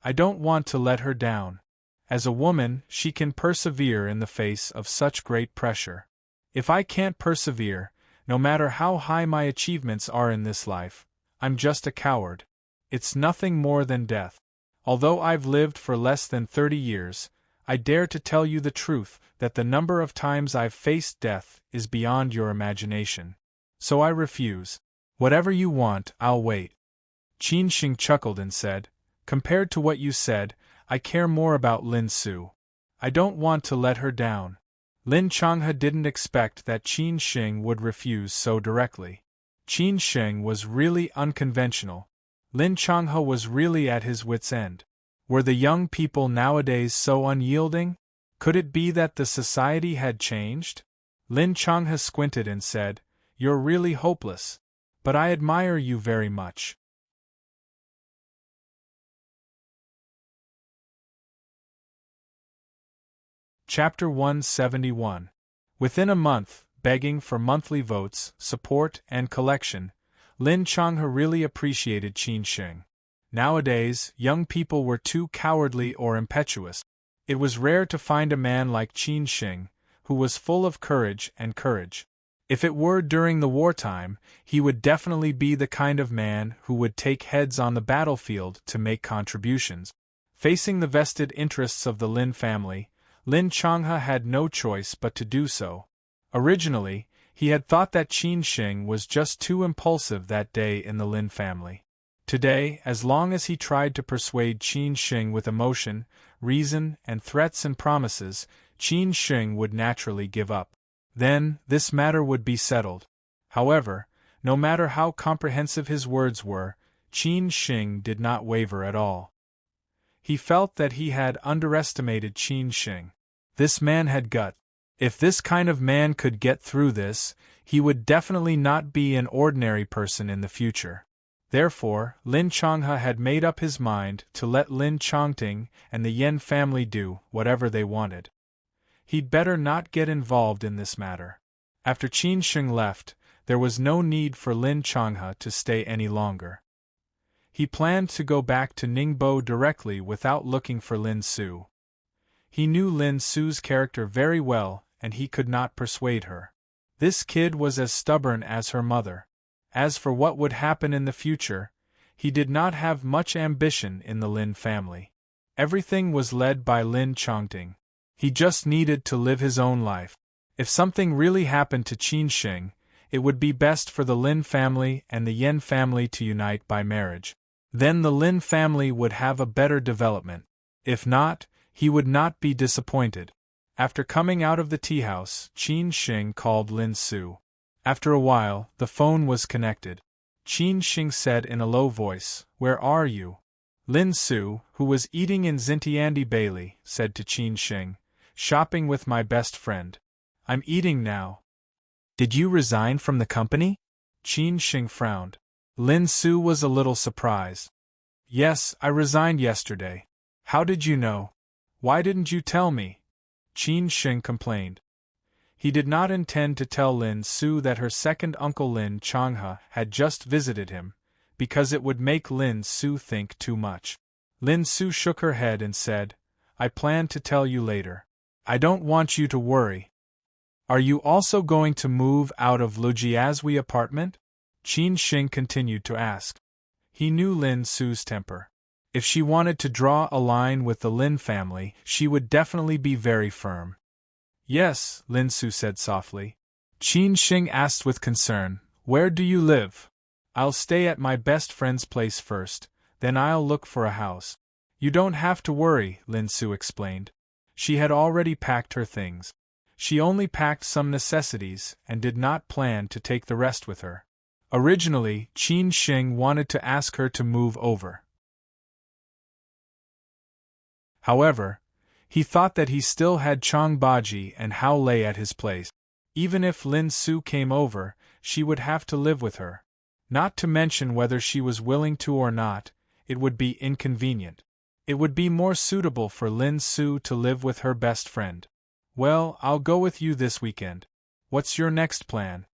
I don't want to let her down. As a woman, she can persevere in the face of such great pressure. If I can't persevere, no matter how high my achievements are in this life, I'm just a coward. It's nothing more than death. Although I've lived for less than 30 years, I dare to tell you the truth that the number of times I've faced death is beyond your imagination. So I refuse. Whatever you want, I'll wait. Qin Shing chuckled and said, compared to what you said, I care more about Lin Su. I don't want to let her down. Lin Changhe didn't expect that Qin Shing would refuse so directly. Qin Shing was really unconventional. Lin Changhe was really at his wits' end. Were the young people nowadays so unyielding? Could it be that the society had changed? Lin Changhe squinted and said, You're really hopeless. But I admire you very much. Chapter 171. Within a month, begging for monthly votes, support, and collection, Lin Changhe really appreciated Qin Shing. Nowadays, young people were too cowardly or impetuous. It was rare to find a man like Qin Shing, who was full of courage and courage. If it were during the wartime, he would definitely be the kind of man who would take heads on the battlefield to make contributions. Facing the vested interests of the Lin family, Lin Changhe had no choice but to do so. Originally, he had thought that Qin Shing was just too impulsive that day in the Lin family. Today, as long as he tried to persuade Qin Shing with emotion, reason, and threats and promises, Qin Shing would naturally give up. Then, this matter would be settled. However, no matter how comprehensive his words were, Qin Shing did not waver at all. He felt that he had underestimated Qin Shing. This man had gut. If this kind of man could get through this, he would definitely not be an ordinary person in the future. Therefore, Lin Changhe had made up his mind to let Lin Changting and the Yan family do whatever they wanted. He'd better not get involved in this matter. After Qin Shing left, there was no need for Lin Changhe to stay any longer. He planned to go back to Ningbo directly without looking for Lin Su. He knew Lin Su's character very well, and he could not persuade her. This kid was as stubborn as her mother. As for what would happen in the future, he did not have much ambition in the Lin family. Everything was led by Lin Changting. He just needed to live his own life. If something really happened to Qin Shing, it would be best for the Lin family and the Yan family to unite by marriage. Then the Lin family would have a better development. If not, he would not be disappointed. After coming out of the tea house, Qin Shing called Lin Su. After a while, the phone was connected. Qin Shing said in a low voice, "Where are you?" Lin Su, who was eating in Xintiandi Bailey, said to Qin Shing, "Shopping with my best friend. I'm eating now." "Did you resign from the company?" Qin Shing frowned. Lin Su was a little surprised. "Yes, I resigned yesterday." "How did you know? Why didn't you tell me?" Qin Shing complained. He did not intend to tell Lin Su that her second uncle Lin Changhe had just visited him, because it would make Lin Su think too much. Lin Su shook her head and said, "I plan to tell you later. I don't want you to worry." "Are you also going to move out of Lujiazui apartment?" Qin Shing continued to ask. He knew Lin Su's temper. If she wanted to draw a line with the Lin family, she would definitely be very firm. "Yes," Lin Su said softly. Qin Shing asked with concern, "Where do you live?" "I'll stay at my best friend's place first, then I'll look for a house." "You don't have to worry," Lin Su explained. She had already packed her things. She only packed some necessities and did not plan to take the rest with her. Originally, Qin Shing wanted to ask her to move over. However, he thought that he still had Chang Baji and Hao Lei at his place. Even if Lin Su came over, she would have to live with her. Not to mention whether she was willing to or not, it would be inconvenient. It would be more suitable for Lin Su to live with her best friend. "Well, I'll go with you this weekend. What's your next plan?"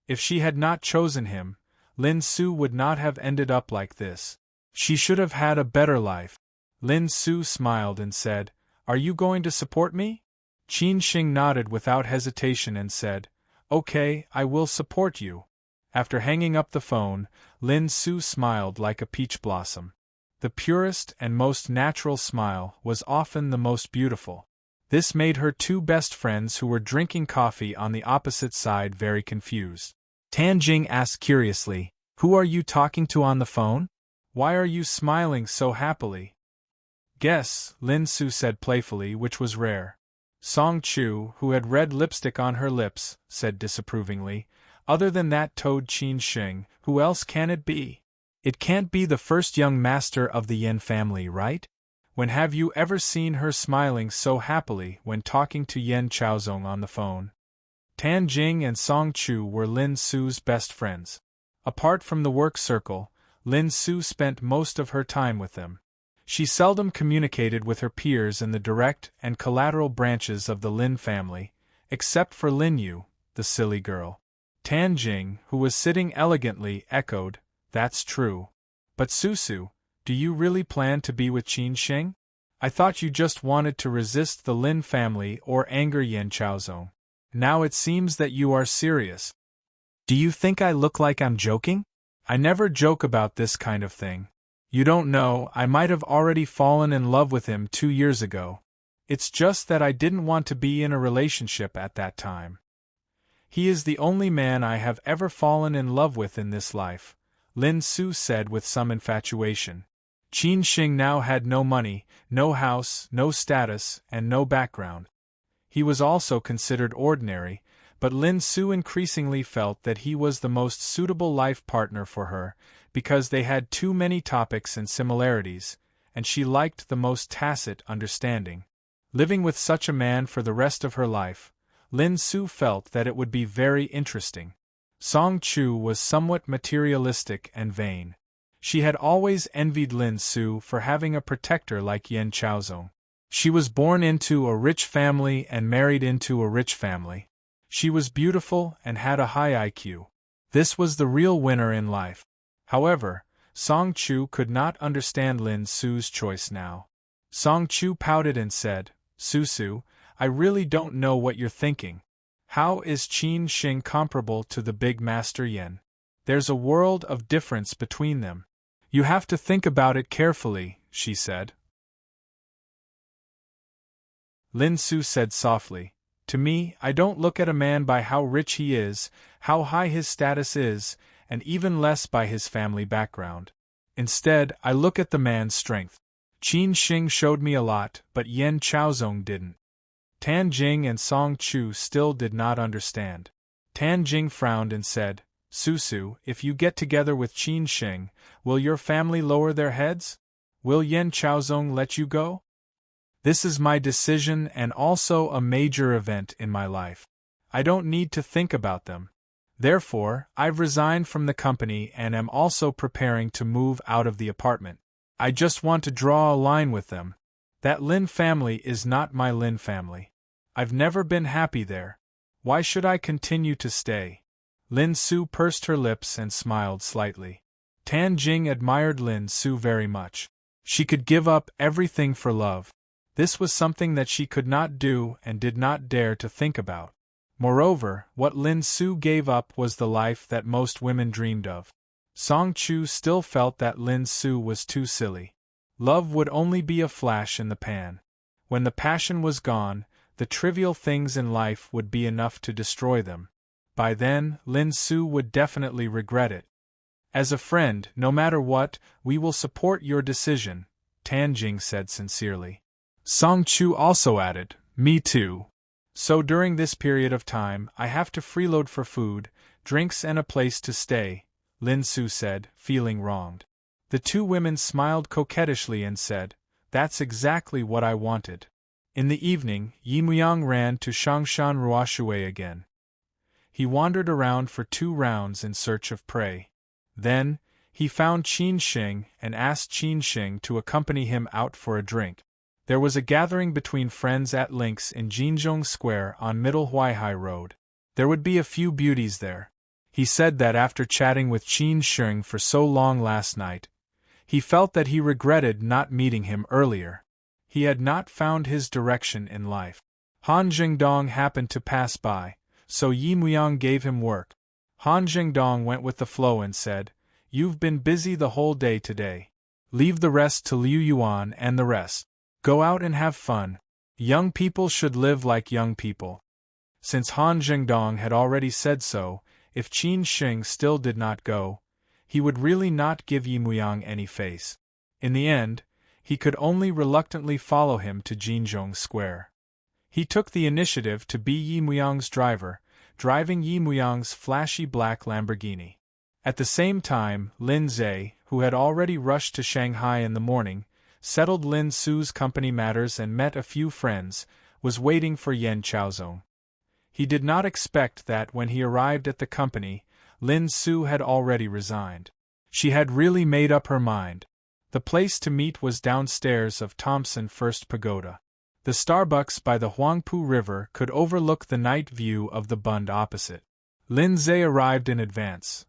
If she had not chosen him, Lin Su would not have ended up like this. She should have had a better life. Lin Su smiled and said, "Are you going to support me?" Qin Shing nodded without hesitation and said, "Okay, I will support you." After hanging up the phone, Lin Su smiled like a peach blossom. The purest and most natural smile was often the most beautiful. This made her two best friends who were drinking coffee on the opposite side very confused. Tan Jing asked curiously, "Who are you talking to on the phone? Why are you smiling so happily?" "Guess," Lin Su said playfully, which was rare. Song Chu, who had red lipstick on her lips, said disapprovingly, "Other than that toad Qin Shing, who else can it be? It can't be the first young master of the Yin family, right? When have you ever seen her smiling so happily when talking to Yen Chaozong on the phone?" Tan Jing and Song Chu were Lin Su's best friends. Apart from the work circle, Lin Su spent most of her time with them. She seldom communicated with her peers in the direct and collateral branches of the Lin family, except for Lin Yu, the silly girl. Tan Jing, who was sitting elegantly, echoed, "That's true. But Susu, do you really plan to be with Qin Shing? I thought you just wanted to resist the Lin family or anger Yen Chaozong. Now it seems that you are serious. Do you think I look like I'm joking? I never joke about this kind of thing. You don't know, I might have already fallen in love with him 2 years ago. It's just that I didn't want to be in a relationship at that time. He is the only man I have ever fallen in love with in this life," Lin Su said with some infatuation. Qin Shing now had no money, no house, no status, and no background. He was also considered ordinary, but Lin Su increasingly felt that he was the most suitable life partner for her, because they had too many topics and similarities, and she liked the most tacit understanding. Living with such a man for the rest of her life, Lin Su felt that it would be very interesting. Song Chu was somewhat materialistic and vain. She had always envied Lin Su for having a protector like Yen Chaozong. She was born into a rich family and married into a rich family. She was beautiful and had a high IQ. This was the real winner in life. However, Song Chu could not understand Lin Su's choice now. Song Chu pouted and said, "Susu, I really don't know what you're thinking. How is Qin Shing comparable to the big Master Yin? There's a world of difference between them. You have to think about it carefully," she said. Lin Su said softly, "To me, I don't look at a man by how rich he is, how high his status is, and even less by his family background. Instead, I look at the man's strength. Qin Shing showed me a lot, but Yen Chaozong didn't." Tan Jing and Song Chu still did not understand. Tan Jing frowned and said, "Susu, if you get together with Qin Shing, will your family lower their heads? Will Yen Chaozong let you go? This is my decision and also a major event in my life. I don't need to think about them. Therefore, I've resigned from the company and am also preparing to move out of the apartment. I just want to draw a line with them. That Lin family is not my Lin family. I've never been happy there. Why should I continue to stay?" Lin Su pursed her lips and smiled slightly. Tan Jing admired Lin Su very much. She could give up everything for love. This was something that she could not do and did not dare to think about. Moreover, what Lin Su gave up was the life that most women dreamed of. Song Chu still felt that Lin Su was too silly. Love would only be a flash in the pan. When the passion was gone, the trivial things in life would be enough to destroy them. By then, Lin Su would definitely regret it. "As a friend, no matter what, we will support your decision," Tan Jing said sincerely. Song Chu also added, "Me too. So during this period of time, I have to freeload for food, drinks and a place to stay," Lin Su said, feeling wronged. The two women smiled coquettishly and said, "That's exactly what I wanted." In the evening, Yi Muyang ran to Shangshan Ruoshui again. He wandered around for 2 rounds in search of prey. Then, he found Qin Shing and asked Qin Shing to accompany him out for a drink. There was a gathering between friends at Links in Jinzhong Square on Middle Huaihai Road. There would be a few beauties there. He said that after chatting with Qin Shing for so long last night, He felt that he regretted not meeting him earlier. He had not found his direction in life. Han Jingdong happened to pass by, so Yi Muyang gave him work. Han Jingdong went with the flow and said, "You've been busy the whole day today. Leave the rest to Liu Yuan and the rest. Go out and have fun. Young people should live like young people." Since Han Jingdong had already said so, if Qin Sheng still did not go, he would really not give Yi Muyang any face. In the end, he could only reluctantly follow him to Jinzhong Square. He took the initiative to be Yi Muyang's driver, driving Yi Muyang's flashy black Lamborghini. At the same time, Lin Zhe, who had already rushed to Shanghai in the morning, settled Lin Su's company matters and met a few friends, was waiting for Yan Chaozong. He did not expect that when he arrived at the company, Lin Su had already resigned. She had really made up her mind. The place to meet was downstairs of Thompson First Pagoda. The Starbucks by the Huangpu River could overlook the night view of the Bund opposite. Lin Zhe arrived in advance.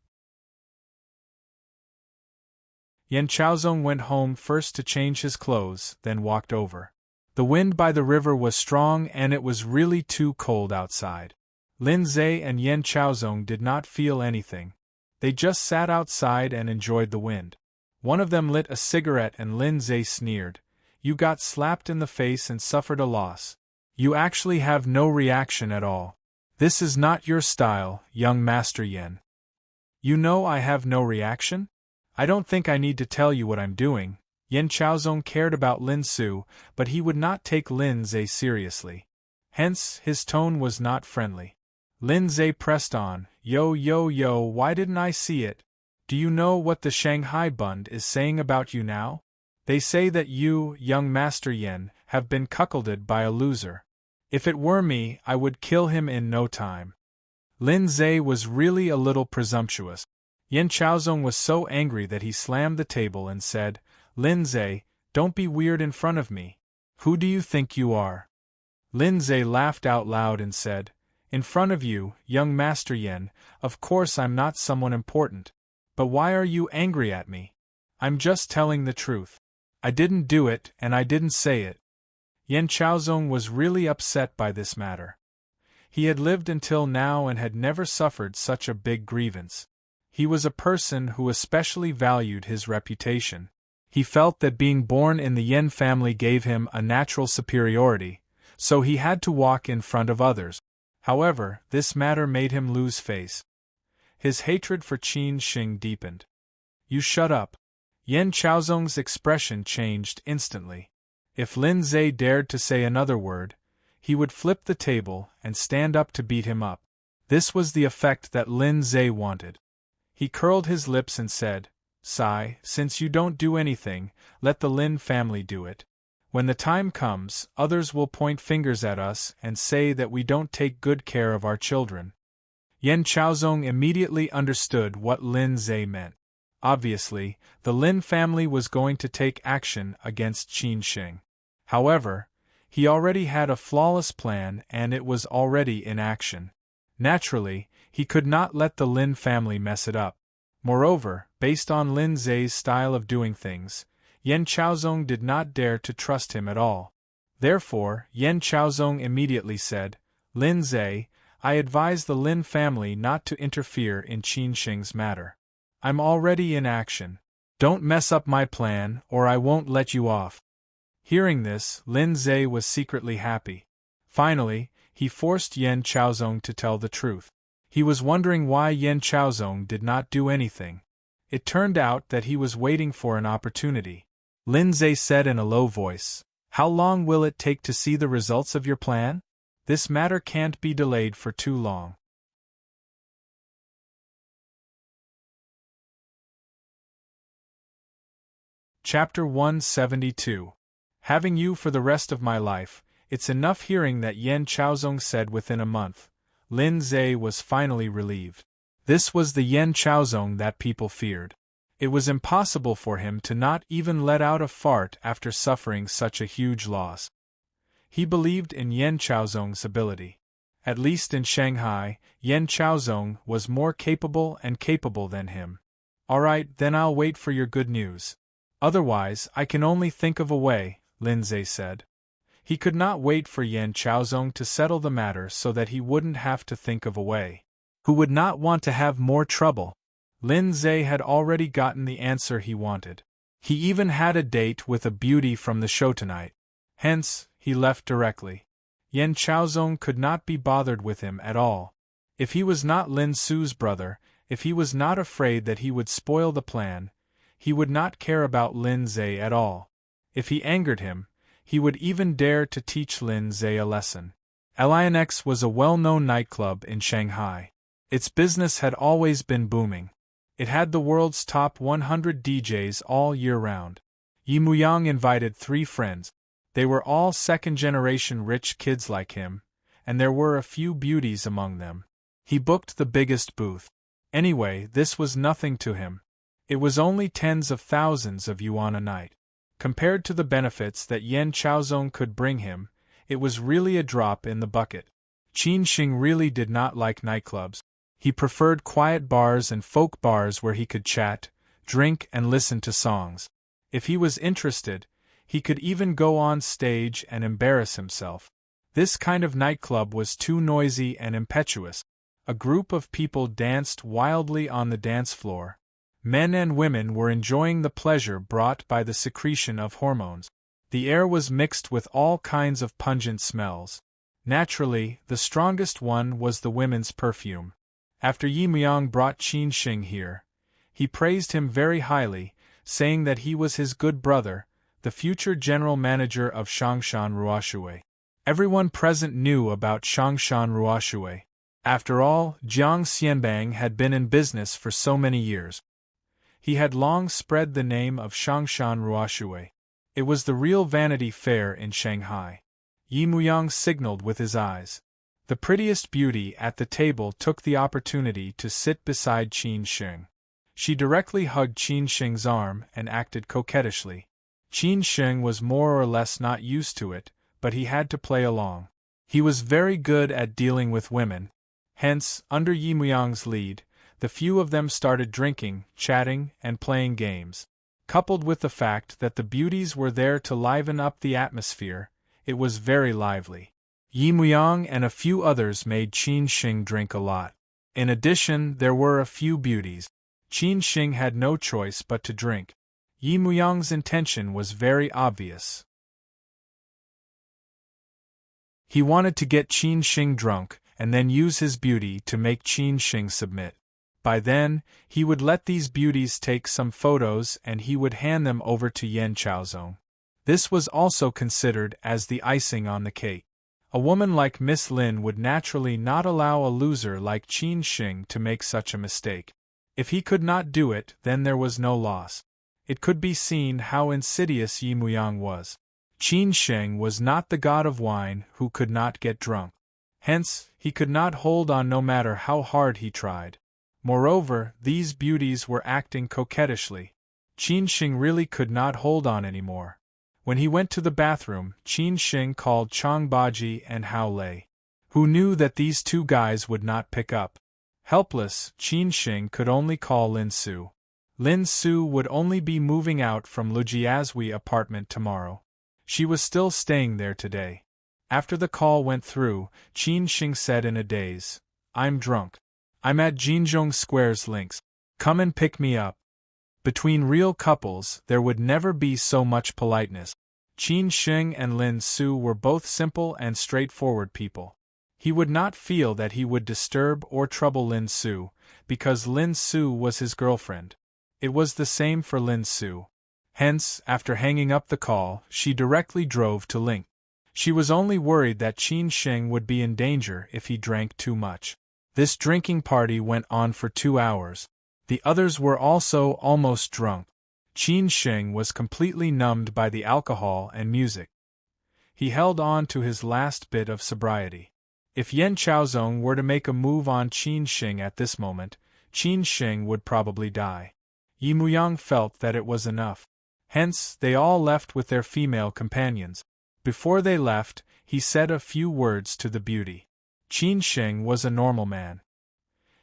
Yan Chaozong went home first to change his clothes, then walked over. The wind by the river was strong and it was really too cold outside. Lin Zhe and Yan Chaozong did not feel anything. They just sat outside and enjoyed the wind. One of them lit a cigarette and Lin Zhe sneered, "You got slapped in the face and suffered a loss. You actually have no reaction at all. This is not your style, young Master Yan." "You know I have no reaction? I don't think I need to tell you what I'm doing." Yan Chaozong cared about Lin Su, but he would not take Lin Zhe seriously. Hence, his tone was not friendly. Lin Zhe pressed on, "Yo, why didn't I see it? Do you know what the Shanghai Bund is saying about you now? They say that you, young Master Yan, have been cuckolded by a loser. If it were me, I would kill him in no time." Lin Zhe was really a little presumptuous. Yan Chaozong was so angry that he slammed the table and said, "Lin Zhe, don't be weird in front of me. Who do you think you are?" Lin Zhe laughed out loud and said, "In front of you, young Master Yan, of course I'm not someone important. But why are you angry at me? I'm just telling the truth. I didn't do it and I didn't say it." Yan Chaozong was really upset by this matter. He had lived until now and had never suffered such a big grievance. He was a person who especially valued his reputation. He felt that being born in the Yan family gave him a natural superiority, so he had to walk in front of others. However, this matter made him lose face. His hatred for Qin Sheng deepened. "You shut up." Yan Chaozong's expression changed instantly. If Lin Zhe dared to say another word, he would flip the table and stand up to beat him up. This was the effect that Lin Zhe wanted. He curled his lips and said, "Sai, since you don't do anything, let the Lin family do it. When the time comes, others will point fingers at us and say that we don't take good care of our children." Yan Chaozong immediately understood what Lin Zhe meant. Obviously, the Lin family was going to take action against Qin Sheng. However, he already had a flawless plan and it was already in action. Naturally, he could not let the Lin family mess it up. Moreover, based on Lin Zhe's style of doing things, Yan Chaozong did not dare to trust him at all. Therefore, Yan Chaozong immediately said, "Lin Zhe, I advise the Lin family not to interfere in Qin Sheng's matter. I'm already in action. Don't mess up my plan, or I won't let you off." Hearing this, Lin Zhe was secretly happy. Finally, he forced Yan Chaozong to tell the truth. He was wondering why Yan Chaozong did not do anything. It turned out that he was waiting for an opportunity. Lin Zhe said in a low voice, "How long will it take to see the results of your plan? This matter can't be delayed for too long." Chapter 172. Having you for the rest of my life, it's enough hearing that Yan Chaozong said within a month. Lin Zhe was finally relieved. This was the Yan Chaozong that people feared. It was impossible for him to not even let out a fart after suffering such a huge loss. He believed in Yan Chaozong's ability. At least in Shanghai, Yan Chaozong was more capable than him. "All right, then I'll wait for your good news." Otherwise, I can only think of a way, Lindsay said. He could not wait for Yan Chaozong to settle the matter so that he wouldn't have to think of a way. Who would not want to have more trouble? Lindsay had already gotten the answer he wanted. He even had a date with a beauty from the show tonight. Hence, he left directly. Yan Chaozong could not be bothered with him at all. If he was not Lin Su's brother, if he was not afraid that he would spoil the plan, he would not care about Lindsay at all. If he angered him, he would even dare to teach Lindsay a lesson. Lionx was a well-known nightclub in Shanghai. Its business had always been booming. It had the world's top 100 DJs all year round. Yi Muyang invited 3 friends. They were all second-generation rich kids like him, and there were a few beauties among them. He booked the biggest booth. Anyway, this was nothing to him. It was only tens of thousands of yuan a night. Compared to the benefits that Yan Chaozong could bring him, it was really a drop in the bucket. Qin Xing really did not like nightclubs. He preferred quiet bars and folk bars where he could chat, drink and listen to songs. If he was interested, he could even go on stage and embarrass himself. This kind of nightclub was too noisy and impetuous. A group of people danced wildly on the dance floor. Men and women were enjoying the pleasure brought by the secretion of hormones. The air was mixed with all kinds of pungent smells. Naturally, the strongest one was the women's perfume. After Yi Muyang brought Qin Xing here, he praised him very highly, saying that he was his good brother, the future general manager of Shangshan Ruoshui. Everyone present knew about Shangshan Ruoshui. After all, Jiang Xianbang had been in business for so many years. He had long spread the name of Shangshan Ruoshui. It was the real Vanity Fair in Shanghai. Yi Muyang signaled with his eyes. The prettiest beauty at the table took the opportunity to sit beside Qin Xing. She directly hugged Qin Xing's arm and acted coquettishly. Qin Xing was more or less not used to it, but he had to play along. He was very good at dealing with women. Hence, under Yi Muyang's lead, the few of them started drinking, chatting, and playing games. Coupled with the fact that the beauties were there to liven up the atmosphere, it was very lively. Yi Muyang and a few others made Qin Xing drink a lot. In addition, there were a few beauties. Qin Xing had no choice but to drink. Yi Muyang's intention was very obvious. He wanted to get Qin Xing drunk, and then use his beauty to make Qin Xing submit. By then, he would let these beauties take some photos and he would hand them over to Yan Chaozong. This was also considered as the icing on the cake. A woman like Miss Lin would naturally not allow a loser like Qin Xing to make such a mistake. If he could not do it, then there was no loss. It could be seen how insidious Yi Muyang was. Qin Xing was not the god of wine who could not get drunk. Hence, he could not hold on no matter how hard he tried. Moreover, these beauties were acting coquettishly. Qin Xing really could not hold on anymore. When he went to the bathroom, Qin Xing called Chang Baji and Hao Lei, who knew that these 2 guys would not pick up. Helpless, Qin Xing could only call Lin Su. Lin Su would only be moving out from Lujiazui apartment tomorrow. She was still staying there today. After the call went through, Qin Xing said in a daze, "I'm drunk. I'm at Jinzhong Square's links. Come and pick me up." Between real couples, there would never be so much politeness. Qin Xing and Lin Su were both simple and straightforward people. He would not feel that he would disturb or trouble Lin Su, because Lin Su was his girlfriend. It was the same for Lin Su. Hence, after hanging up the call, she directly drove to Ling. She was only worried that Qin Xing would be in danger if he drank too much. This drinking party went on for 2 hours. The others were also almost drunk. Qin Xing was completely numbed by the alcohol and music. He held on to his last bit of sobriety. If Yan Chaozong were to make a move on Qin Xing at this moment, Qin Xing would probably die. Yi Muyang felt that it was enough. Hence, they all left with their female companions. Before they left, he said a few words to the beauty. Qin Xing was a normal man.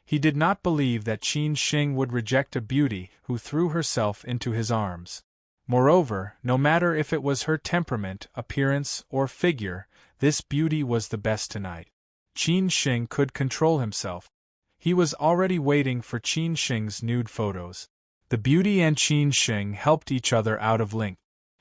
He did not believe that Qin Xing would reject a beauty who threw herself into his arms. Moreover, no matter if it was her temperament, appearance, or figure, this beauty was the best tonight. Qin Sheng could control himself. He was already waiting for Qin Sheng's nude photos. The beauty and Qin Sheng helped each other out of link.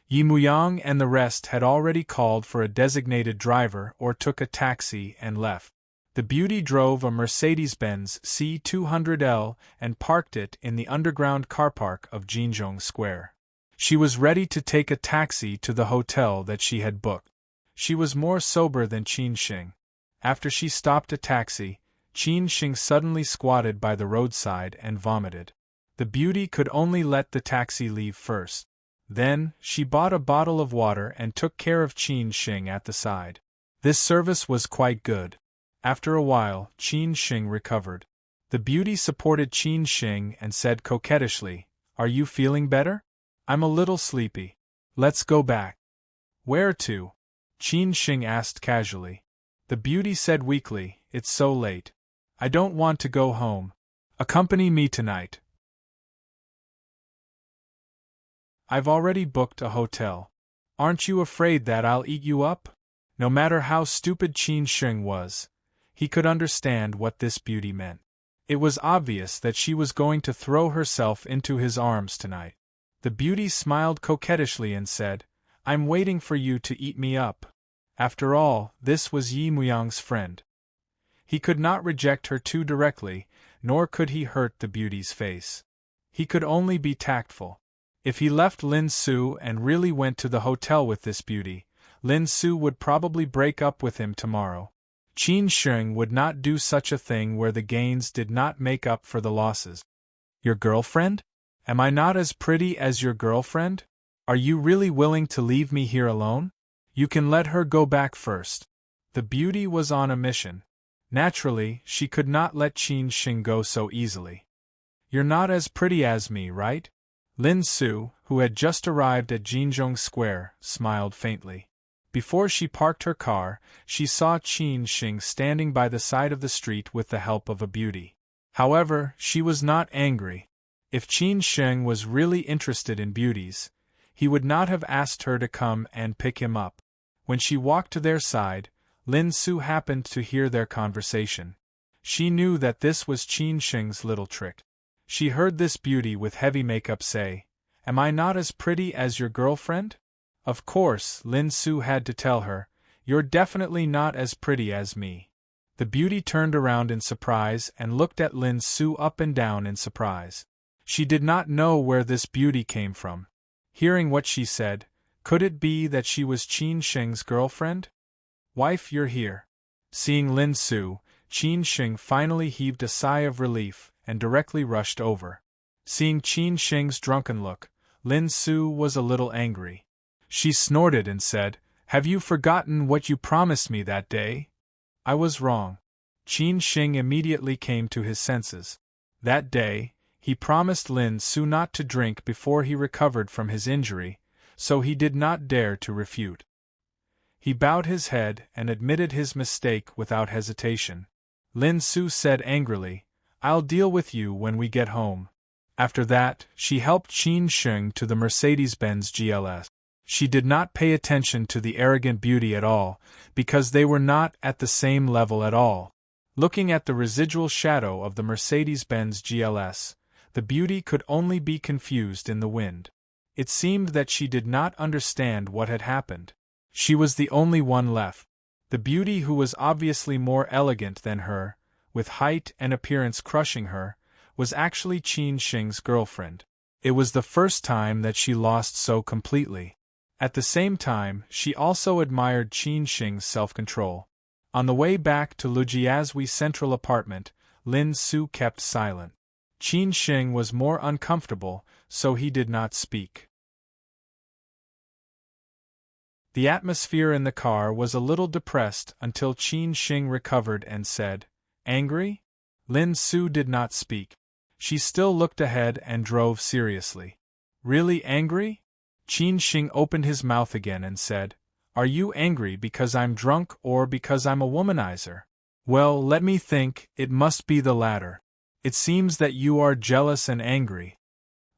Yi Muyang and the rest had already called for a designated driver or took a taxi and left. The beauty drove a Mercedes-Benz C200L and parked it in the underground car park of Jinzhong Square. She was ready to take a taxi to the hotel that she had booked. She was more sober than Qin Sheng. After she stopped a taxi, Qin Sheng suddenly squatted by the roadside and vomited. The beauty could only let the taxi leave first. Then, she bought a bottle of water and took care of Qin Sheng at the side. This service was quite good. After a while, Qin Sheng recovered. The beauty supported Qin Sheng and said coquettishly, "Are you feeling better? I'm a little sleepy. Let's go back." "Where to?" Qin Sheng asked casually. The beauty said weakly, "It's so late. I don't want to go home. Accompany me tonight. I've already booked a hotel. Aren't you afraid that I'll eat you up?" No matter how stupid Qin Sheng was, he could understand what this beauty meant. It was obvious that she was going to throw herself into his arms tonight. The beauty smiled coquettishly and said, "I'm waiting for you to eat me up." After all, this was Yi Muyang's friend. He could not reject her too directly, nor could he hurt the beauty's face. He could only be tactful. If he left Lin Su and really went to the hotel with this beauty, Lin Su would probably break up with him tomorrow. Qin Sheng would not do such a thing where the gains did not make up for the losses. "Your girlfriend? Am I not as pretty as your girlfriend? Are you really willing to leave me here alone? You can let her go back first." The beauty was on a mission. Naturally, she could not let Qin Sheng go so easily. "You're not as pretty as me, right?" Lin Su, who had just arrived at Jinzhong Square, smiled faintly. Before she parked her car, she saw Qin Sheng standing by the side of the street with the help of a beauty. However, she was not angry. If Qin Sheng was really interested in beauties, he would not have asked her to come and pick him up. When she walked to their side, Lin Su happened to hear their conversation. She knew that this was Qin Sheng's little trick. She heard this beauty with heavy makeup say, "Am I not as pretty as your girlfriend?" Of course, Lin Su had to tell her, "You're definitely not as pretty as me." The beauty turned around in surprise and looked at Lin Su up and down in surprise. She did not know where this beauty came from. Hearing what she said, could it be that she was Qin Sheng's girlfriend? "Wife, you're here." Seeing Lin Su, Qin Sheng finally heaved a sigh of relief and directly rushed over. Seeing Qin Sheng's drunken look, Lin Su was a little angry. She snorted and said, "Have you forgotten what you promised me that day?" "I was wrong." Qin Sheng immediately came to his senses. That day, he promised Lin Su not to drink before he recovered from his injury, so he did not dare to refute. He bowed his head and admitted his mistake without hesitation. Lin Su said angrily, "I'll deal with you when we get home." After that, she helped Qin Sheng to the Mercedes-Benz GLS. She did not pay attention to the arrogant beauty at all, because they were not at the same level at all. Looking at the residual shadow of the Mercedes-Benz GLS, the beauty could only be confused in the wind. It seemed that she did not understand what had happened. She was the only one left. The beauty who was obviously more elegant than her, with height and appearance crushing her, was actually Qin Sheng's girlfriend. It was the first time that she lost so completely. At the same time, she also admired Qin Sheng's self-control. On the way back to Lujiazwi's central apartment, Lin Su kept silent. Qin Sheng was more uncomfortable, so he did not speak. The atmosphere in the car was a little depressed until Qin Sheng recovered and said, "Angry?" Lin Su did not speak. She still looked ahead and drove seriously. "Really angry?" Qin Sheng opened his mouth again and said, "Are you angry because I'm drunk or because I'm a womanizer?" "Well, let me think, it must be the latter. It seems that you are jealous and angry."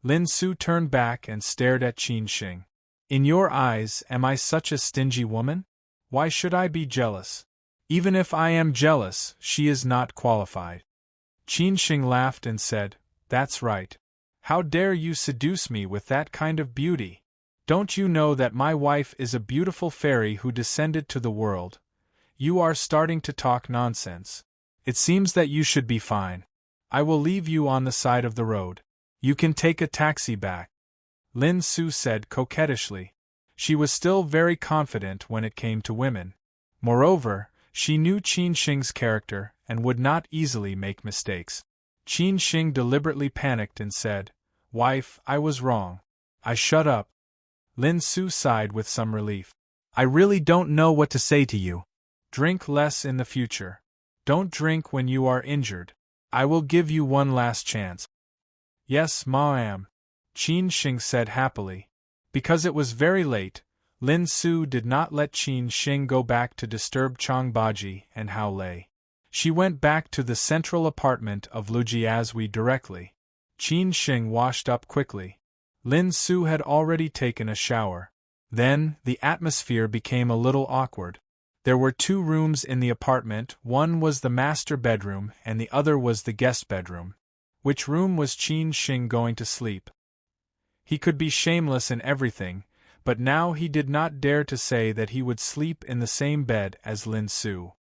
Lin Su turned back and stared at Qin Shing. In your eyes, am I such a stingy woman? Why should I be jealous? Even if I am jealous, she is not qualified. Qin Shing laughed and said, That's right. How dare you seduce me with that kind of beauty? Don't you know that my wife is a beautiful fairy who descended to the world? You are starting to talk nonsense. It seems that you should be fine. I will leave you on the side of the road. You can take a taxi back. Lin Su said coquettishly. She was still very confident when it came to women. Moreover, she knew Qin Shing's character and would not easily make mistakes. Qin Shing deliberately panicked and said, Wife, I was wrong. I shut up. Lin Su sighed with some relief. I really don't know what to say to you. Drink less in the future. Don't drink when you are injured. I will give you one last chance. Yes, ma'am, Qin Shing said happily. Because it was very late, Lin Su did not let Qin Shing go back to disturb Chang Baji and Hao Lei. She went back to the central apartment of Lu Jiazui directly. Qin Shing washed up quickly. Lin Su had already taken a shower. Then, the atmosphere became a little awkward. There were 2 rooms in the apartment, one was the master bedroom and the other was the guest bedroom. Which room was Qin Shing going to sleep? He could be shameless in everything, but now he did not dare to say that he would sleep in the same bed as Lin Su.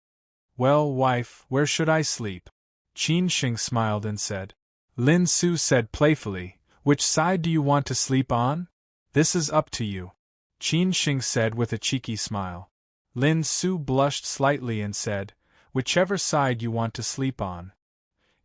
Well, wife, where should I sleep? Qin Shing smiled and said. Lin Su said playfully, Which side do you want to sleep on? This is up to you. Qin Shing said with a cheeky smile. Lin Su blushed slightly and said, Whichever side you want to sleep on.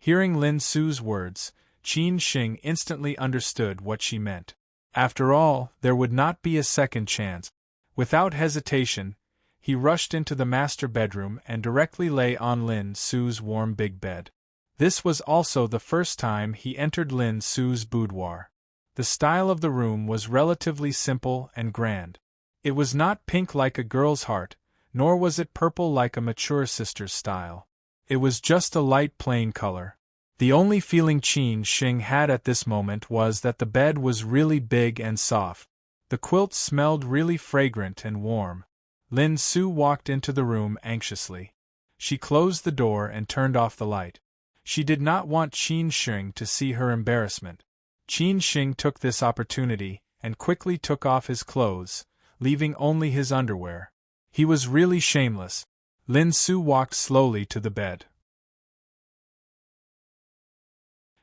Hearing Lin Su's words, Qin Shing instantly understood what she meant. After all, there would not be a second chance. Without hesitation, he rushed into the master bedroom and directly lay on Lin Su's warm big bed. This was also the first time he entered Lin Su's boudoir. The style of the room was relatively simple and grand. It was not pink like a girl's heart, nor was it purple like a mature sister's style. It was just a light plain color. The only feeling Qin Shing had at this moment was that the bed was really big and soft. The quilt smelled really fragrant and warm. Lin Su walked into the room anxiously. She closed the door and turned off the light. She did not want Qin Shing to see her embarrassment. Qin Shing took this opportunity and quickly took off his clothes, leaving only his underwear. He was really shameless. Lin Su walked slowly to the bed.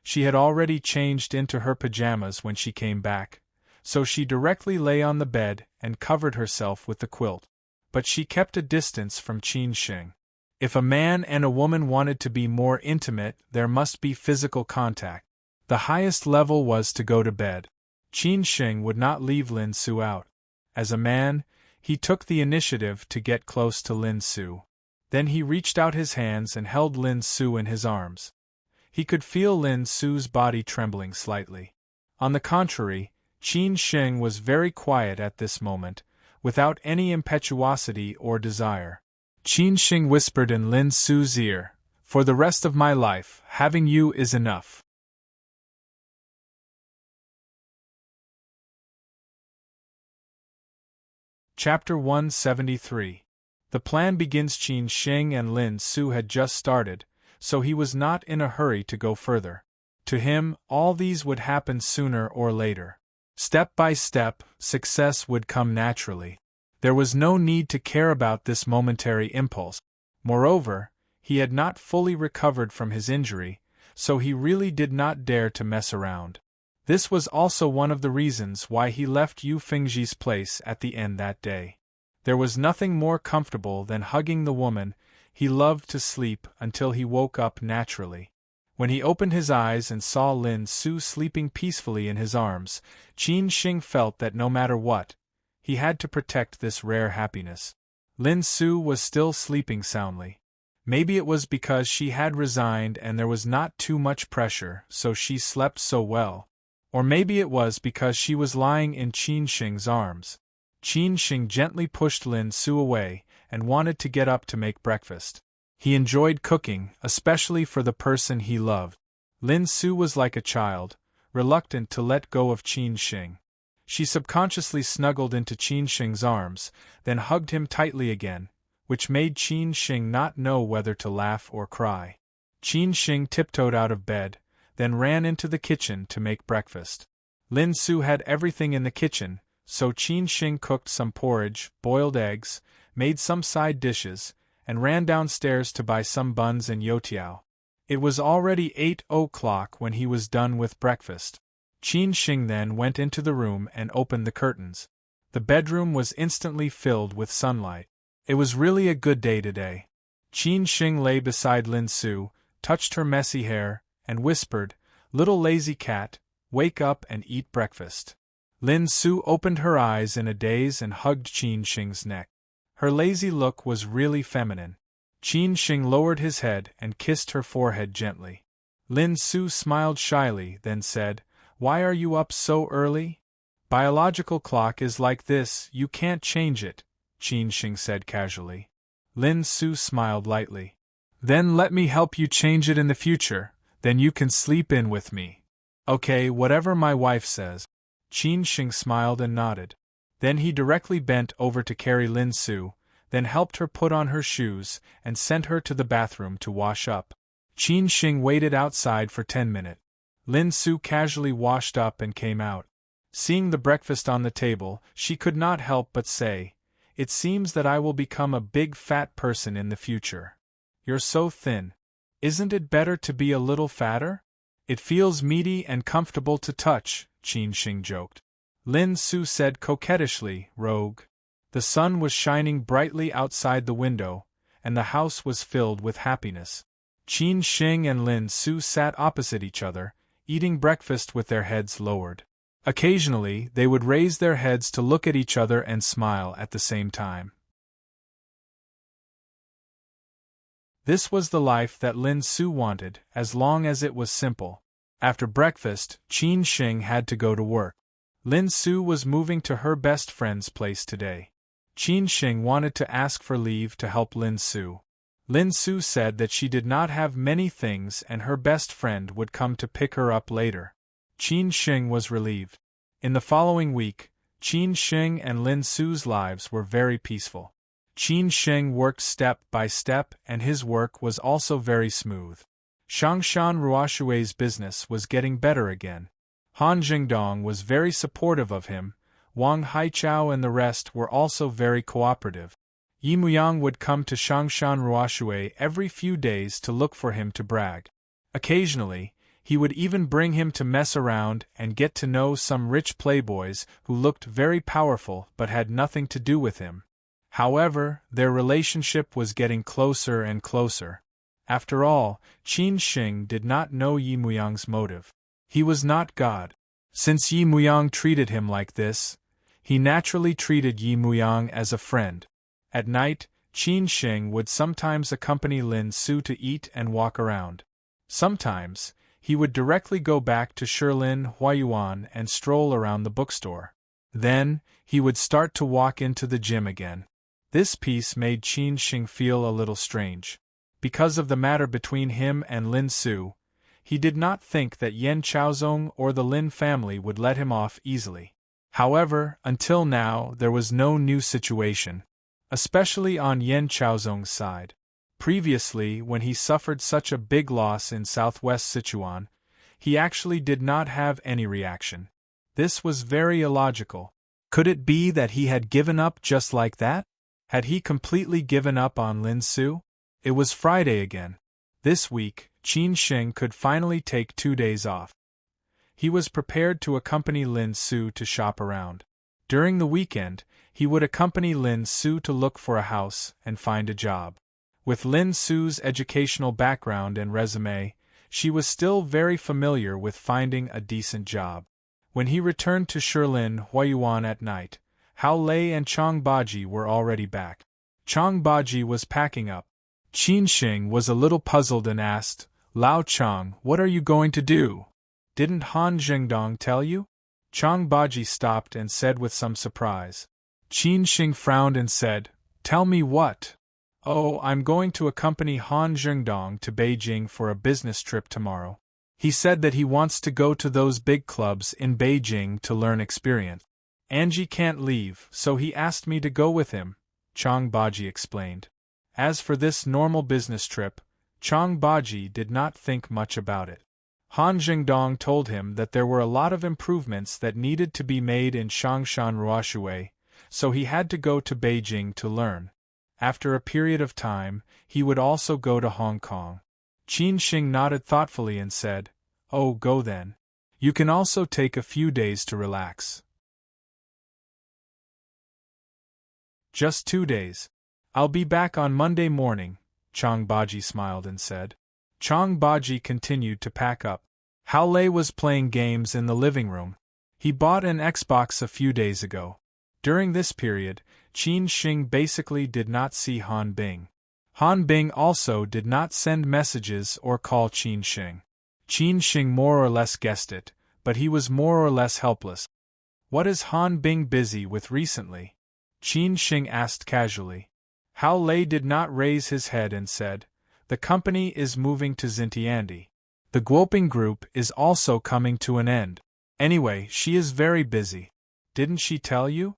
She had already changed into her pajamas when she came back, so she directly lay on the bed and covered herself with the quilt. But she kept a distance from Qin Shing. If a man and a woman wanted to be more intimate, there must be physical contact. The highest level was to go to bed. Qin Shing would not leave Lin Su out. As a man, he took the initiative to get close to Lin Su. Then he reached out his hands and held Lin Su in his arms. He could feel Lin Su's body trembling slightly. On the contrary, Qin Shing was very quiet at this moment, without any impetuosity or desire. Qin Shing whispered in Lin Su's ear, "For the rest of my life, having you is enough." Chapter 173. The plan begins. Qin Shing and Lin Su had just started, so he was not in a hurry to go further. To him, all these would happen sooner or later. Step by step, success would come naturally. There was no need to care about this momentary impulse. Moreover, he had not fully recovered from his injury, so he really did not dare to mess around. This was also one of the reasons why he left Yu Fengji's place at the end that day. There was nothing more comfortable than hugging the woman he loved to sleep until he woke up naturally. When he opened his eyes and saw Lin Su sleeping peacefully in his arms, Qin Shing felt that no matter what, he had to protect this rare happiness. Lin Su was still sleeping soundly. Maybe it was because she had resigned and there was not too much pressure, so she slept so well. Or maybe it was because she was lying in Qin Shing's arms. Qin Shing gently pushed Lin Su away and wanted to get up to make breakfast. He enjoyed cooking, especially for the person he loved. Lin Su was like a child, reluctant to let go of Qin Shing. She subconsciously snuggled into Qin Shing's arms, then hugged him tightly again, which made Qin Shing not know whether to laugh or cry. Qin Shing tiptoed out of bed, then ran into the kitchen to make breakfast. Lin Su had everything in the kitchen, so Qin Shing cooked some porridge, boiled eggs, made some side dishes, and ran downstairs to buy some buns and youtiao. It was already 8 o'clock when he was done with breakfast. Qin Shing then went into the room and opened the curtains. The bedroom was instantly filled with sunlight. It was really a good day today. Qin Shing lay beside Lin Su, touched her messy hair, and whispered, "Little lazy cat, wake up and eat breakfast." Lin Su opened her eyes in a daze and hugged Qin Shing's neck. Her lazy look was really feminine. Qin Shing lowered his head and kissed her forehead gently. Lin Su smiled shyly, then said, "Why are you up so early?" "Biological clock is like this, you can't change it," Qin Shing said casually. Lin Su smiled lightly. "Then let me help you change it in the future, then you can sleep in with me." "Okay, whatever my wife says." Qin Shing smiled and nodded. Then he directly bent over to carry Lin Su, then helped her put on her shoes, and sent her to the bathroom to wash up. Qin Shing waited outside for 10 minutes. Lin Su casually washed up and came out. Seeing the breakfast on the table, she could not help but say, "It seems that I will become a big fat person in the future." "You're so thin. Isn't it better to be a little fatter? It feels meaty and comfortable to touch," Qin Shing joked. Lin Su said coquettishly, "Rogue." The sun was shining brightly outside the window, and the house was filled with happiness. Qin Shing and Lin Su sat opposite each other, eating breakfast with their heads lowered. Occasionally, they would raise their heads to look at each other and smile at the same time. This was the life that Lin Su wanted, as long as it was simple. After breakfast, Qin Shing had to go to work. Lin Su was moving to her best friend's place today. Qin Shing wanted to ask for leave to help Lin Su. Lin Su said that she did not have many things and her best friend would come to pick her up later. Qin Shing was relieved. In the following week, Qin Shing and Lin Su's lives were very peaceful. Qin Shing worked step by step and his work was also very smooth. Shangshan Ruoshui's business was getting better again. Han Jingdong was very supportive of him. Wang Haichao and the rest were also very cooperative. Yi Muyang would come to Shangshan Ruoshui every few days to look for him to brag. Occasionally, he would even bring him to mess around and get to know some rich playboys who looked very powerful but had nothing to do with him. However, their relationship was getting closer and closer. After all, Qin Shing did not know Yi Muyang's motive. He was not God. Since Yi Muyang treated him like this, he naturally treated Yi Muyang as a friend. At night, Qin Shing would sometimes accompany Lin Su to eat and walk around. Sometimes, he would directly go back to Shilin Huayuan and stroll around the bookstore. Then, he would start to walk into the gym again. This piece made Qin Shing feel a little strange. Because of the matter between him and Lin Su, he did not think that Yan Chaozong or the Lin family would let him off easily. However, until now there was no new situation, especially on Yan Chaozong's side. Previously, when he suffered such a big loss in southwest Sichuan, he actually did not have any reaction. This was very illogical. Could it be that he had given up just like that? Had he completely given up on Lin Su? It was Friday again. This week, Qin Shing could finally take 2 days off. He was prepared to accompany Lin Su to shop around. During the weekend, he would accompany Lin Su to look for a house and find a job. With Lin Su's educational background and resume, she was still very familiar with finding a decent job. When he returned to Shilin Huayuan at night, Hao Lei and Chang Baji were already back. Chang Baji was packing up. Qin Shing was a little puzzled and asked, "Lao Chang, what are you going to do? Didn't Han Jingdong tell you?" Chang Baji stopped and said with some surprise. Qin Shing frowned and said, "Tell me what?" "Oh, I'm going to accompany Han Jingdong to Beijing for a business trip tomorrow." He said that he wants to go to those big clubs in Beijing to learn experience. Angie can't leave, so he asked me to go with him, Chang Baji explained. As for this normal business trip, Chang Baji did not think much about it. Han Jingdong told him that there were a lot of improvements that needed to be made in Changshan Ruoshui, so he had to go to Beijing to learn. After a period of time, he would also go to Hong Kong. Qin Xing nodded thoughtfully and said, "Oh, go then. You can also take a few days to relax." "Just 2 days. I'll be back on Monday morning," Chang Baji smiled and said. Chang Baji continued to pack up. Hao Lei was playing games in the living room. He bought an Xbox a few days ago. During this period, Qin Xing basically did not see Han Bing. Han Bing also did not send messages or call Qin Xing. Qin Xing more or less guessed it, but he was more or less helpless. "What is Han Bing busy with recently?" Qin Xing asked casually. Hao Lei did not raise his head and said, "The company is moving to Xintiandi. The Guoping Group is also coming to an end. Anyway, she is very busy. Didn't she tell you?"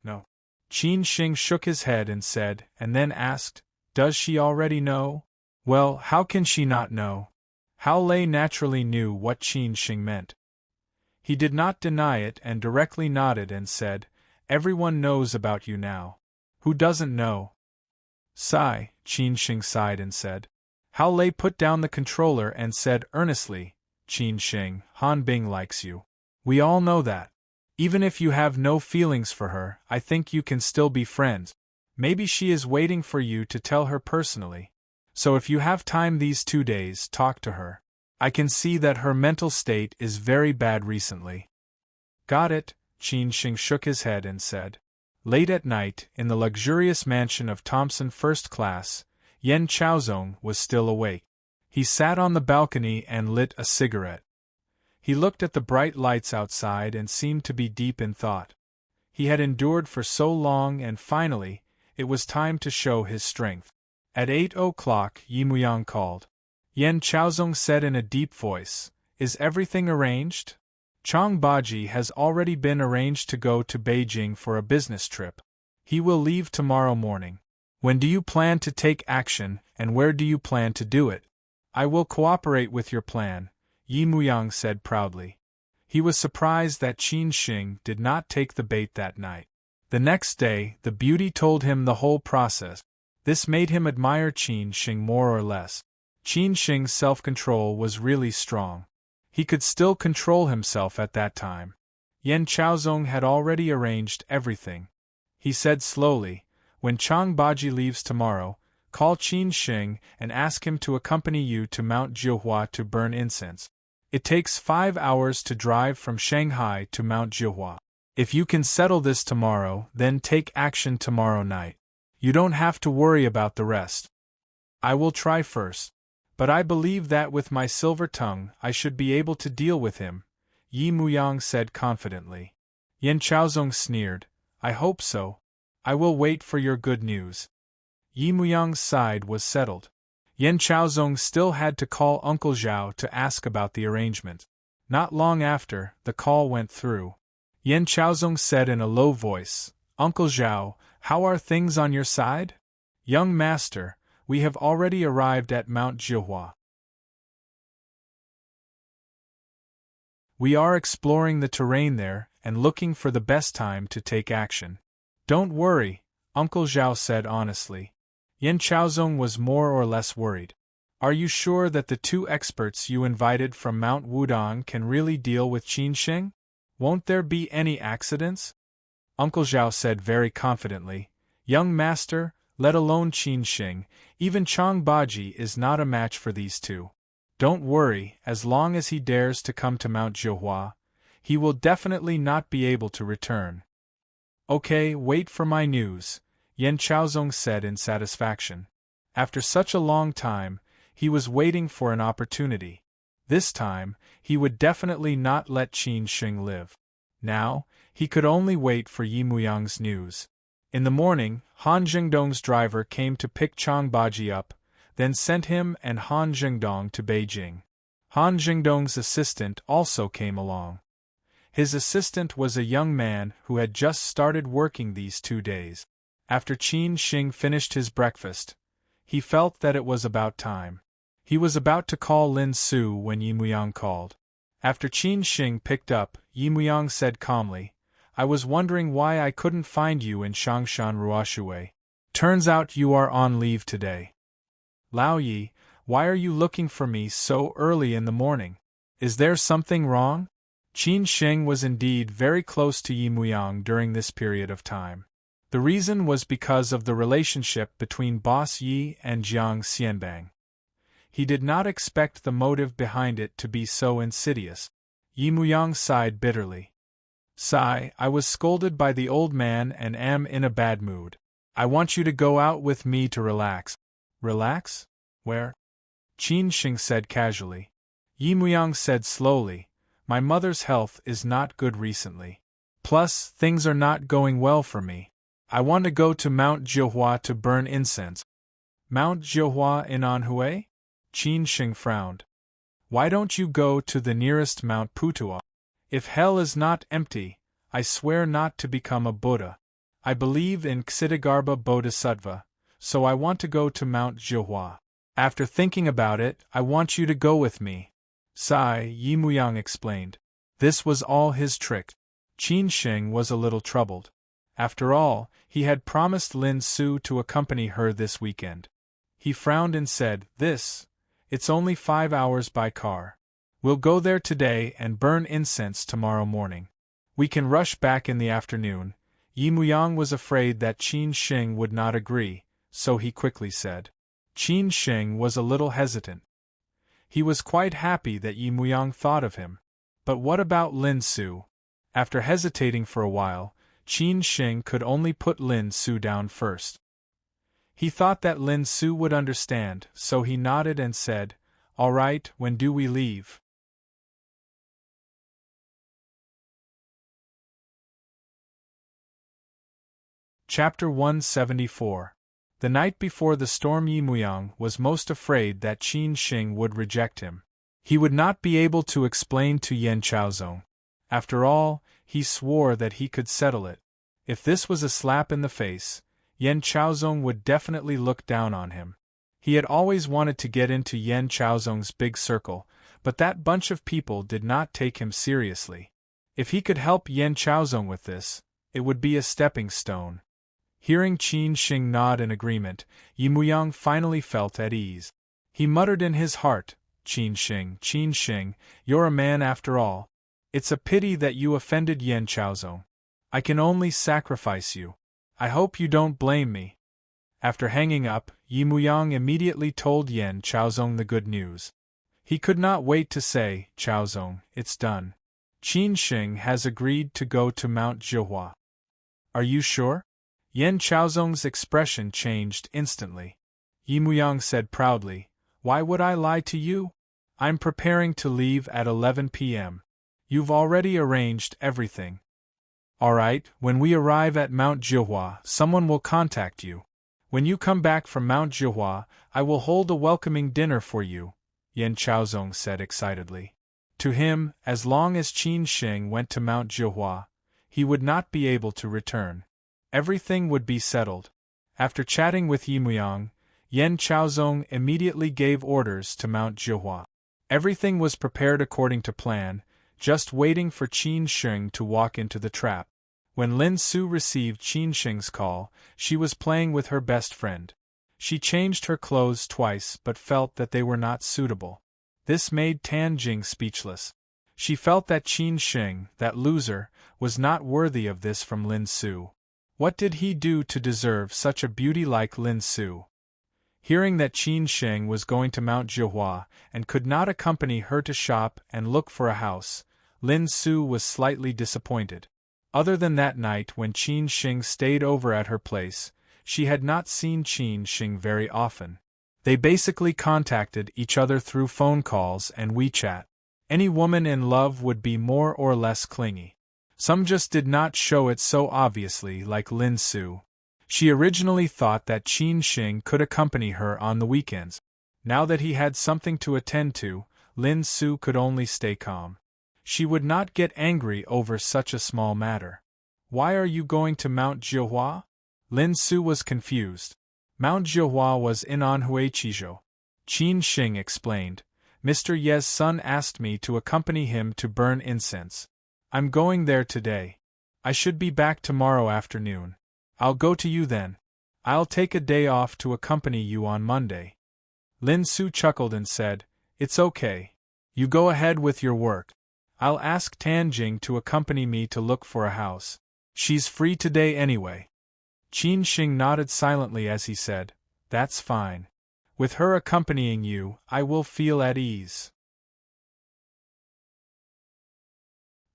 "No." Qin Xing shook his head and said, and then asked, "Does she already know?" "Well, how can she not know?" Hao Lei naturally knew what Qin Xing meant. He did not deny it and directly nodded and said, "Everyone knows about you now. Who doesn't know?" "Sigh," Qin Xing sighed and said. Hao Lei put down the controller and said earnestly, "Qin Xing, Han Bing likes you. We all know that. Even if you have no feelings for her, I think you can still be friends. Maybe she is waiting for you to tell her personally. So if you have time these 2 days, talk to her. I can see that her mental state is very bad recently." "Got it," Qin Xing shook his head and said. Late at night, in the luxurious mansion of Thompson First Class, Yen Chaozong was still awake. He sat on the balcony and lit a cigarette. He looked at the bright lights outside and seemed to be deep in thought. He had endured for so long and finally, it was time to show his strength. At 8 o'clock, Yi Muyang called. Yen Chaozong said in a deep voice, "Is everything arranged?" "Chang Baji has already been arranged to go to Beijing for a business trip. He will leave tomorrow morning. When do you plan to take action, and where do you plan to do it?" "I will cooperate with your plan," Yi Muyang said proudly. He was surprised that Qin Xing did not take the bait that night. The next day, the beauty told him the whole process. This made him admire Qin Xing more or less. Qin Xing's self-control was really strong. He could still control himself at that time. Yen Chaozong had already arranged everything. He said slowly, "When Chang Baji leaves tomorrow, call Qin Xing and ask him to accompany you to Mount Jiuhua to burn incense. It takes 5 hours to drive from Shanghai to Mount Jiuhua. If you can settle this tomorrow, then take action tomorrow night. You don't have to worry about the rest. I will try first. But I believe that with my silver tongue I should be able to deal with him," Yi Muyang said confidently. Yen Chaozong sneered, "I hope so. I will wait for your good news." Yi Muyang's side was settled. Yen Chaozong still had to call Uncle Zhao to ask about the arrangement. Not long after, the call went through. Yen Chaozong said in a low voice, "Uncle Zhao, how are things on your side?" "Young master, we have already arrived at Mount Jiuhua. We are exploring the terrain there and looking for the best time to take action." "Don't worry," Uncle Zhao said honestly. Yen Chaozong was more or less worried. "Are you sure that the 2 experts you invited from Mount Wudong can really deal with Qin Xing? Won't there be any accidents?" Uncle Zhao said very confidently, "Young master, let alone Qin Xing, even Chang Baji is not a match for these 2. Don't worry, as long as he dares to come to Mount Jiuhua, he will definitely not be able to return." "Okay, wait for my news," Yen Chaozong said in satisfaction. After such a long time, he was waiting for an opportunity. This time, he would definitely not let Qin Xing live. Now, he could only wait for Yi Muyang's news. In the morning, Han Jingdong's driver came to pick Chang Baji up, then sent him and Han Jingdong to Beijing. Han Jingdong's assistant also came along. His assistant was a young man who had just started working these 2 days. After Qin Shing finished his breakfast, he felt that it was about time. He was about to call Lin Su when Yi Muyang called. After Qin Shing picked up, Yi Muyang said calmly, "I was wondering why I couldn't find you in Changshan Ruoshui. Turns out you are on leave today. Lao Yi, why are you looking for me so early in the morning? Is there something wrong?" Qin Shing was indeed very close to Yi Muyang during this period of time. The reason was because of the relationship between Boss Yi and Jiang Xianbang. He did not expect the motive behind it to be so insidious. Yi Muyang sighed bitterly. "Sigh, I was scolded by the old man and am in a bad mood. I want you to go out with me to relax." "Relax? Where?" Qin Shing said casually. Yi Muyang said slowly, "My mother's health is not good recently. Plus, things are not going well for me. I want to go to Mount Jihua to burn incense." "Mount Jihua in Anhui?" Qin Shing frowned. "Why don't you go to the nearest Mount Putua? If hell is not empty, I swear not to become a Buddha. I believe in Ksitigarbha Bodhisattva, so I want to go to Mount Jihua. After thinking about it, I want you to go with me." Sigh, Yi Muyang explained. This was all his trick. Qin Shing was a little troubled. After all, he had promised Lin Su to accompany her this weekend. He frowned and said, It's only 5 hours by car. We'll go there today and burn incense tomorrow morning. We can rush back in the afternoon." Yi Muyang was afraid that Qin Shing would not agree, so he quickly said. Qin Shing was a little hesitant. He was quite happy that Yi Muyang thought of him. But what about Lin Su? After hesitating for a while, Qin Shing could only put Lin Su down first. He thought that Lin Su would understand, so he nodded and said, "All right, when do we leave?" Chapter 174. The night before the storm, Yi Muyang was most afraid that Qin Shing would reject him. He would not be able to explain to Yan Chaozong. After all, he swore that he could settle it. If this was a slap in the face, Yan Chaozong would definitely look down on him. He had always wanted to get into Yan Chaozong's big circle, but that bunch of people did not take him seriously. If he could help Yan Chaozong with this, it would be a stepping stone. Hearing Qin Shing nod in agreement, Yi Muyang finally felt at ease. He muttered in his heart, Qin Shing, you're a man after all. It's a pity that you offended Yan Chaozong. I can only sacrifice you. I hope you don't blame me." After hanging up, Yi Muyang immediately told Yan Chaozong the good news. He could not wait to say, "Chaozong, it's done. Qin Shing has agreed to go to Mount Jihua." "Are you sure?" Yan Chaozong's expression changed instantly. Yi Muyang said proudly, "Why would I lie to you? I'm preparing to leave at 11 p.m. You've already arranged everything." "All right, when we arrive at Mount Jihua, someone will contact you. When you come back from Mount Jihua, I will hold a welcoming dinner for you," Yan Chaozong said excitedly. To him, as long as Qin Shing went to Mount Jihua, he would not be able to return. Everything would be settled. After chatting with Yi Muyang, Yan Chaozong immediately gave orders to Mount Jihua. Everything was prepared according to plan, just waiting for Qin Shing to walk into the trap. When Lin Su received Qin Shing's call, she was playing with her best friend. She changed her clothes twice but felt that they were not suitable. This made Tan Jing speechless. She felt that Qin Shing, that loser, was not worthy of this from Lin Su. What did he do to deserve such a beauty like Lin Su? Hearing that Qin Shing was going to Mount Jihua and could not accompany her to shop and look for a house, Lin Su was slightly disappointed. Other than that night when Qin Shing stayed over at her place, she had not seen Qin Shing very often. They basically contacted each other through phone calls and WeChat. Any woman in love would be more or less clingy. Some just did not show it so obviously like Lin Su. She originally thought that Qin Shing could accompany her on the weekends. Now that he had something to attend to, Lin Su could only stay calm. She would not get angry over such a small matter. Why are you going to Mount Jiuhua? Lin Su was confused. Mount Jiuhua was in Anhui Chizhou. Qin Xing explained. Mr. Ye's son asked me to accompany him to burn incense. I'm going there today. I should be back tomorrow afternoon. I'll go to you then. I'll take a day off to accompany you on Monday. Lin Su chuckled and said, It's okay. You go ahead with your work. I'll ask Tanjing to accompany me to look for a house. She's free today anyway. Qin Xing nodded silently as he said, That's fine. With her accompanying you, I will feel at ease.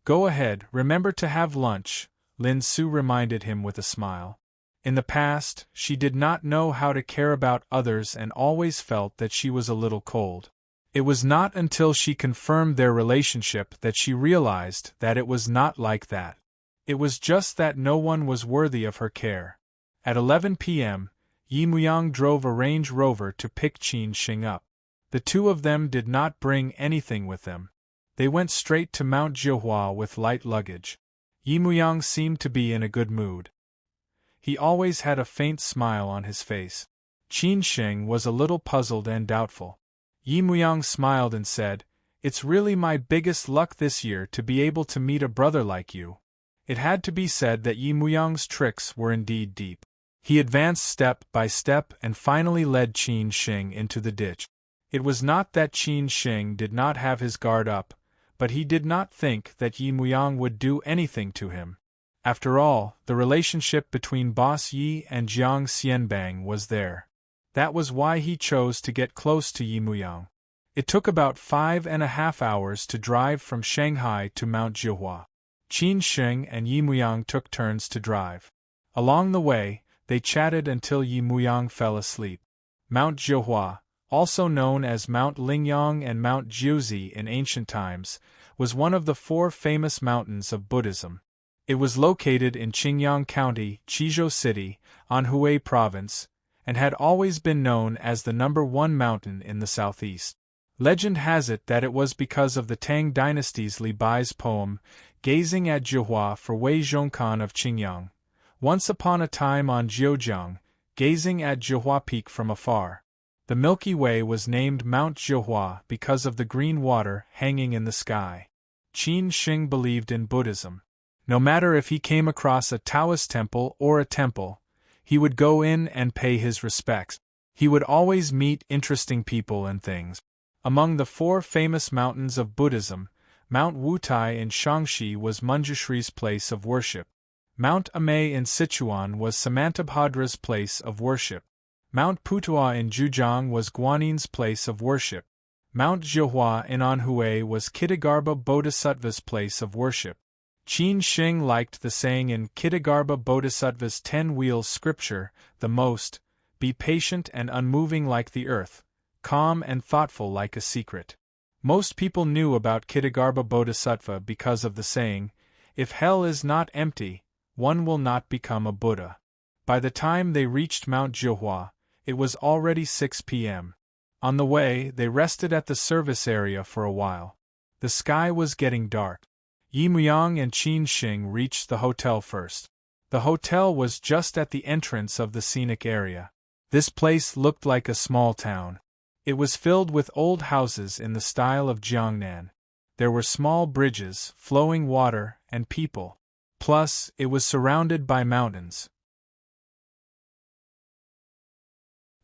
Go ahead, remember to have lunch, Lin Su reminded him with a smile. In the past, she did not know how to care about others and always felt that she was a little cold. It was not until she confirmed their relationship that she realized that it was not like that. It was just that no one was worthy of her care. At 11 p.m., Yi Muyang drove a Range Rover to pick Qin Xing up. The two of them did not bring anything with them. They went straight to Mount Jiuhua with light luggage. Yi Muyang seemed to be in a good mood. He always had a faint smile on his face. Qin Xing was a little puzzled and doubtful. Yi Muyang smiled and said, It's really my biggest luck this year to be able to meet a brother like you. It had to be said that Yi Muyang's tricks were indeed deep. He advanced step by step and finally led Qin Xing into the ditch. It was not that Qin Xing did not have his guard up, but he did not think that Yi Muyang would do anything to him. After all, the relationship between Boss Yi and Jiang Xianbang was there. That was why he chose to get close to Yi Muyang. It took about 5.5 hours to drive from Shanghai to Mount Jiuhua. Qin Xing and Yi Muyang took turns to drive. Along the way, they chatted until Yi Muyang fell asleep. Mount Jiuhua, also known as Mount Lingyang and Mount Jiuzi in ancient times, was one of the 4 famous mountains of Buddhism. It was located in Qingyang County, Chizhou City, Anhui Province, and had always been known as the #1 mountain in the southeast. Legend has it that it was because of the Tang dynasty's Li Bai's poem, Gazing at Jiuhua for Wei Zhongkan of Qingyang. Once upon a time on Jiujiang, gazing at Jiuhua Peak from afar. The Milky Way was named Mount Jiuhua because of the green water hanging in the sky. Qin Xing believed in Buddhism. No matter if he came across a Taoist temple or a temple, he would go in and pay his respects. He would always meet interesting people and things. Among the 4 famous mountains of Buddhism, Mount Wutai in Shaanxi was Manjushri's place of worship. Mount Amei in Sichuan was Samantabhadra's place of worship. Mount Putua in Zhejiang was Guanin's place of worship. Mount Jiuhua in Anhui was Kittagarbha Bodhisattva's place of worship. Qin Xing liked the saying in Kittagarbha Bodhisattva's 10-wheel scripture, the most, be patient and unmoving like the earth, calm and thoughtful like a secret. Most people knew about Kittagarbha Bodhisattva because of the saying, if hell is not empty, one will not become a Buddha. By the time they reached Mount Jiuhua, it was already 6 p.m. On the way, they rested at the service area for a while. The sky was getting dark. Yi Muyang and Qin Xing reached the hotel first. The hotel was just at the entrance of the scenic area. This place looked like a small town. It was filled with old houses in the style of Jiangnan. There were small bridges, flowing water, and people. Plus, it was surrounded by mountains.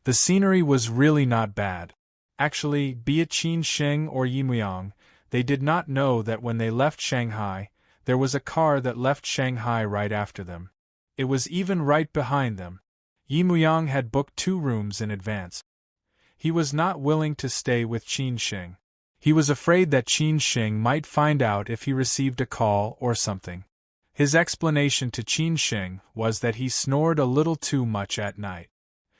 The scenery was really not bad. Actually, be it Qin Xing or Yi Muyang, they did not know that when they left Shanghai, there was a car that left Shanghai right after them. It was even right behind them. Yi Muyang had booked 2 rooms in advance. He was not willing to stay with Qin Xing. He was afraid that Qin Xing might find out if he received a call or something. His explanation to Qin Xing was that he snored a little too much at night.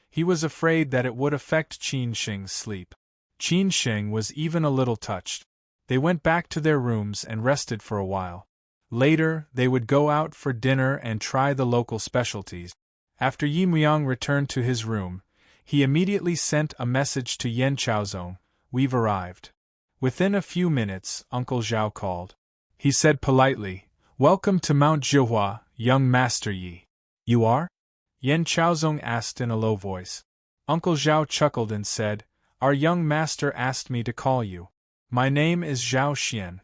He was afraid that it would affect Qin Xing's sleep. Qin Xing was even a little touched. They went back to their rooms and rested for a while. Later, they would go out for dinner and try the local specialties. After Yi Muyang returned to his room, he immediately sent a message to Yan Chaozong, "We've arrived. Within a few minutes, Uncle Zhao called. He said politely, "Welcome to Mount Zhihua, young Master Yi." "You are?" Yan Chaozong asked in a low voice. Uncle Zhao chuckled and said, "Our young master asked me to call you. My name is Zhao Xian."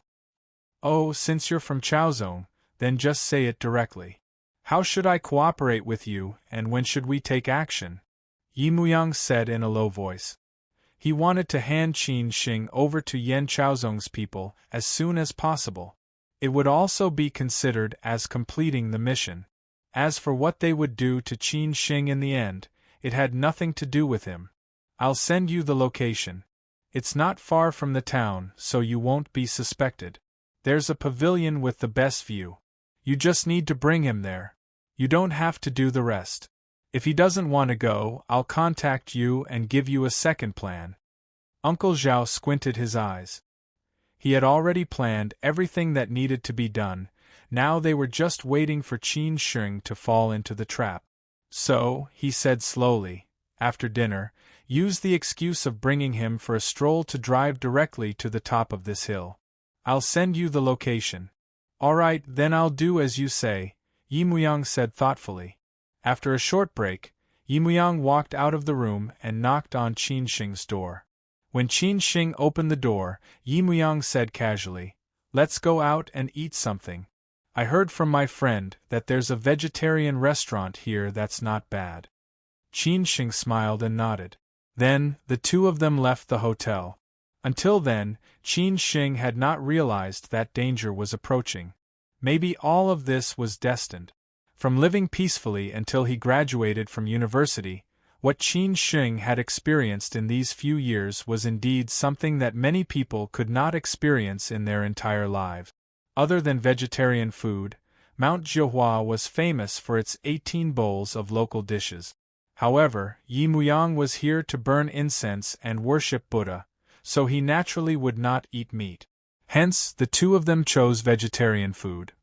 "Oh, since you're from Chaozong, then just say it directly. How should I cooperate with you, and when should we take action?" Yi Muyang said in a low voice. He wanted to hand Qin Shing over to Yan Chaozong's people as soon as possible. It would also be considered as completing the mission. As for what they would do to Qin Shing in the end, it had nothing to do with him. "I'll send you the location. It's not far from the town, so you won't be suspected. There's a pavilion with the best view. You just need to bring him there. You don't have to do the rest. If he doesn't want to go, I'll contact you and give you a second plan." Uncle Zhao squinted his eyes. He had already planned everything that needed to be done. Now they were just waiting for Qin Shing to fall into the trap. "So," he said slowly, "after dinner, use the excuse of bringing him for a stroll to drive directly to the top of this hill. I'll send you the location." "All right, then I'll do as you say," Yi Muyang said thoughtfully. After a short break, Yi Muyang walked out of the room and knocked on Qin Shing's door. When Qin Shing opened the door, Yi Muyang said casually, "Let's go out and eat something. I heard from my friend that there's a vegetarian restaurant here that's not bad." Qin Shing smiled and nodded. Then, the two of them left the hotel. Until then, Qin Shing had not realized that danger was approaching. Maybe all of this was destined. From living peacefully until he graduated from university, what Qin Shing had experienced in these few years was indeed something that many people could not experience in their entire lives. Other than vegetarian food, Mount Zhihua was famous for its 18 bowls of local dishes. However, Yi Muyang was here to burn incense and worship Buddha, so he naturally would not eat meat. Hence, the two of them chose vegetarian food.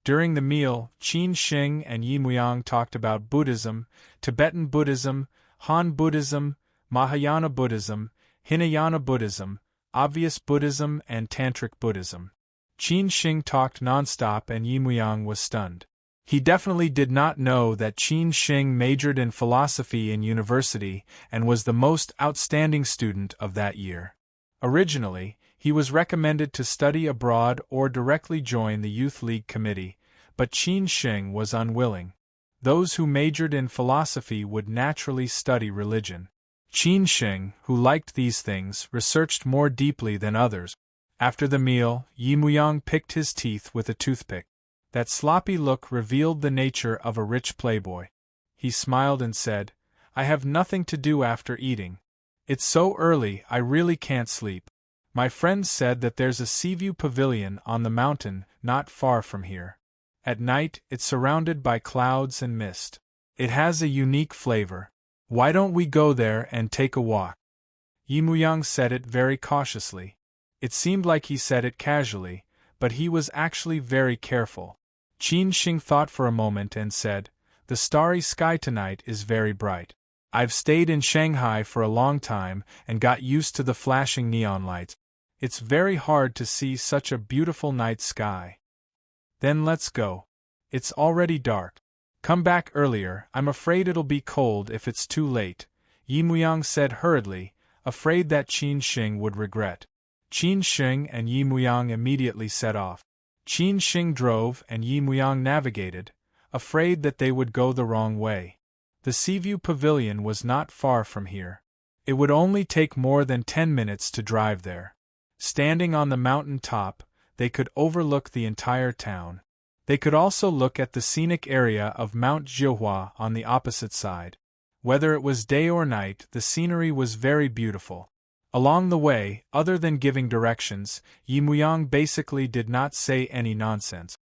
During the meal, Qin Shing and Yi Muyang talked about Buddhism, Tibetan Buddhism, Han Buddhism, Mahayana Buddhism, Hinayana Buddhism, Obvious Buddhism and Tantric Buddhism. Qin Shing talked nonstop and Yi Muyang was stunned. He definitely did not know that Qin Shing majored in philosophy in university and was the most outstanding student of that year. Originally, he was recommended to study abroad or directly join the Youth League Committee, but Qin Shing was unwilling. Those who majored in philosophy would naturally study religion. Qin Shing, who liked these things, researched more deeply than others. After the meal, Yi Muyang picked his teeth with a toothpick. That sloppy look revealed the nature of a rich playboy. He smiled and said, "I have nothing to do after eating. It's so early I really can't sleep. My friends said that there's a seaview pavilion on the mountain not far from here. At night, it's surrounded by clouds and mist. It has a unique flavor. Why don't we go there and take a walk?" Yi Muyang said it very cautiously. It seemed like he said it casually, but he was actually very careful. Qin Shing thought for a moment and said, "The starry sky tonight is very bright. I've stayed in Shanghai for a long time and got used to the flashing neon lights. It's very hard to see such a beautiful night sky." "Then let's go. It's already dark. Come back earlier, I'm afraid it'll be cold if it's too late," Yi Muyang said hurriedly, afraid that Qin Shing would regret. Qin Shing and Yi Muyang immediately set off. Qin Shing drove and Yi Muyang navigated, afraid that they would go the wrong way. The Seaview Pavilion was not far from here. It would only take more than 10 minutes to drive there. Standing on the mountain top, they could overlook the entire town. They could also look at the scenic area of Mount Zhihua on the opposite side. Whether it was day or night, the scenery was very beautiful. Along the way, other than giving directions, Yi Muyang basically did not say any nonsense.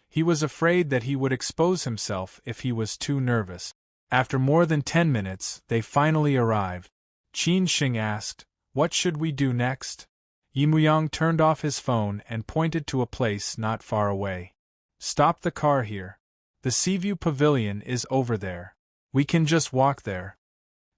He was afraid that he would expose himself if he was too nervous. After more than 10 minutes, they finally arrived. Qin Shing asked, "What should we do next?" Yi Muyang turned off his phone and pointed to a place not far away. "Stop the car here. The Seaview Pavilion is over there. We can just walk there."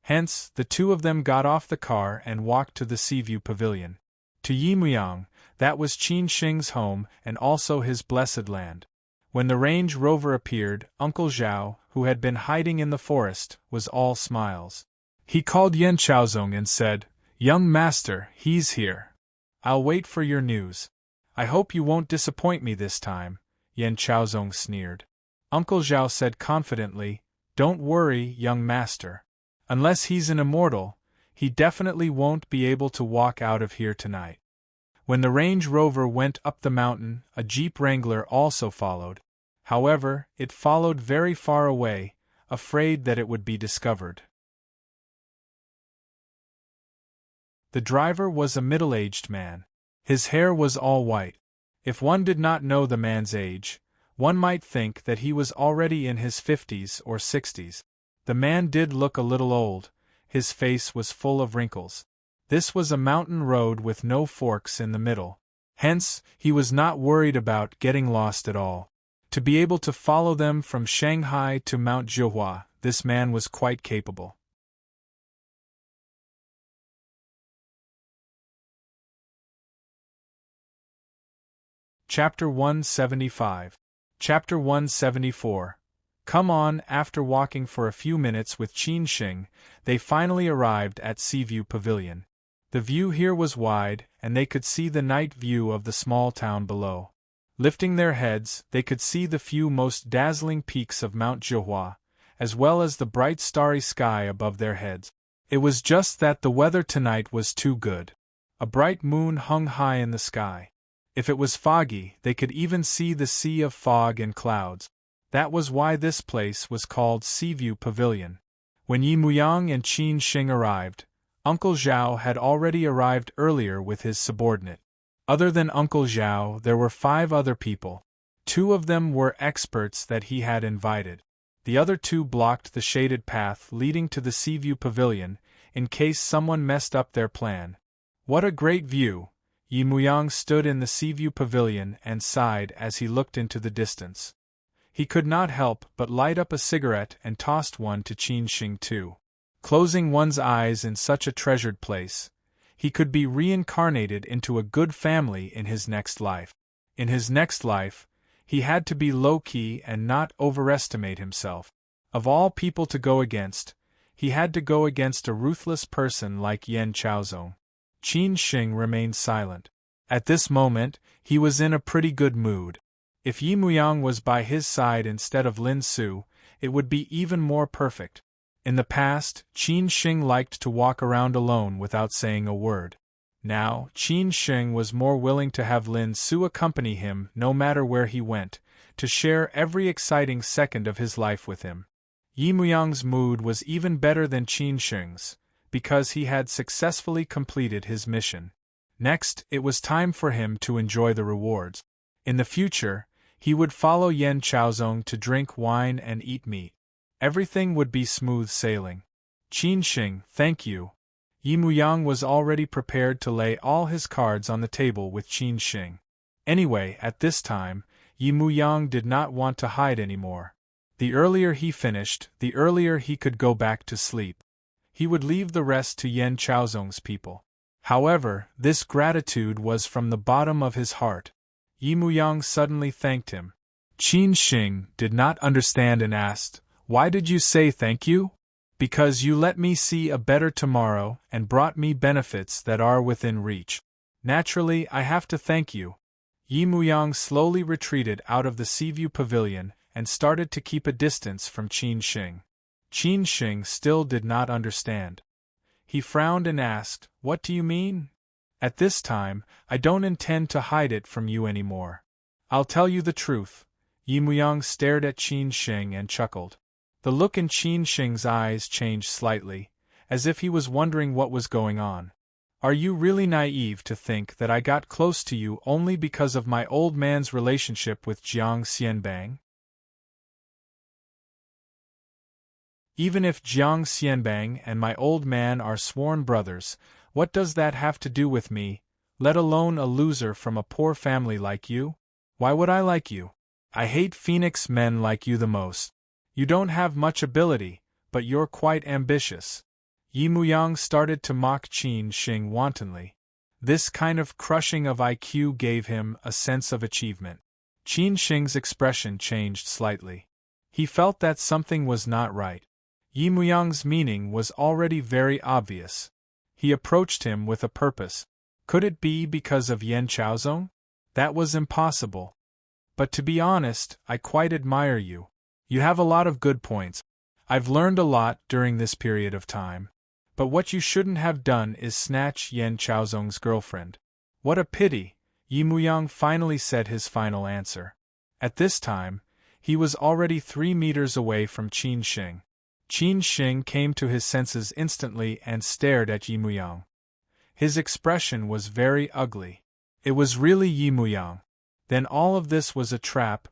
Hence, the two of them got off the car and walked to the Seaview Pavilion. To Yi Muyang, that was Qin Shing's home and also his blessed land. When the Range Rover appeared, Uncle Zhao, who had been hiding in the forest, was all smiles. He called Yan Chaozong and said, "Young master, he's here. I'll wait for your news." "I hope you won't disappoint me this time," Yan Chaozong sneered. Uncle Zhao said confidently, "Don't worry, young master. Unless he's an immortal, he definitely won't be able to walk out of here tonight." When the Range Rover went up the mountain, a Jeep Wrangler also followed. However, it followed very far away, afraid that it would be discovered. The driver was a middle-aged man. His hair was all white. If one did not know the man's age, one might think that he was already in his 50s or 60s. The man did look a little old, his face was full of wrinkles. This was a mountain road with no forks in the middle. Hence, he was not worried about getting lost at all. To be able to follow them from Shanghai to Mount Zhihua, this man was quite capable. Chapter 175. Chapter 174. Come on. After walking for a few minutes with Qin Shing, they finally arrived at Seaview Pavilion. The view here was wide, and they could see the night view of the small town below. Lifting their heads, they could see the few most dazzling peaks of Mount Zhihua, as well as the bright starry sky above their heads. It was just that the weather tonight was too good. A bright moon hung high in the sky. If it was foggy, they could even see the sea of fog and clouds. That was why this place was called Seaview Pavilion. When Yi Muyang and Qin Shing arrived, Uncle Zhao had already arrived earlier with his subordinate. Other than Uncle Zhao, there were 5 other people. 2 of them were experts that he had invited. The other 2 blocked the shaded path leading to the Seaview Pavilion, in case someone messed up their plan. What a great view! Yi Muyang stood in the Seaview Pavilion and sighed as he looked into the distance. He could not help but light up a cigarette and tossed one to Qin Shing too. Closing one's eyes in such a treasured place, he could be reincarnated into a good family in his next life. In his next life, he had to be low-key and not overestimate himself. Of all people to go against, he had to go against a ruthless person like Yan Chaozong. Qin Shing remained silent. At this moment, he was in a pretty good mood. If Yi Muyang was by his side instead of Lin Su, it would be even more perfect. In the past, Qin Shing liked to walk around alone without saying a word. Now, Qin Shing was more willing to have Lin Su accompany him no matter where he went, to share every exciting second of his life with him. Yi Muyang's mood was even better than Qin Shing's, because he had successfully completed his mission. Next, it was time for him to enjoy the rewards. In the future, he would follow Yan Chaozong to drink wine and eat meat. Everything would be smooth sailing. Qin Shing, thank you. Yi Muyang was already prepared to lay all his cards on the table with Qin Shing. Anyway, at this time, Yi Muyang did not want to hide anymore. The earlier he finished, the earlier he could go back to sleep. He would leave the rest to Yan Chaozong's people. However, this gratitude was from the bottom of his heart. Yi Muyang suddenly thanked him. Qin Shing did not understand and asked, "Why did you say thank you?" "Because you let me see a better tomorrow and brought me benefits that are within reach. Naturally, I have to thank you." Yi Muyang slowly retreated out of the Seaview Pavilion and started to keep a distance from Qin Shing. Qin Shing still did not understand. He frowned and asked, "What do you mean?" "At this time, I don't intend to hide it from you anymore. I'll tell you the truth." Yi Muyang stared at Qin Shing and chuckled. The look in Qin Shing's eyes changed slightly, as if he was wondering what was going on. "Are you really naive to think that I got close to you only because of my old man's relationship with Jiang Xianbang? Even if Jiang Xianbang and my old man are sworn brothers, what does that have to do with me, let alone a loser from a poor family like you? Why would I like you? I hate Phoenix men like you the most. You don't have much ability, but you're quite ambitious. Yi Muyang started to mock Qin Shing wantonly. This kind of crushing of IQ gave him a sense of achievement. Qin Shing's expression changed slightly. He felt that something was not right. Yi Muyang's meaning was already very obvious. He approached him with a purpose. Could it be because of Yan Chaozong? That was impossible. But to be honest, I quite admire you. You have a lot of good points. I've learned a lot during this period of time. But what you shouldn't have done is snatch Yan Chaozong's girlfriend. What a pity, Yi Muyang finally said his final answer. At this time, he was already 3 meters away from Qin Shing. Qin Shing came to his senses instantly and stared at Yi Muyang. His expression was very ugly. It was really Yi Muyang. Then all of this was a trap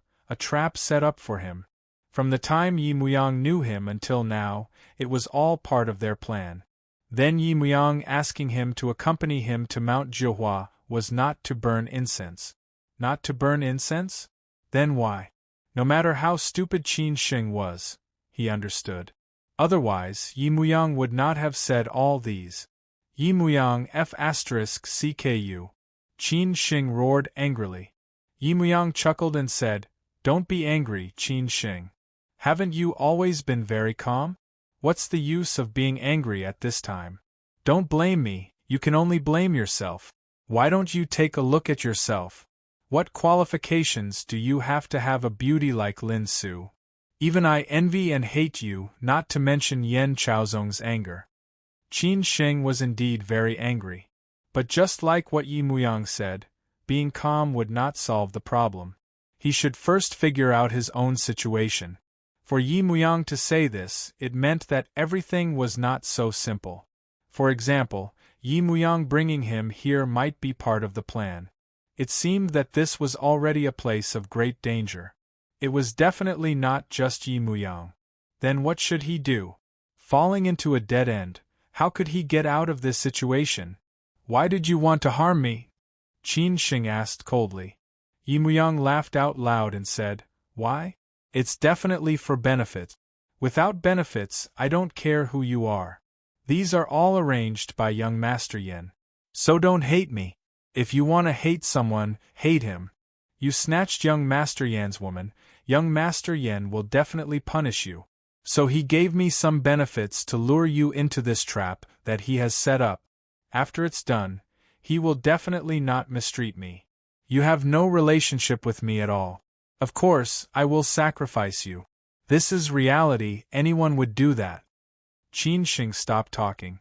set up for him. From the time Yi Muyang knew him until now, it was all part of their plan. Then Yi Muyang asking him to accompany him to Mount Jihua was not to burn incense. Not to burn incense? Then why? No matter how stupid Qin Shing was, he understood. Otherwise, Yi Muyang would not have said all these. Yi Muyang F***CKU. Qin Shing roared angrily. Yi Muyang chuckled and said, "Don't be angry, Qin Shing. Haven't you always been very calm? What's the use of being angry at this time? Don't blame me, you can only blame yourself. Why don't you take a look at yourself? What qualifications do you have to have a beauty like Lin Su? Even I envy and hate you, not to mention Yan Chaozong's anger." Qin Shing was indeed very angry. But just like what Yi Muyang said, being calm would not solve the problem. He should first figure out his own situation. For Yi Muyang to say this, it meant that everything was not so simple. For example, Yi Muyang bringing him here might be part of the plan. It seemed that this was already a place of great danger. It was definitely not just Yi Muyang. Then what should he do? Falling into a dead end, how could he get out of this situation? "Why did you want to harm me?" Qin Shing asked coldly. Yi Muyang laughed out loud and said, "Why? It's definitely for benefits. Without benefits, I don't care who you are. These are all arranged by young Master Yen. So don't hate me. If you want to hate someone, hate him. You snatched young Master Yan's woman, young Master Yen will definitely punish you. So he gave me some benefits to lure you into this trap that he has set up. After it's done, he will definitely not mistreat me. You have no relationship with me at all. Of course, I will sacrifice you. This is reality, anyone would do that." Qin Shing stopped talking.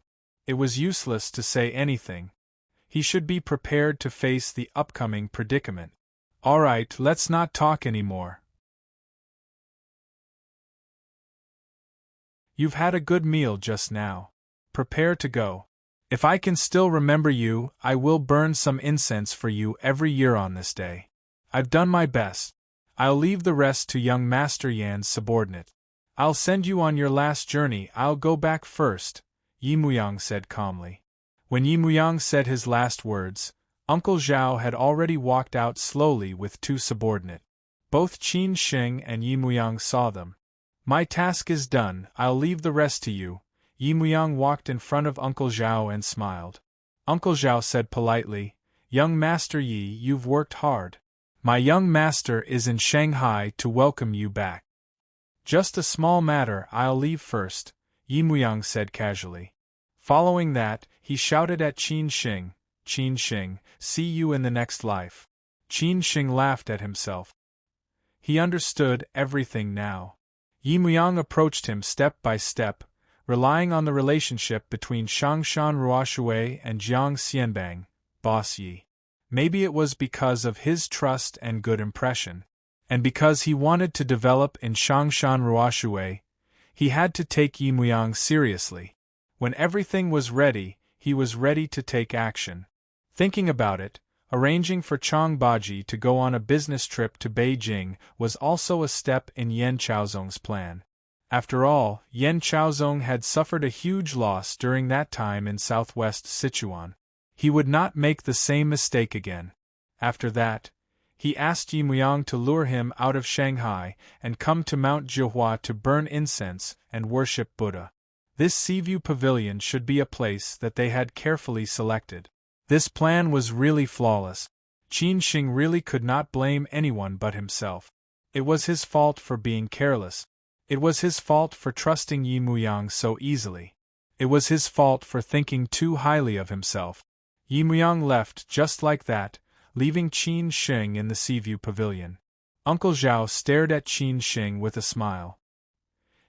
It was useless to say anything. He should be prepared to face the upcoming predicament. "All right, let's not talk anymore. You've had a good meal just now. Prepare to go. If I can still remember you, I will burn some incense for you every year on this day. I've done my best. I'll leave the rest to young Master Yan's subordinate. I'll send you on your last journey, I'll go back first," Yi Muyang said calmly. When Yi Muyang said his last words, Uncle Zhao had already walked out slowly with 2 subordinates. Both Qin Shing and Yi Muyang saw them. "My task is done, I'll leave the rest to you." Yi Muyang walked in front of Uncle Zhao and smiled. Uncle Zhao said politely, "Young Master Yi, you've worked hard. My young master is in Shanghai to welcome you back." "Just a small matter, I'll leave first," Yi Muyang said casually. Following that, he shouted at Qin Shing, "Qin Shing, see you in the next life." Qin Shing laughed at himself. He understood everything now. Yi Muyang approached him step by step, relying on the relationship between Shangshan Ruoshui and Jiang Xianbang, Boss Yi. Maybe it was because of his trust and good impression, and because he wanted to develop in Shangshan Ruoshui, he had to take Yi Muyang seriously. When everything was ready, he was ready to take action. Thinking about it, arranging for Chang Baji to go on a business trip to Beijing was also a step in Yan Chaozong's plan. After all, Yan Chaozong had suffered a huge loss during that time in southwest Sichuan. He would not make the same mistake again. After that, he asked Yi Muyang to lure him out of Shanghai and come to Mount Jihua to burn incense and worship Buddha. This Seaview Pavilion should be a place that they had carefully selected. This plan was really flawless. Qin Shing really could not blame anyone but himself. It was his fault for being careless. It was his fault for trusting Yi Muyang so easily. It was his fault for thinking too highly of himself. Yi Muyang left just like that, leaving Qin Shing in the Seaview Pavilion. Uncle Zhao stared at Qin Shing with a smile.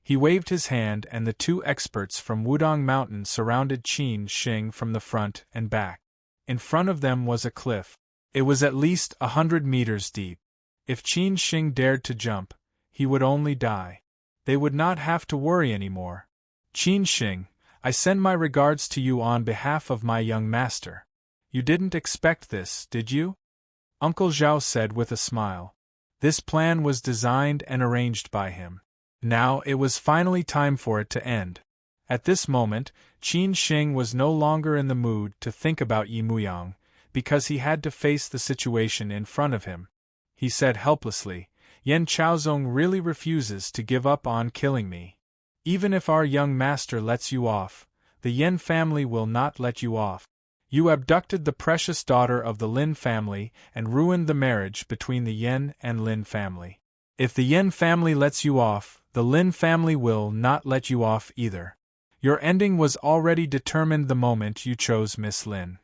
He waved his hand and the two experts from Wudong Mountain surrounded Qin Shing from the front and back. In front of them was a cliff. It was at least 100 meters deep. If Qin Shing dared to jump, he would only die. They would not have to worry anymore. Qin Shing, I send my regards to you on behalf of my young master. You didn't expect this, did you? Uncle Zhao said with a smile. This plan was designed and arranged by him. Now it was finally time for it to end. At this moment, Qin Shing was no longer in the mood to think about Yi Muyang, because he had to face the situation in front of him. He said helplessly, Yan Chaozong really refuses to give up on killing me. Even if our young master lets you off, the Yan family will not let you off. You abducted the precious daughter of the Lin family and ruined the marriage between the Yan and Lin family. If the Yan family lets you off, the Lin family will not let you off either. Your ending was already determined the moment you chose Miss Lin.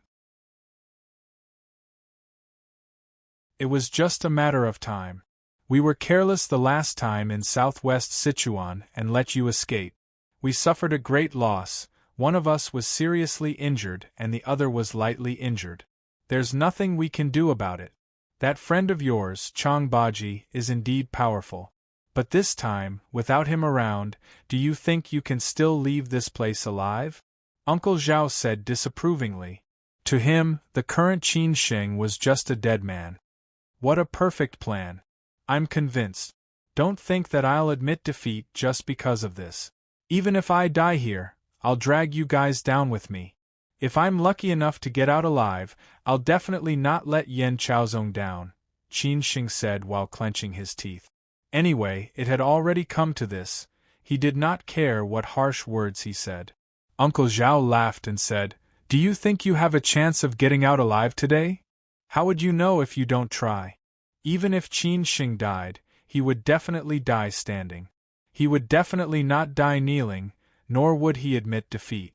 It was just a matter of time. We were careless the last time in southwest Sichuan and let you escape. We suffered a great loss. One of us was seriously injured and the other was lightly injured. There's nothing we can do about it. That friend of yours, Chang Baji, is indeed powerful. But this time, without him around, do you think you can still leave this place alive? Uncle Zhao said disapprovingly. To him, the current Qin Shing was just a dead man. What a perfect plan. I'm convinced. Don't think that I'll admit defeat just because of this. Even if I die here, I'll drag you guys down with me. If I'm lucky enough to get out alive, I'll definitely not let Yan Chaozong down, Qin Shing said while clenching his teeth. Anyway, it had already come to this. He did not care what harsh words he said. Uncle Zhao laughed and said, Do you think you have a chance of getting out alive today? How would you know if you don't try? Even if Qin Shing died, he would definitely die standing. He would definitely not die kneeling, nor would he admit defeat.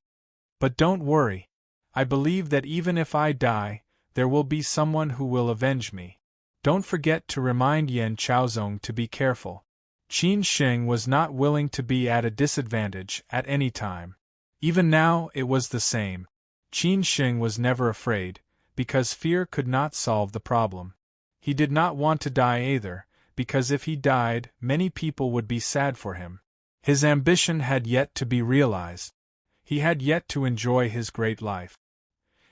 But don't worry. I believe that even if I die, there will be someone who will avenge me. Don't forget to remind Yan Chaozong to be careful. Qin Shing was not willing to be at a disadvantage at any time. Even now it was the same. Qin Shing was never afraid, because fear could not solve the problem. He did not want to die either, because if he died, many people would be sad for him. His ambition had yet to be realized. He had yet to enjoy his great life.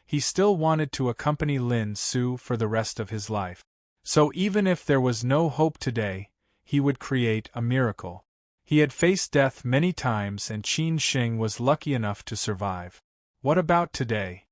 He still wanted to accompany Lin Su for the rest of his life. So even if there was no hope today, he would create a miracle. He had faced death many times and Qin Shing was lucky enough to survive. What about today?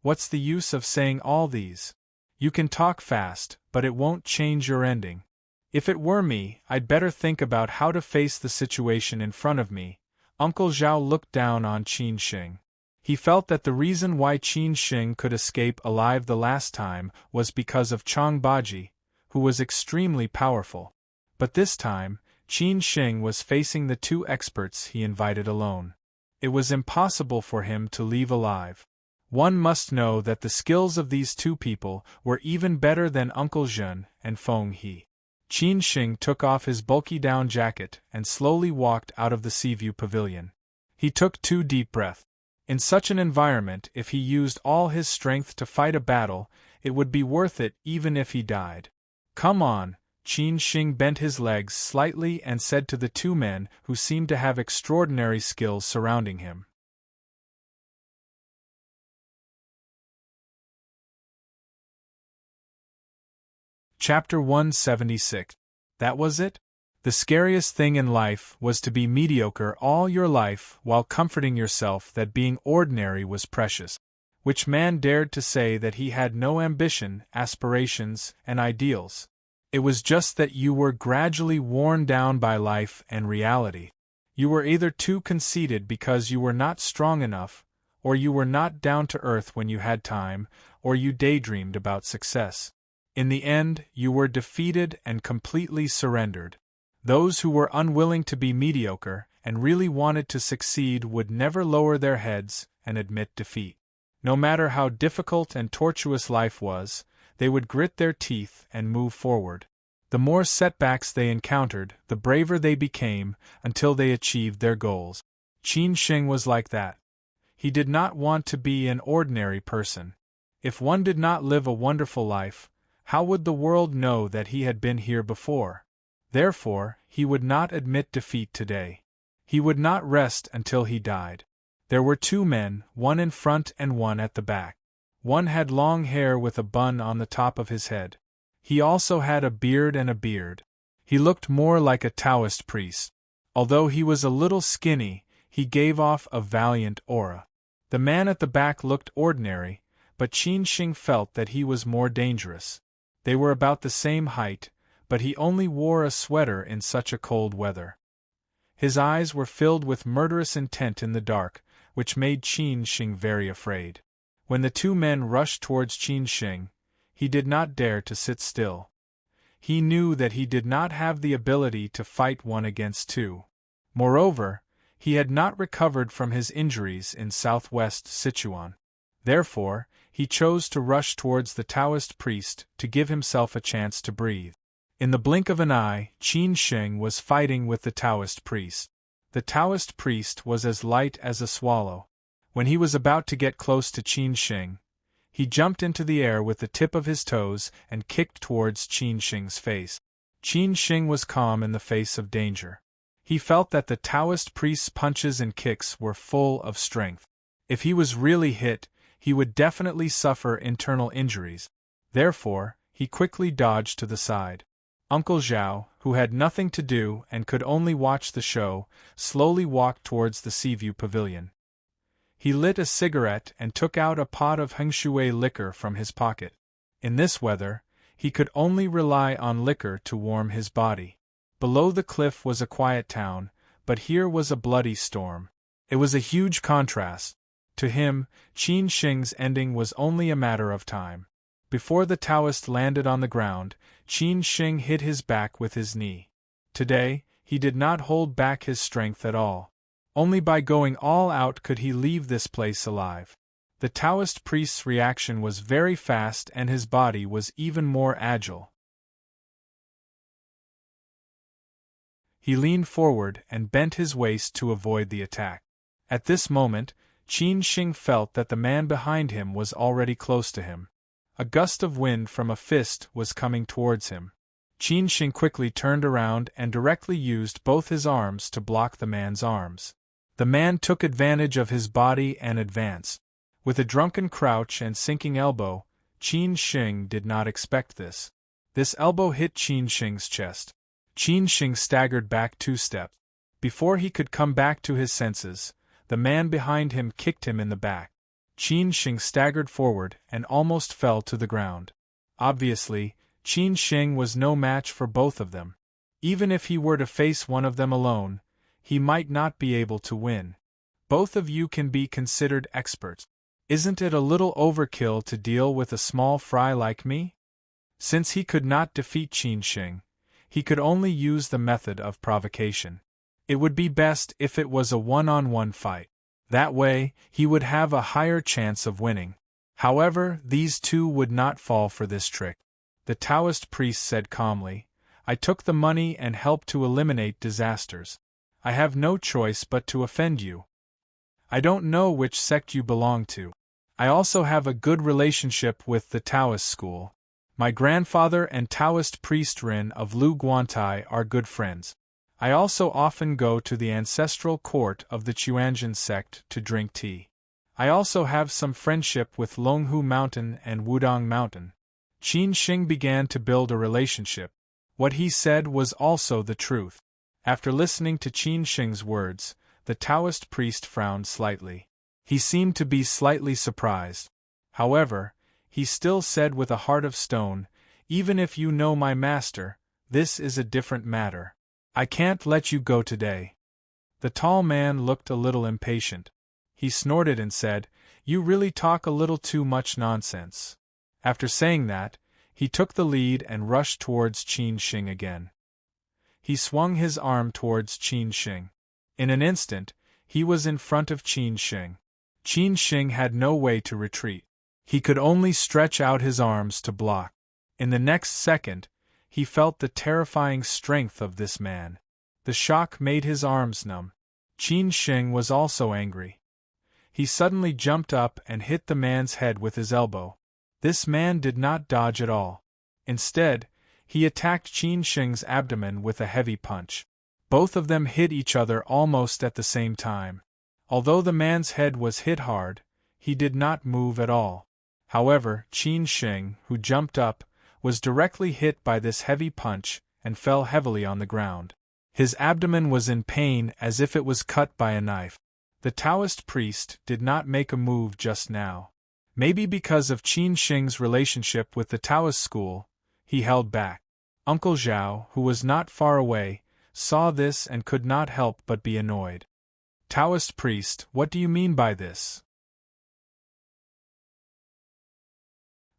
What's the use of saying all these? You can talk fast, but it won't change your ending. If it were me, I'd better think about how to face the situation in front of me. Uncle Zhao looked down on Qin Shing. He felt that the reason why Qin Shing could escape alive the last time was because of Chang Baji, who was extremely powerful. But this time, Qin Shing was facing the two experts he invited alone. It was impossible for him to leave alive. One must know that the skills of these two people were even better than Uncle Zhen and Feng He. Qin Shing took off his bulky down jacket and slowly walked out of the Seaview Pavilion. He took 2 deep breaths. In such an environment, if he used all his strength to fight a battle, it would be worth it even if he died. Come on, Qin Shing bent his legs slightly and said to the 2 men who seemed to have extraordinary skills surrounding him. Chapter 176. That was it? The scariest thing in life was to be mediocre all your life while comforting yourself that being ordinary was precious. Which man dared to say that he had no ambition, aspirations, and ideals? It was just that you were gradually worn down by life and reality. You were either too conceited because you were not strong enough, or you were not down to earth when you had time, or you daydreamed about success. In the end, you were defeated and completely surrendered. Those who were unwilling to be mediocre and really wanted to succeed would never lower their heads and admit defeat. No matter how difficult and tortuous life was, they would grit their teeth and move forward. The more setbacks they encountered, the braver they became until they achieved their goals. Qin Shing was like that. He did not want to be an ordinary person. If one did not live a wonderful life, how would the world know that he had been here before? Therefore, he would not admit defeat today. He would not rest until he died. There were two men, one in front and one at the back. One had long hair with a bun on the top of his head. He also had a beard and a beard. He looked more like a Taoist priest. Although he was a little skinny, he gave off a valiant aura. The man at the back looked ordinary, but Qin Shing felt that he was more dangerous. They were about the same height, but he only wore a sweater in such a cold weather. His eyes were filled with murderous intent in the dark, which made Qin Shing very afraid. When the two men rushed towards Qin Shing, he did not dare to sit still. He knew that he did not have the ability to fight one against two. Moreover, he had not recovered from his injuries in southwest Sichuan. Therefore, he chose to rush towards the Taoist priest to give himself a chance to breathe. In the blink of an eye, Qin Shing was fighting with the Taoist priest. The Taoist priest was as light as a swallow. When he was about to get close to Qin Shing, he jumped into the air with the tip of his toes and kicked towards Qin Shing's face. Qin Shing was calm in the face of danger. He felt that the Taoist priest's punches and kicks were full of strength. If he was really hit, he would definitely suffer internal injuries. Therefore, he quickly dodged to the side. Uncle Zhao, who had nothing to do and could only watch the show, slowly walked towards the Seaview Pavilion. He lit a cigarette and took out a pot of Hengshui liquor from his pocket. In this weather, he could only rely on liquor to warm his body. Below the cliff was a quiet town, but here was a bloody storm. It was a huge contrast. To him, Qin Shing's ending was only a matter of time. Before the Taoist landed on the ground, Qin Shing hit his back with his knee. Today, he did not hold back his strength at all. Only by going all out could he leave this place alive. The Taoist priest's reaction was very fast and his body was even more agile. He leaned forward and bent his waist to avoid the attack. At this moment, Qin Shing felt that the man behind him was already close to him. A gust of wind from a fist was coming towards him. Qin Shing quickly turned around and directly used both his arms to block the man's arms. The man took advantage of his body and advanced. With a drunken crouch and sinking elbow, Qin Shing did not expect this. This elbow hit Qin Shing's chest. Qin Shing staggered back 2 steps. Before he could come back to his senses, the man behind him kicked him in the back. Qin Shing staggered forward and almost fell to the ground. Obviously, Qin Shing was no match for both of them. Even if he were to face one of them alone, he might not be able to win. Both of you can be considered experts. Isn't it a little overkill to deal with a small fry like me? Since he could not defeat Qin Shing, he could only use the method of provocation. It would be best if it was a one-on-one fight. That way, he would have a higher chance of winning. However, these two would not fall for this trick. The Taoist priest said calmly, "I took the money and helped to eliminate disasters. I have no choice but to offend you. I don't know which sect you belong to. I also have a good relationship with the Taoist school. My grandfather and Taoist priest Rin of Lu Guantai are good friends. I also often go to the ancestral court of the Chuanjin sect to drink tea. I also have some friendship with Longhu Mountain and Wudong Mountain." Qin Shing began to build a relationship. What he said was also the truth. After listening to Qin Shing's words, the Taoist priest frowned slightly. He seemed to be slightly surprised. However, he still said with a heart of stone, "Even if you know my master, this is a different matter. I can't let you go today." The tall man looked a little impatient. He snorted and said, "You really talk a little too much nonsense." After saying that, he took the lead and rushed towards Qin Shing again. He swung his arm towards Qin Shing. In an instant, he was in front of Qin Shing. Qin Shing had no way to retreat. He could only stretch out his arms to block. In the next second, he felt the terrifying strength of this man. The shock made his arms numb. Qin Shing was also angry. He suddenly jumped up and hit the man's head with his elbow. This man did not dodge at all. Instead, he attacked Qin Shing's abdomen with a heavy punch. Both of them hit each other almost at the same time. Although the man's head was hit hard, he did not move at all. However, Qin Shing, who jumped up, was directly hit by this heavy punch and fell heavily on the ground. His abdomen was in pain as if it was cut by a knife. The Taoist priest did not make a move just now. Maybe because of Qin Shing's relationship with the Taoist school, he held back. Uncle Zhao, who was not far away, saw this and could not help but be annoyed. "Taoist priest, what do you mean by this?"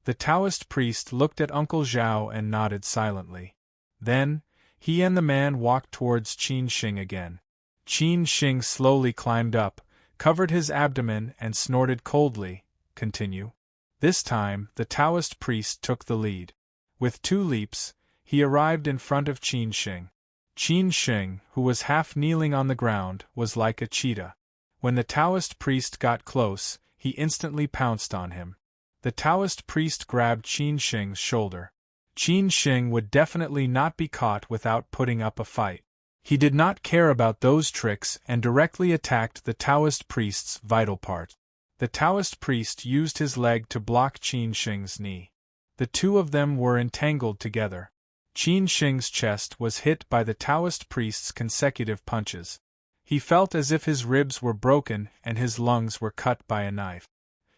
The Taoist priest looked at Uncle Zhao and nodded silently. Then, he and the man walked towards Qin Shing again. Qin Shing slowly climbed up, covered his abdomen and snorted coldly. "Continue." This time, the Taoist priest took the lead. With 2 leaps, he arrived in front of Qin Shing. Qin Shing, who was half kneeling on the ground, was like a cheetah. When the Taoist priest got close, he instantly pounced on him. The Taoist priest grabbed Qin Shing's shoulder. Qin Shing would definitely not be caught without putting up a fight. He did not care about those tricks and directly attacked the Taoist priest's vital part. The Taoist priest used his leg to block Qin Shing's knee. The two of them were entangled together. Qin Shing's chest was hit by the Taoist priest's consecutive punches. He felt as if his ribs were broken and his lungs were cut by a knife.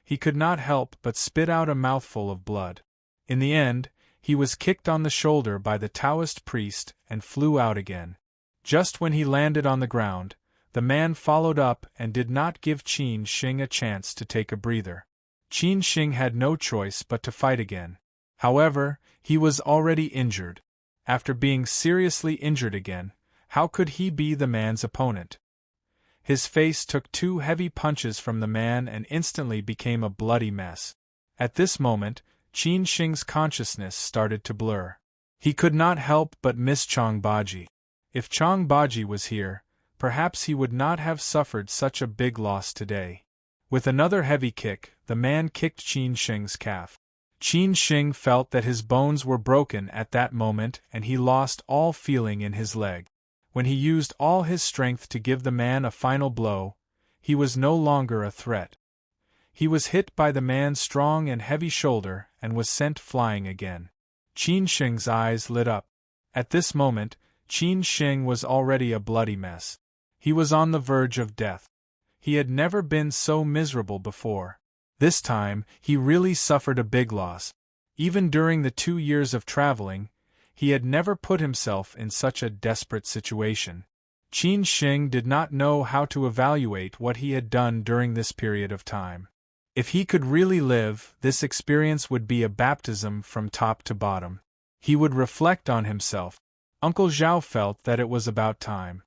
He could not help but spit out a mouthful of blood. In the end, he was kicked on the shoulder by the Taoist priest and flew out again. Just when he landed on the ground, the man followed up and did not give Qin Shing a chance to take a breather. Qin Shing had no choice but to fight again. However, he was already injured. After being seriously injured again, how could he be the man's opponent? His face took 2 heavy punches from the man and instantly became a bloody mess. At this moment, Qin Shing's consciousness started to blur. He could not help but miss Chong Baji. If Chong Baji was here, perhaps he would not have suffered such a big loss today. With another heavy kick, the man kicked Qin Shing's calf. Qin Shing felt that his bones were broken at that moment and he lost all feeling in his leg. When he used all his strength to give the man a final blow, he was no longer a threat. He was hit by the man's strong and heavy shoulder and was sent flying again. Qin Shing's eyes lit up. At this moment, Qin Shing was already a bloody mess. He was on the verge of death. He had never been so miserable before. This time, he really suffered a big loss. Even during the 2 years of traveling, he had never put himself in such a desperate situation. Qin Shing did not know how to evaluate what he had done during this period of time. If he could really live, this experience would be a baptism from top to bottom. He would reflect on himself. Uncle Zhao felt that it was about time.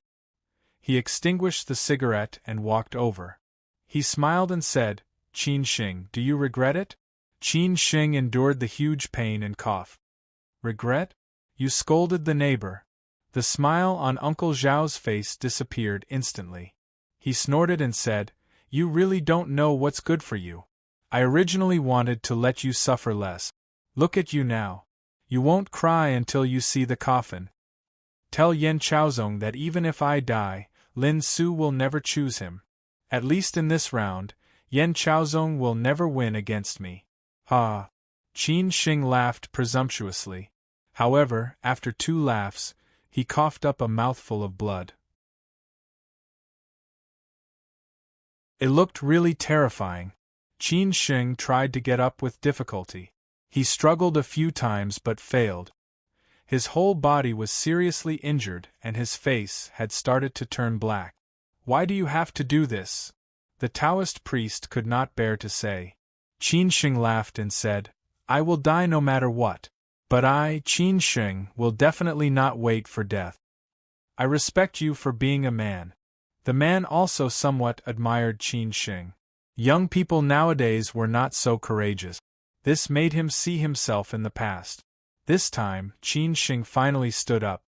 He extinguished the cigarette and walked over. He smiled and said, "Qin Shing, do you regret it?" Qin Shing endured the huge pain and cough. "Regret? You scolded the neighbor." The smile on Uncle Zhao's face disappeared instantly. He snorted and said, "You really don't know what's good for you. I originally wanted to let you suffer less. Look at you now. You won't cry until you see the coffin. Tell Yan Chaozong that even if I die, Lin Su will never choose him. At least in this round, Yan Chaozong will never win against me." "Ha!" Qin Shing laughed presumptuously. However, after 2 laughs, he coughed up a mouthful of blood. It looked really terrifying. Qin Shing tried to get up with difficulty. He struggled a few times but failed. His whole body was seriously injured and his face had started to turn black. Why do you have to do this? The Taoist priest could not bear to say. Qin Sheng laughed and said, I will die no matter what. But I, Qin Sheng, will definitely not wait for death. I respect you for being a man. The man also somewhat admired Qin Sheng. Young people nowadays were not so courageous. This made him see himself in the past. This time, Qin Sheng finally stood up.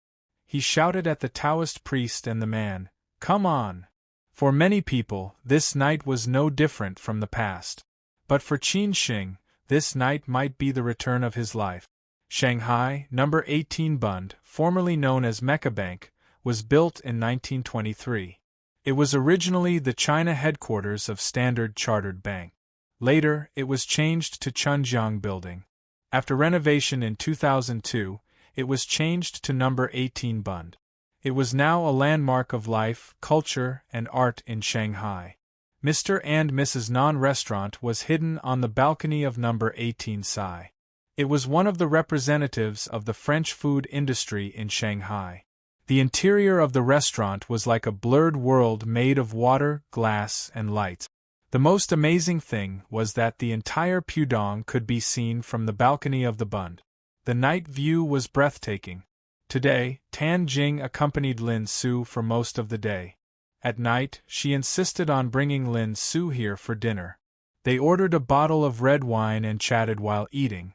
He shouted at the Taoist priest and the man, Come on! For many people, this night was no different from the past. But for Qin Sheng, this night might be the return of his life. Shanghai, No. 18 Bund, formerly known as Mecca Bank, was built in 1923. It was originally the China headquarters of Standard Chartered Bank. Later, it was changed to Chunjiang Building. After renovation in 2002, it was changed to No. 18 Bund. It was now a landmark of life, culture, and art in Shanghai. Mr. and Mrs. Nan restaurant was hidden on the balcony of No. 18 Sai. It was one of the representatives of the French food industry in Shanghai. The interior of the restaurant was like a blurred world made of water, glass, and lights. The most amazing thing was that the entire Pudong could be seen from the balcony of the Bund. The night view was breathtaking. Today, Tan Jing accompanied Lin Su for most of the day. At night, she insisted on bringing Lin Su here for dinner. They ordered a bottle of red wine and chatted while eating.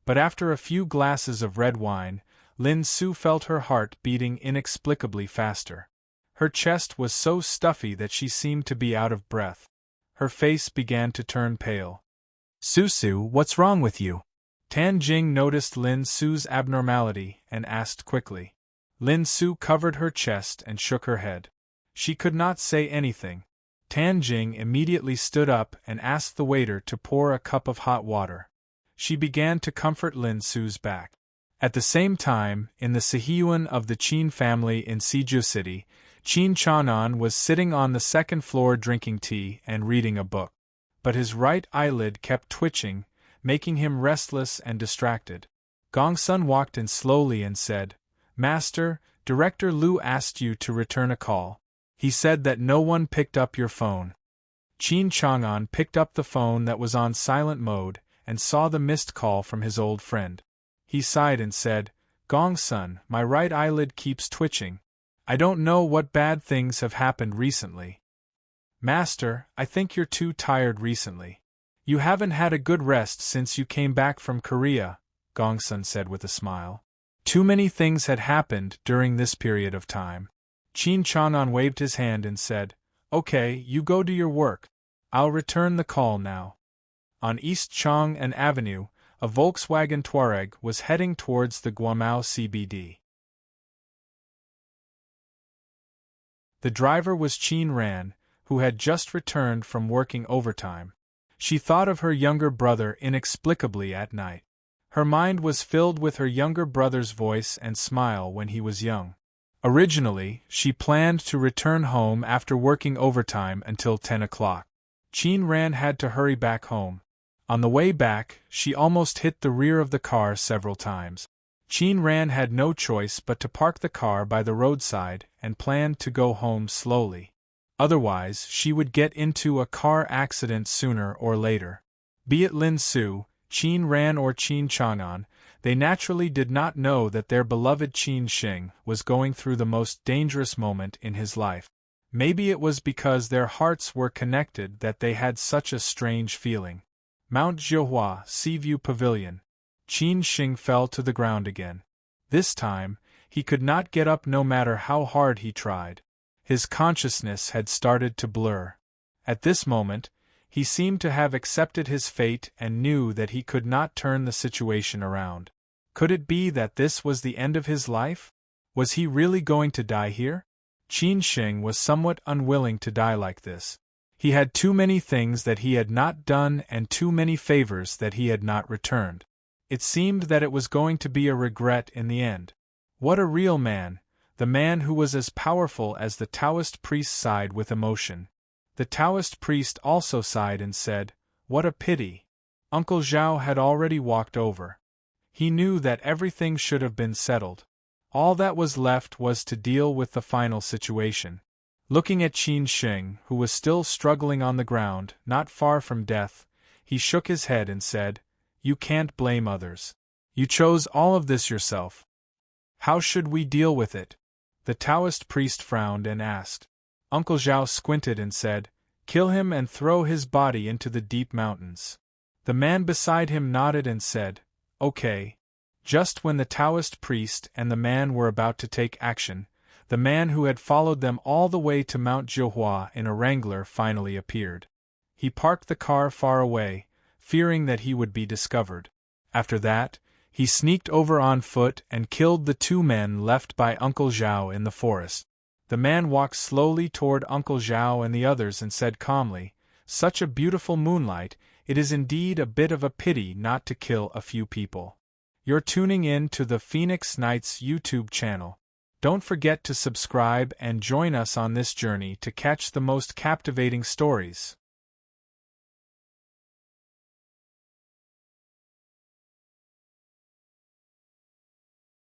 But after a few glasses of red wine, Lin Su felt her heart beating inexplicably faster. Her chest was so stuffy that she seemed to be out of breath. Her face began to turn pale. Su, what's wrong with you? Tan Jing noticed Lin Su's abnormality and asked quickly. Lin Su covered her chest and shook her head. She could not say anything. Tan Jing immediately stood up and asked the waiter to pour a cup of hot water. She began to comfort Lin Su's back. At the same time, in the Sihiyuan of the Qin family in Siju City, Qin Chanan was sitting on the second floor drinking tea and reading a book. But his right eyelid kept twitching, making him restless and distracted. Gongsun walked in slowly and said, Master, Director Liu asked you to return a call. He said that no one picked up your phone. Qin Chang'an picked up the phone that was on silent mode and saw the missed call from his old friend. He sighed and said, Gongsun, my right eyelid keeps twitching. I don't know what bad things have happened recently. Master, I think you're too tired recently. You haven't had a good rest since you came back from Korea, Gongsun said with a smile. Too many things had happened during this period of time. Qin Chang'an waved his hand and said, Okay, you go do your work. I'll return the call now. On East Chang'an Avenue, a Volkswagen Touareg was heading towards the Guomao CBD. The driver was Qin Ran, who had just returned from working overtime. She thought of her younger brother inexplicably at night. Her mind was filled with her younger brother's voice and smile when he was young. Originally, she planned to return home after working overtime until 10 o'clock. Qin Ran had to hurry back home. On the way back, she almost hit the rear of the car several times. Qin Ran had no choice but to park the car by the roadside and planned to go home slowly. Otherwise, she would get into a car accident sooner or later. Be it Lin Su, Qin Ran or Qin Chang'an, they naturally did not know that their beloved Qin Sheng was going through the most dangerous moment in his life. Maybe it was because their hearts were connected that they had such a strange feeling. Mount Jiuhua, Seaview Pavilion. Qin Sheng fell to the ground again. This time, he could not get up no matter how hard he tried. His consciousness had started to blur. At this moment, he seemed to have accepted his fate and knew that he could not turn the situation around. Could it be that this was the end of his life? Was he really going to die here? Qin Sheng was somewhat unwilling to die like this. He had too many things that he had not done and too many favors that he had not returned. It seemed that it was going to be a regret in the end. What a real man, the man who was as powerful as the Taoist priest sighed with emotion. The Taoist priest also sighed and said, What a pity. Uncle Zhao had already walked over. He knew that everything should have been settled. All that was left was to deal with the final situation. Looking at Qin Sheng, who was still struggling on the ground, not far from death, he shook his head and said, "You can't blame others. You chose all of this yourself. How should we deal with it?" The Taoist priest frowned and asked. Uncle Zhao squinted and said, "Kill him and throw his body into the deep mountains." The man beside him nodded and said, "Okay." Just when the Taoist priest and the man were about to take action, the man who had followed them all the way to Mount Jiuhua in a wrangler finally appeared. He parked the car far away, fearing that he would be discovered. After that, he sneaked over on foot and killed the two men left by Uncle Zhao in the forest. The man walked slowly toward Uncle Zhao and the others and said calmly, "Such a beautiful moonlight, it is indeed a bit of a pity not to kill a few people." You're tuning in to the Phoenix Nights YouTube channel. Don't forget to subscribe and join us on this journey to catch the most captivating stories.